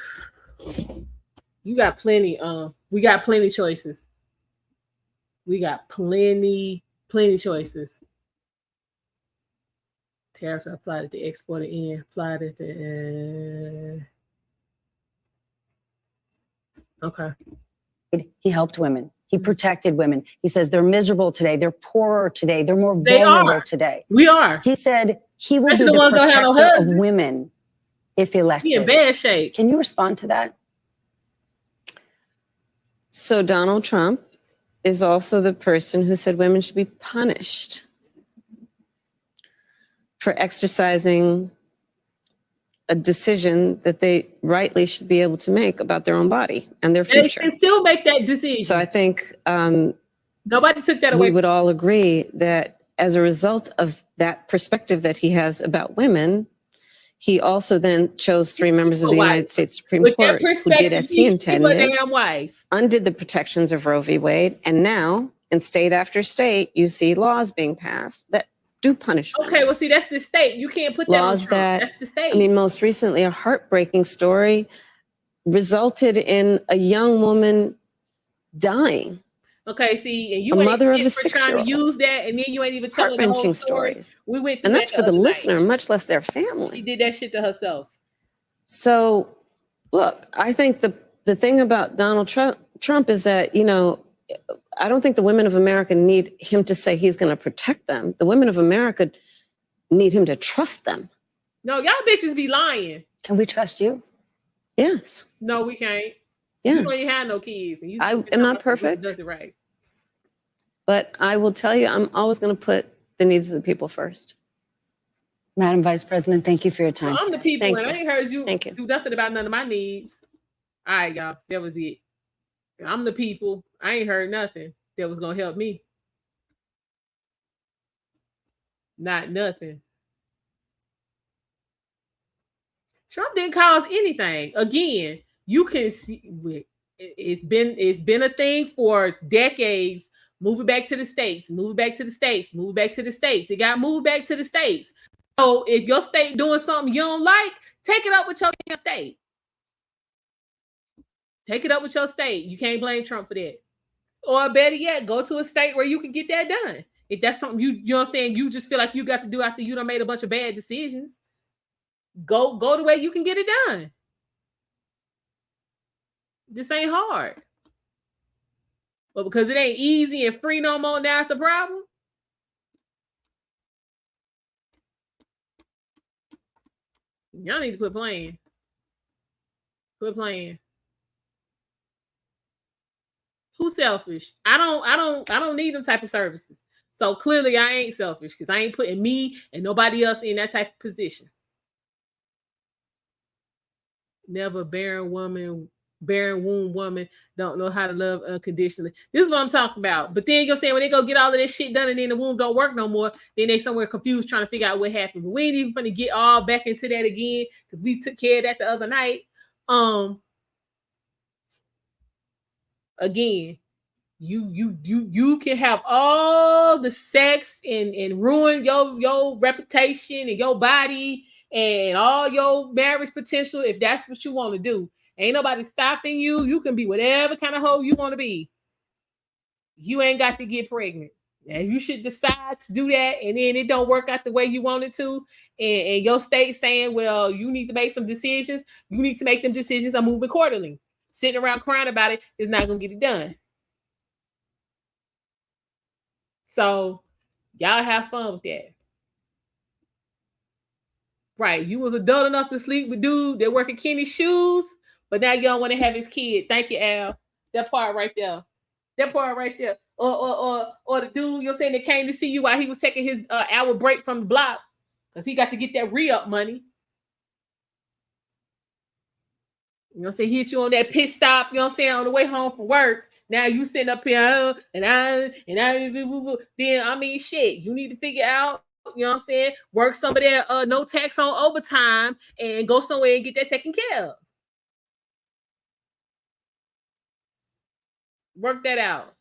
You got plenty. We got plenty choices. We got plenty choices. Tariffs are applied at the exporter end, applied at the. Okay. He helped women. He protected women. He says they're miserable today. They're poorer today. They're more vulnerable today. We are. He said he will be the protector of women if elected. He in bad shape. Can you respond to that? So Donald Trump is also the person who said women should be punished for exercising a decision that they rightly should be able to make about their own body and their future. They can still make that decision. So I think nobody took that away. We would all agree that as a result of that perspective that he has about women, he also then chose 3 members of the United States Supreme Court who did as he intended, undid the protections of Roe v. Wade, and now in state after state, you see laws being passed that do punish women. Okay, well, see, that's the state. You can't put that on Trump. That's the state. I mean, most recently, a heartbreaking story resulted in a young woman dying. Okay, see, and you a ain't mother of a for trying to use that, and then you ain't even telling the whole story. Stories. We went through and that's that for the listener, much less their family. She did that shit to herself. So, look, I think the thing about Donald Trump is that, you know, I don't think the women of America need him to say he's going to protect them. The women of America need him to trust them. No, y'all bitches be lying. Can we trust you? Yes. No, we can't. Yes. You don't even have no kids. And I am not perfect. But I will tell you, I'm always going to put the needs of the people first. Madam Vice President, thank you for your time. Well, I'm the people, Thank and you. I ain't heard you Thank you. do nothing about none of my needs. All right, y'all. That was it. I'm the people. I ain't heard nothing. that was gonna help me. Not nothing. Trump didn't cause anything. Again, you can see it's been a thing for decades. Moving back to the states, moving back to the states, moving back to the states. It got moved back to the states. So if your state doing something you don't like, take it up with your state. Take it up with your state. You can't blame Trump for that. Or better yet, go to a state where you can get that done. If that's something you know what I'm saying, you just feel like you got to do after you done made a bunch of bad decisions. Go the way you can get it done. This ain't hard. But because it ain't easy and free no more, now it's a problem. Y'all need to quit playing. Quit playing. Who's selfish? I don't need them type of services. So clearly I ain't selfish because I ain't putting me and nobody else in that type of position. Never barren womb woman don't know how to love unconditionally. This is what I'm talking about. But then you're saying when they go get all of this shit done and then the womb don't work no more, then they somewhere confused trying to figure out what happened. But we ain't even gonna get all back into that again because we took care of that the other night. Again, you can have all the sex and ruin your reputation and your body and all your marriage potential if that's what you want to do. Ain't nobody stopping you. You can be whatever kind of hoe you want to be. You ain't got to get pregnant. And you should decide to do that, and then it don't work out the way you want it to, and your state saying, well, you need to make some decisions. You need to make them decisions and move accordingly. Sitting around crying about it is not going to get it done. So y'all have fun with that. Right. You was adult enough to sleep with dude that work at Kenny's shoes, but now you don't want to have his kid. Thank you, Al. That part right there. That part right there. Or the dude you're saying that came to see you while he was taking his hour break from the block because he got to get that re-up money. You know what I'm saying? He hit you on that pit stop, you know what I'm saying, on the way home from work. Now you sitting up here and I then I mean shit, you need to figure out, you know what I'm saying, work some of that no tax on overtime and go somewhere and get that taken care of. Work that out.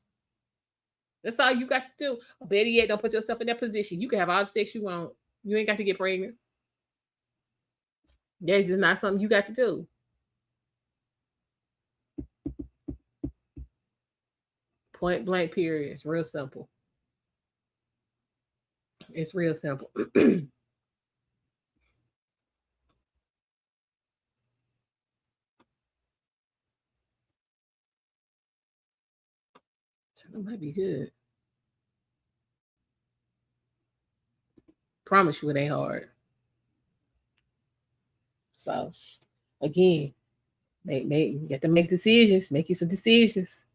That's all you got to do. Better yet, don't put yourself in that position. You can have all the sex you want. You ain't got to get pregnant. That's just not something you got to do. Point blank period. It's real simple. It's real simple. It might be good. Promise you it ain't hard. So again, you got to make decisions. Make you some decisions.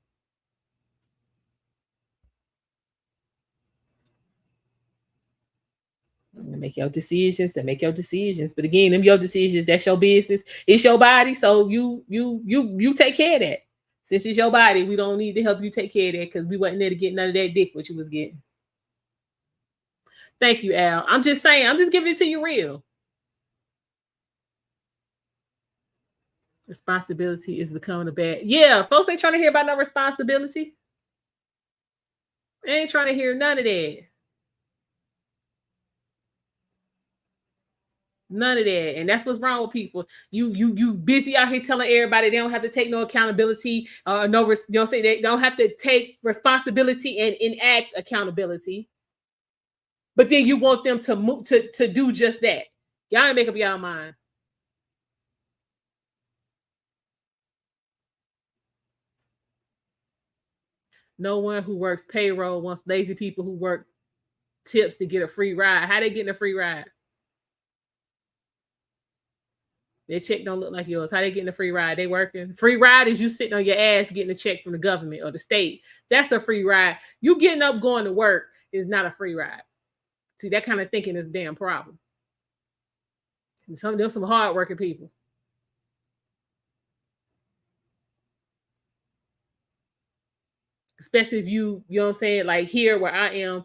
Make your decisions and make your decisions. But again, them your decisions, that's your business. It's your body. So you take care of that. Since it's your body, we don't need to help you take care of that because we wasn't there to get none of that dick what you was getting. Thank you, Al. I'm just saying, I'm just giving it to you real. Responsibility is becoming a bad. Yeah, folks ain't trying to hear about no responsibility. They ain't trying to hear none of that. None of that. And that's what's wrong with people. You busy out here telling everybody they don't have to take no accountability, say they don't have to take responsibility and enact accountability. But then you want them to move to do just that. Y'all ain't make up y'all mind. No one who works payroll wants lazy people who work tips to get a free ride. How they getting a free ride? Their check don't look like yours. How they getting a free ride? They working. Free ride is you sitting on your ass getting a check from the government or the state. That's a free ride. You getting up going to work is not a free ride. See, that kind of thinking is a damn problem. And there's some hardworking people. especially if you know what I'm saying, like here where I am,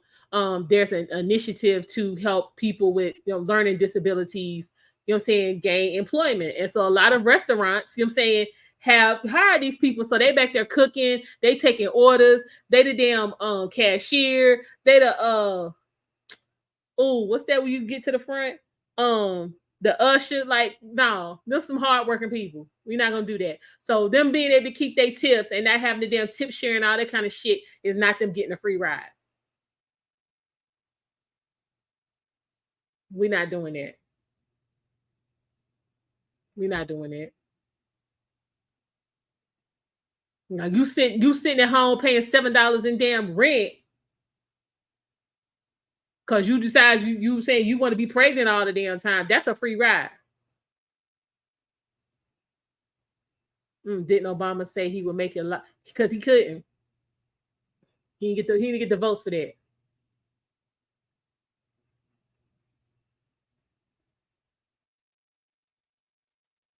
there's an initiative to help people with learning disabilities, you know what I'm saying, gain employment. And so a lot of restaurants, you know what I'm saying, have hired these people. So they back there cooking, they taking orders, they the damn cashier, they the what's that when you get to the front? The usher, like, no, there's some hardworking people. We're not gonna do that. So them being able to keep their tips and not having the damn tip sharing, all that kind of shit is not them getting a free ride. We're not doing that. We're not doing that. Now you sitting at home paying $7 in damn rent because you decide you saying you want to be pregnant all the damn time. That's a free ride. Didn't Obama say he would make it a lot because he couldn't? He didn't get the votes for that.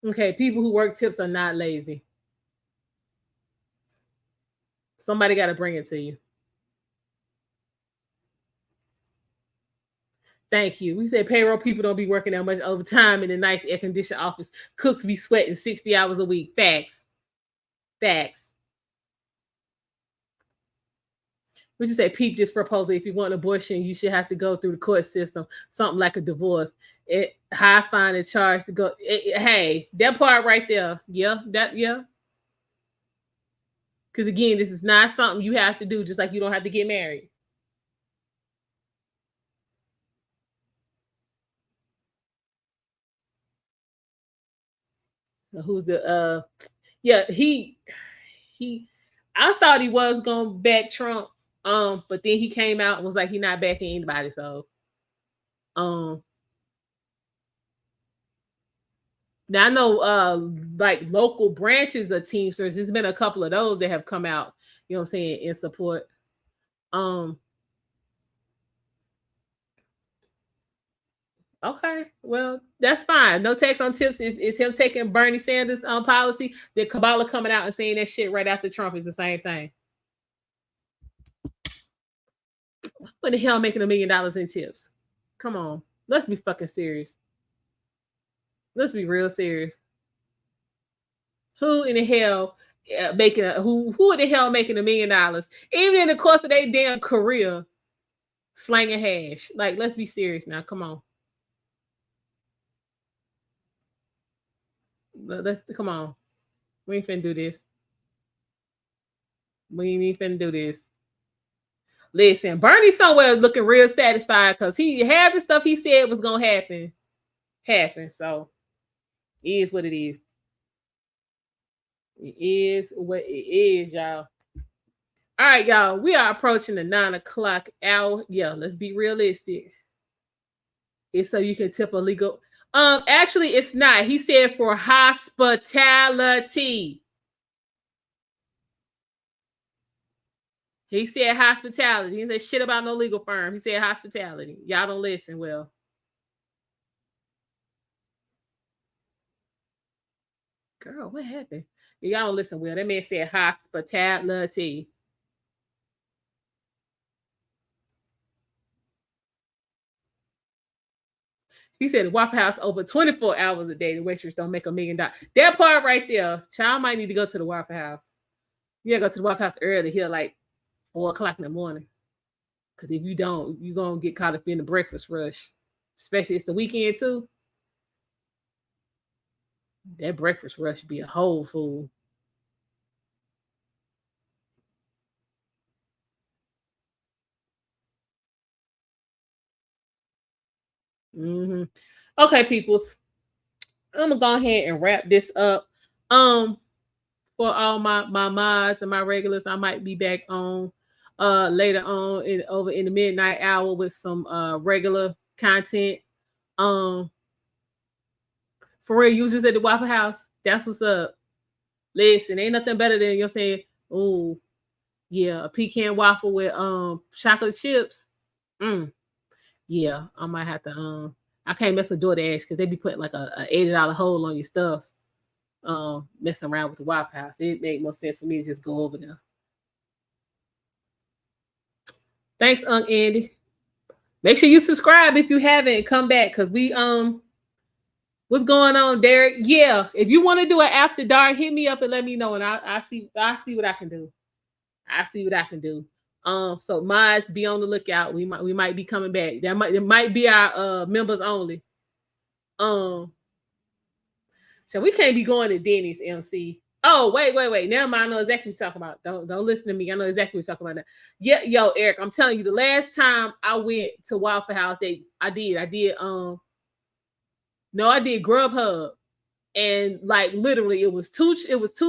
Okay, people who work tips are not lazy. Somebody got to bring it to you. Thank you. We say payroll people don't be working that much overtime in a nice air-conditioned office. Cooks be sweating 60 hours a week. Facts. Facts. Would you say peep this proposal? If you want an abortion, you should have to go through the court system, something like a divorce. High fine and charge to go. Hey, that part right there. Yeah. Because again, this is not something you have to do, just like you don't have to get married. Who's the I thought he was gonna back Trump, but then he came out and was like he not backing anybody. So now I know like local branches of Teamsters, there's been a couple of those that have come out, you know what I'm saying, in support. Okay, well, that's fine. No tax on tips is him taking Bernie Sanders policy. Then Kamala coming out and saying that shit right after Trump is the same thing. What the hell making $1 million in tips? Come on, let's be fucking serious. Let's be real serious. Who in the hell making who in the hell making $1 million? Even in the course of their damn career, slanging hash. Like, let's be serious now. Come on. Come on. We ain't finna do this. We ain't finna do this. Listen, Bernie's somewhere looking real satisfied because he had the stuff he said was gonna happen. So it is what it is. It is what it is, y'all. All right, y'all. We are approaching the 9 o'clock hour. Yeah, let's be realistic. It's so you can tip a legal. Actually, it's not. He said for hospitality. He said hospitality. He didn't say shit about no legal firm. He said hospitality. Y'all don't listen well. Girl, what happened? Y'all don't listen well. That man said hospitality. He said the Waffle House open 24 hours a day. The waitress don't make $1 million. That part right there, child might need to go to the Waffle House. You gotta go to the Waffle House early here, like 4 o'clock in the morning. Because if you don't, you're gonna get caught up in the breakfast rush. Especially it's the weekend too. That breakfast rush be a whole fool. Okay, peoples. I'm gonna go ahead and wrap this up. For all my mods and my regulars, I might be back on later on over in the midnight hour with some regular content. For real users at the Waffle House, that's what's up. Listen, ain't nothing better than you're saying, oh yeah, a pecan waffle with chocolate chips. Yeah, I might have to I can't mess with DoorDash because they be putting like a $80 hold on your stuff. Messing around with the Waffle House. It made more sense for me to just go over there. Thanks, Unc Andy. Make sure you subscribe if you haven't. Come back because we what's going on, Derek? Yeah, if you want to do an after dark, hit me up and let me know, and I see what I can do. I see what I can do. So mods, be on the lookout. We might be coming back. It might be our members only. So we can't be going to Denny's, MC. Oh, wait. Never mind. I know exactly what you're talking about. Don't listen to me. I know exactly what you're talking about now. Yeah, yo, Eric, I'm telling you, the last time I went to Waffle House, I did Grubhub. And like literally it was two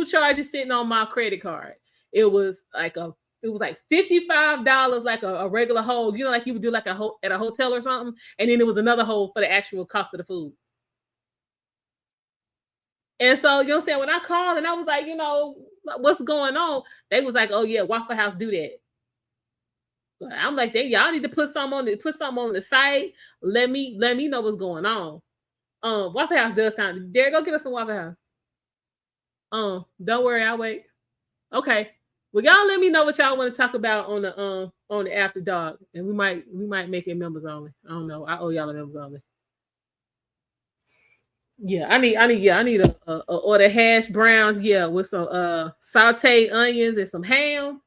charges sitting on my credit card. It was like $55 like a regular hold, like you would do like at a hotel or something. And then there was another hold for the actual cost of the food. And so, you know what I'm saying? When I called and I was like, what's going on? They was like, oh yeah, Waffle House do that. I'm like, y'all need to put something on the site. Let me know what's going on. Waffle House does sound. Derek, go get us some Waffle House. Don't worry, I'll wait. Okay. Well, y'all let me know what y'all want to talk about on the after dark, and we might make it members only. I don't know. I owe y'all a members only. Yeah, I need a order hash browns, with some sauteed onions and some ham,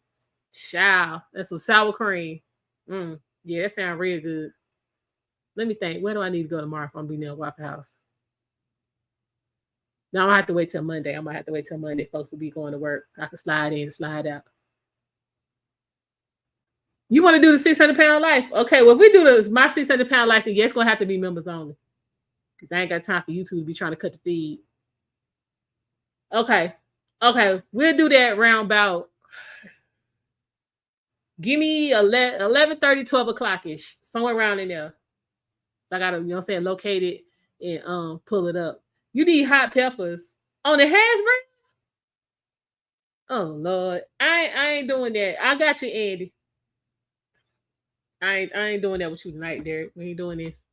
and some sour cream. Yeah, that sounds real good. Let me think. Where do I need to go tomorrow if I'm being near Waffle House? No, I'm gonna have to wait till Monday. Folks will be going to work. I can slide in and slide out. You want to do the 600-pound life? Okay, well, if we do my 600-pound life, then it's gonna have to be members only. Because I ain't got time for YouTube to be trying to cut the feed. Okay. We'll do that round about. Give me 11:30, 12 o'clock-ish. Somewhere around in there. So I gotta, locate it and pull it up. You need hot peppers on the hash browns? Oh Lord. I ain't doing that. I got you, Andy. I ain't doing that with you tonight, Derek. We ain't doing this.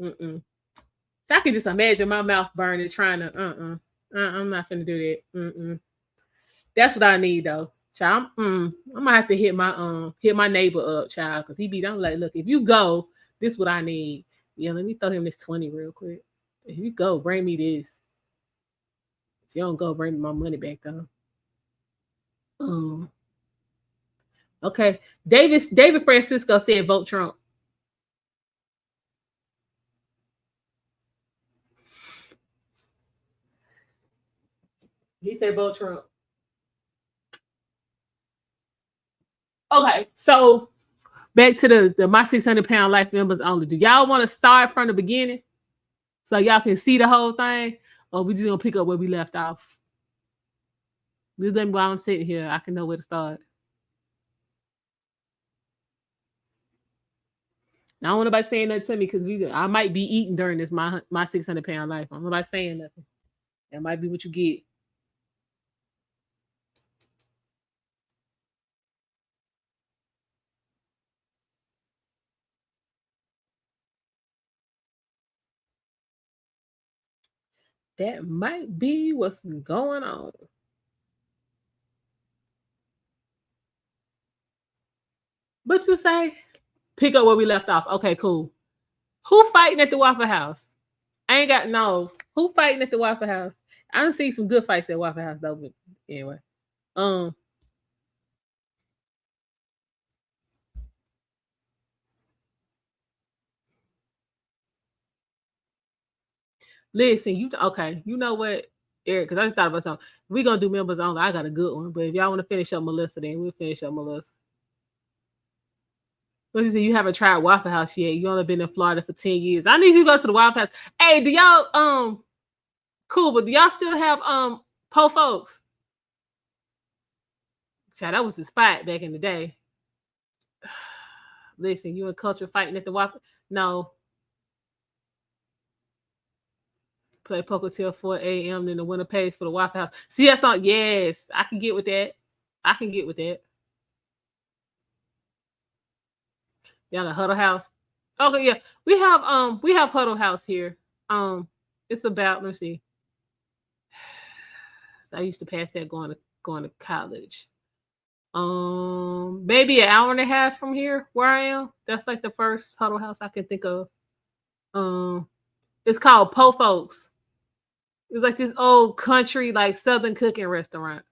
I can just imagine my mouth burning trying to I'm not finna do that. That's what I need though. Child, I'm gonna have to hit my neighbor up, child, because I'm like, look, if you go, this is what I need. Yeah, let me throw him this 20 real quick. If you go, bring me this. If you don't go, bring me my money back though. Okay. David Francisco said vote Trump. He said vote Trump. Okay, so back to the my 600-pound life members only. Do y'all want to start from the beginning so y'all can see the whole thing, or we just gonna pick up where we left off? Just let me while I'm sitting here, I can know where to start. I don't want nobody saying nothing to me because I might be eating during this my 600-pound life. I don't know nobody saying nothing. That might be what you get. That might be what's going on. But you say, pick up where we left off. Okay, cool. Who fighting at the Waffle House? I ain't got no. Who fighting at the Waffle House? I done see some good fights at Waffle House though. But anyway, listen, you know what, Eric? Because I just thought about something. We're gonna do members only. I got a good one, but if y'all want to finish up Melissa, then we'll finish up Melissa. What you say? You haven't tried Waffle House yet? You only been in Florida for 10 years. I need you to go to the Waffle House. Hey, do y'all cool? But do y'all still have po folks? Child, that was the spot back in the day. Listen, you and Culture fighting at the Waffle. No. Play poker till 4 a.m. Then the winner pays for the Waffle House. See, that's on. Yes, I can get with that. Y'all got Huddle House. Okay, yeah. We have Huddle House here. It's about, let's see. So I used to pass that going to college. Maybe an hour and a half from here where I am. That's like the first Huddle House I can think of. It's called Po Folks. It's like this old country, like Southern cooking restaurant.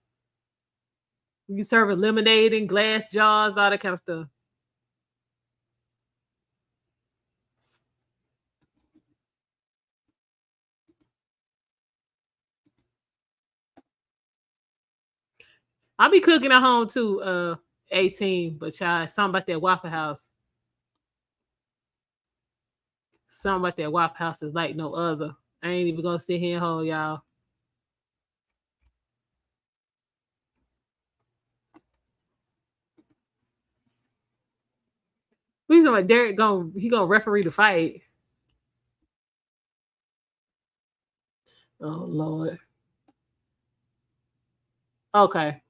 You serve lemonade in glass jars, all that kind of stuff. I'll be cooking at home too, 18, but y'all, something about that Waffle House. Something about that Waffle House is like no other. I ain't even gonna sit here and hold y'all. We talking about Derek gonna referee the fight. Oh Lord. Okay.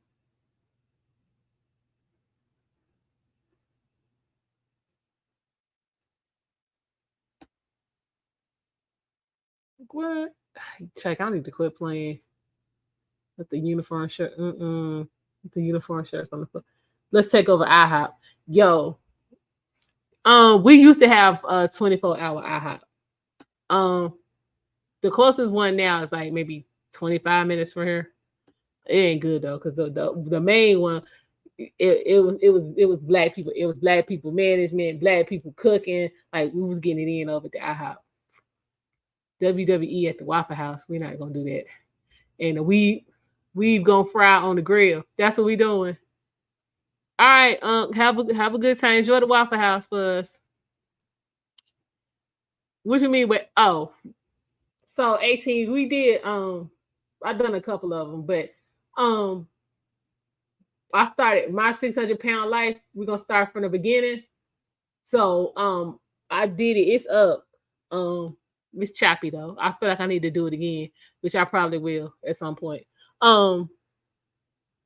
What? Check, I need to quit playing with the uniform shirt. With the uniform shirts on the foot. Let's take over IHOP. Yo. We used to have a 24-hour IHOP. The closest one now is like maybe 25 minutes from here. It ain't good though, because the main one, it was black people. It was black people management, black people cooking. Like we was getting it in over at the IHOP. WWE at the Waffle House. We're not gonna do that. And we gonna fry on the grill. That's what we doing. All right, have a good time. Enjoy the Waffle House for us. What you mean with so 18, we did I've done a couple of them, but I started my 600-pound life. We're gonna start from the beginning. So I did it. It's up. It's choppy though. I feel like I need to do it again, which I probably will at some point.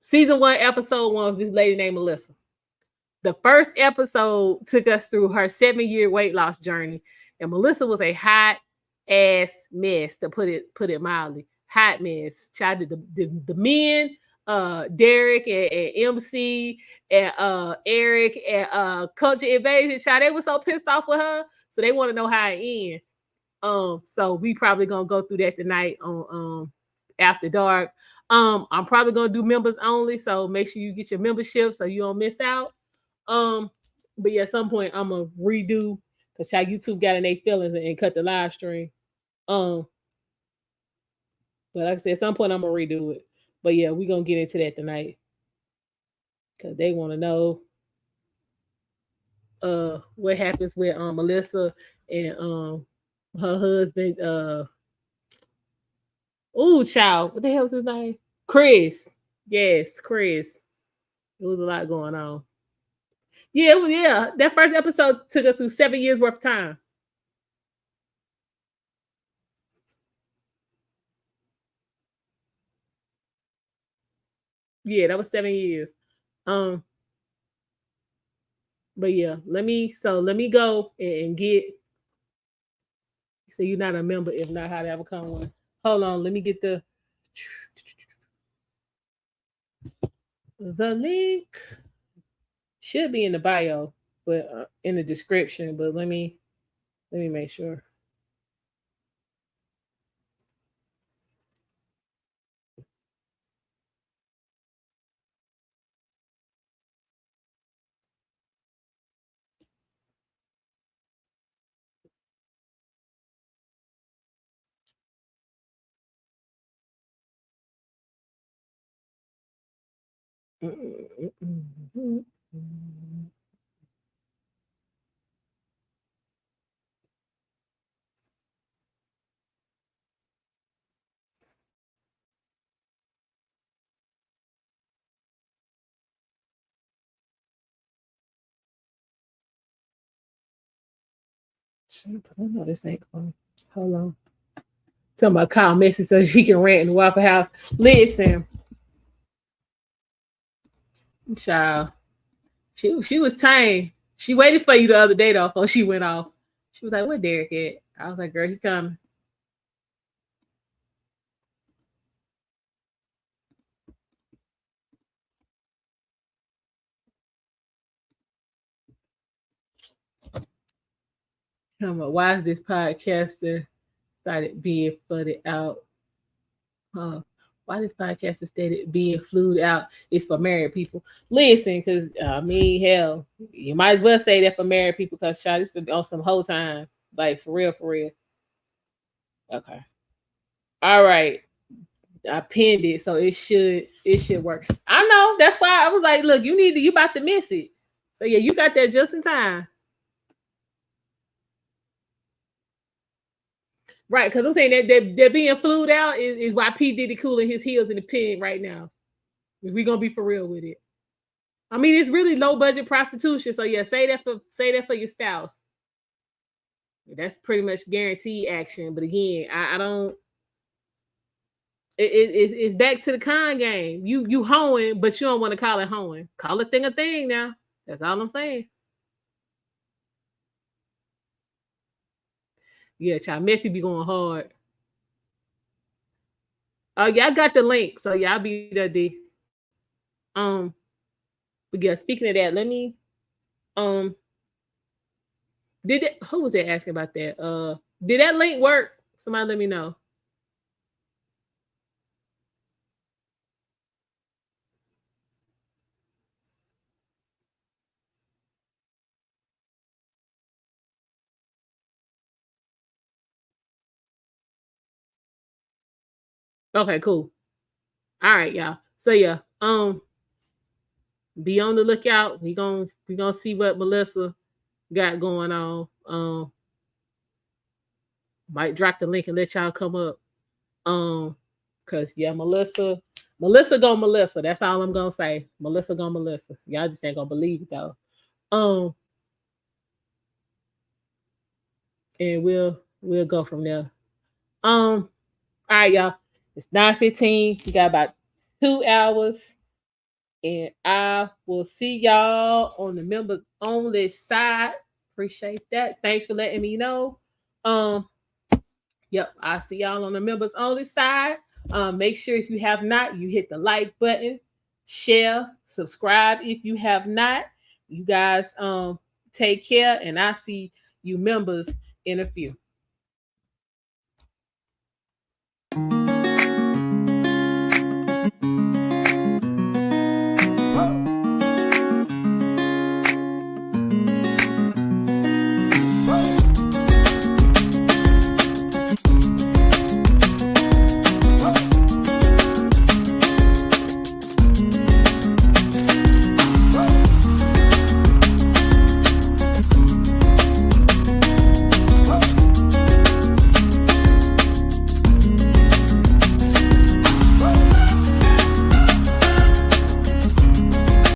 Season 1, episode 1 was this lady named Melissa. The first episode took us through her 7-year weight loss journey, and Melissa was a hot ass mess, to put it mildly. Hot mess. Tried to the men, Derek and MC and Eric and Culture Invasion. Child, they were so pissed off with her, so they want to know how it ends. So we probably gonna go through that tonight on After Dark. I'm probably gonna do members only, so make sure you get your membership so you don't miss out. But yeah, at some point I'm gonna redo, because YouTube got in their feelings and cut the live stream. But like I said, at some point I'm gonna redo it. But yeah, we're gonna get into that tonight, because they want to know what happens with Melissa and her husband. Child, what the hell's his name? Chris. Yes, Chris. It was a lot going on. Yeah, that first episode took us through 7 years worth of time. Yeah, that was 7 years. But yeah, let me go and get. So you're not a member, if not, how to become one. Hold on, let me get the link. Should be in the bio, but in the description. But let me make sure. I know this ain't on. Hold on. Talking about Kyle Messi so she can rant in the Waffle House. Listen, child, she was tame. She waited for you the other day though before she went off. She was like, "Where Derek at?" I was like, "Girl, he coming." Why is this podcaster started being flooded out? Why this podcaster started being flued out? It's for married people. Listen, because hell, you might as well say that for married people because child, it's been on some whole time. Like for real, for real. Okay. All right. I pinned it, so it should work. I know. That's why I was like, look, you about to miss it. So yeah, you got that just in time. Right, because I'm saying that they're being flued out is why P. Diddy cooling his heels in the pin right now. We're gonna be for real with it. I mean, it's really low budget prostitution. So yeah, say that for your spouse. That's pretty much guaranteed action. But again, I don't. It's back to the con game. You hoeing, but you don't want to call it hoeing. Call a thing now. That's all I'm saying. Yeah, child, Messi be going hard. Oh yeah, I got the link. So yeah, I'll be there, D. But yeah, speaking of that, let me who was that asking about that? Did that link work? Somebody let me know. Okay, cool. All right, y'all. So yeah, be on the lookout. We gonna see what Melissa got going on. Might drop the link and let y'all come up. Cause yeah, Melissa go Melissa. That's all I'm gonna say. Melissa go Melissa. Y'all just ain't gonna believe it though. And we'll go from there. All right, y'all. It's 9:15. We got about 2 hours. And I will see y'all on the members only side. Appreciate that. Thanks for letting me know. Yep, I'll see y'all on the members only side. Make sure if you have not, you hit the like button, share, subscribe if you have not. You guys take care, and I see you members in a few.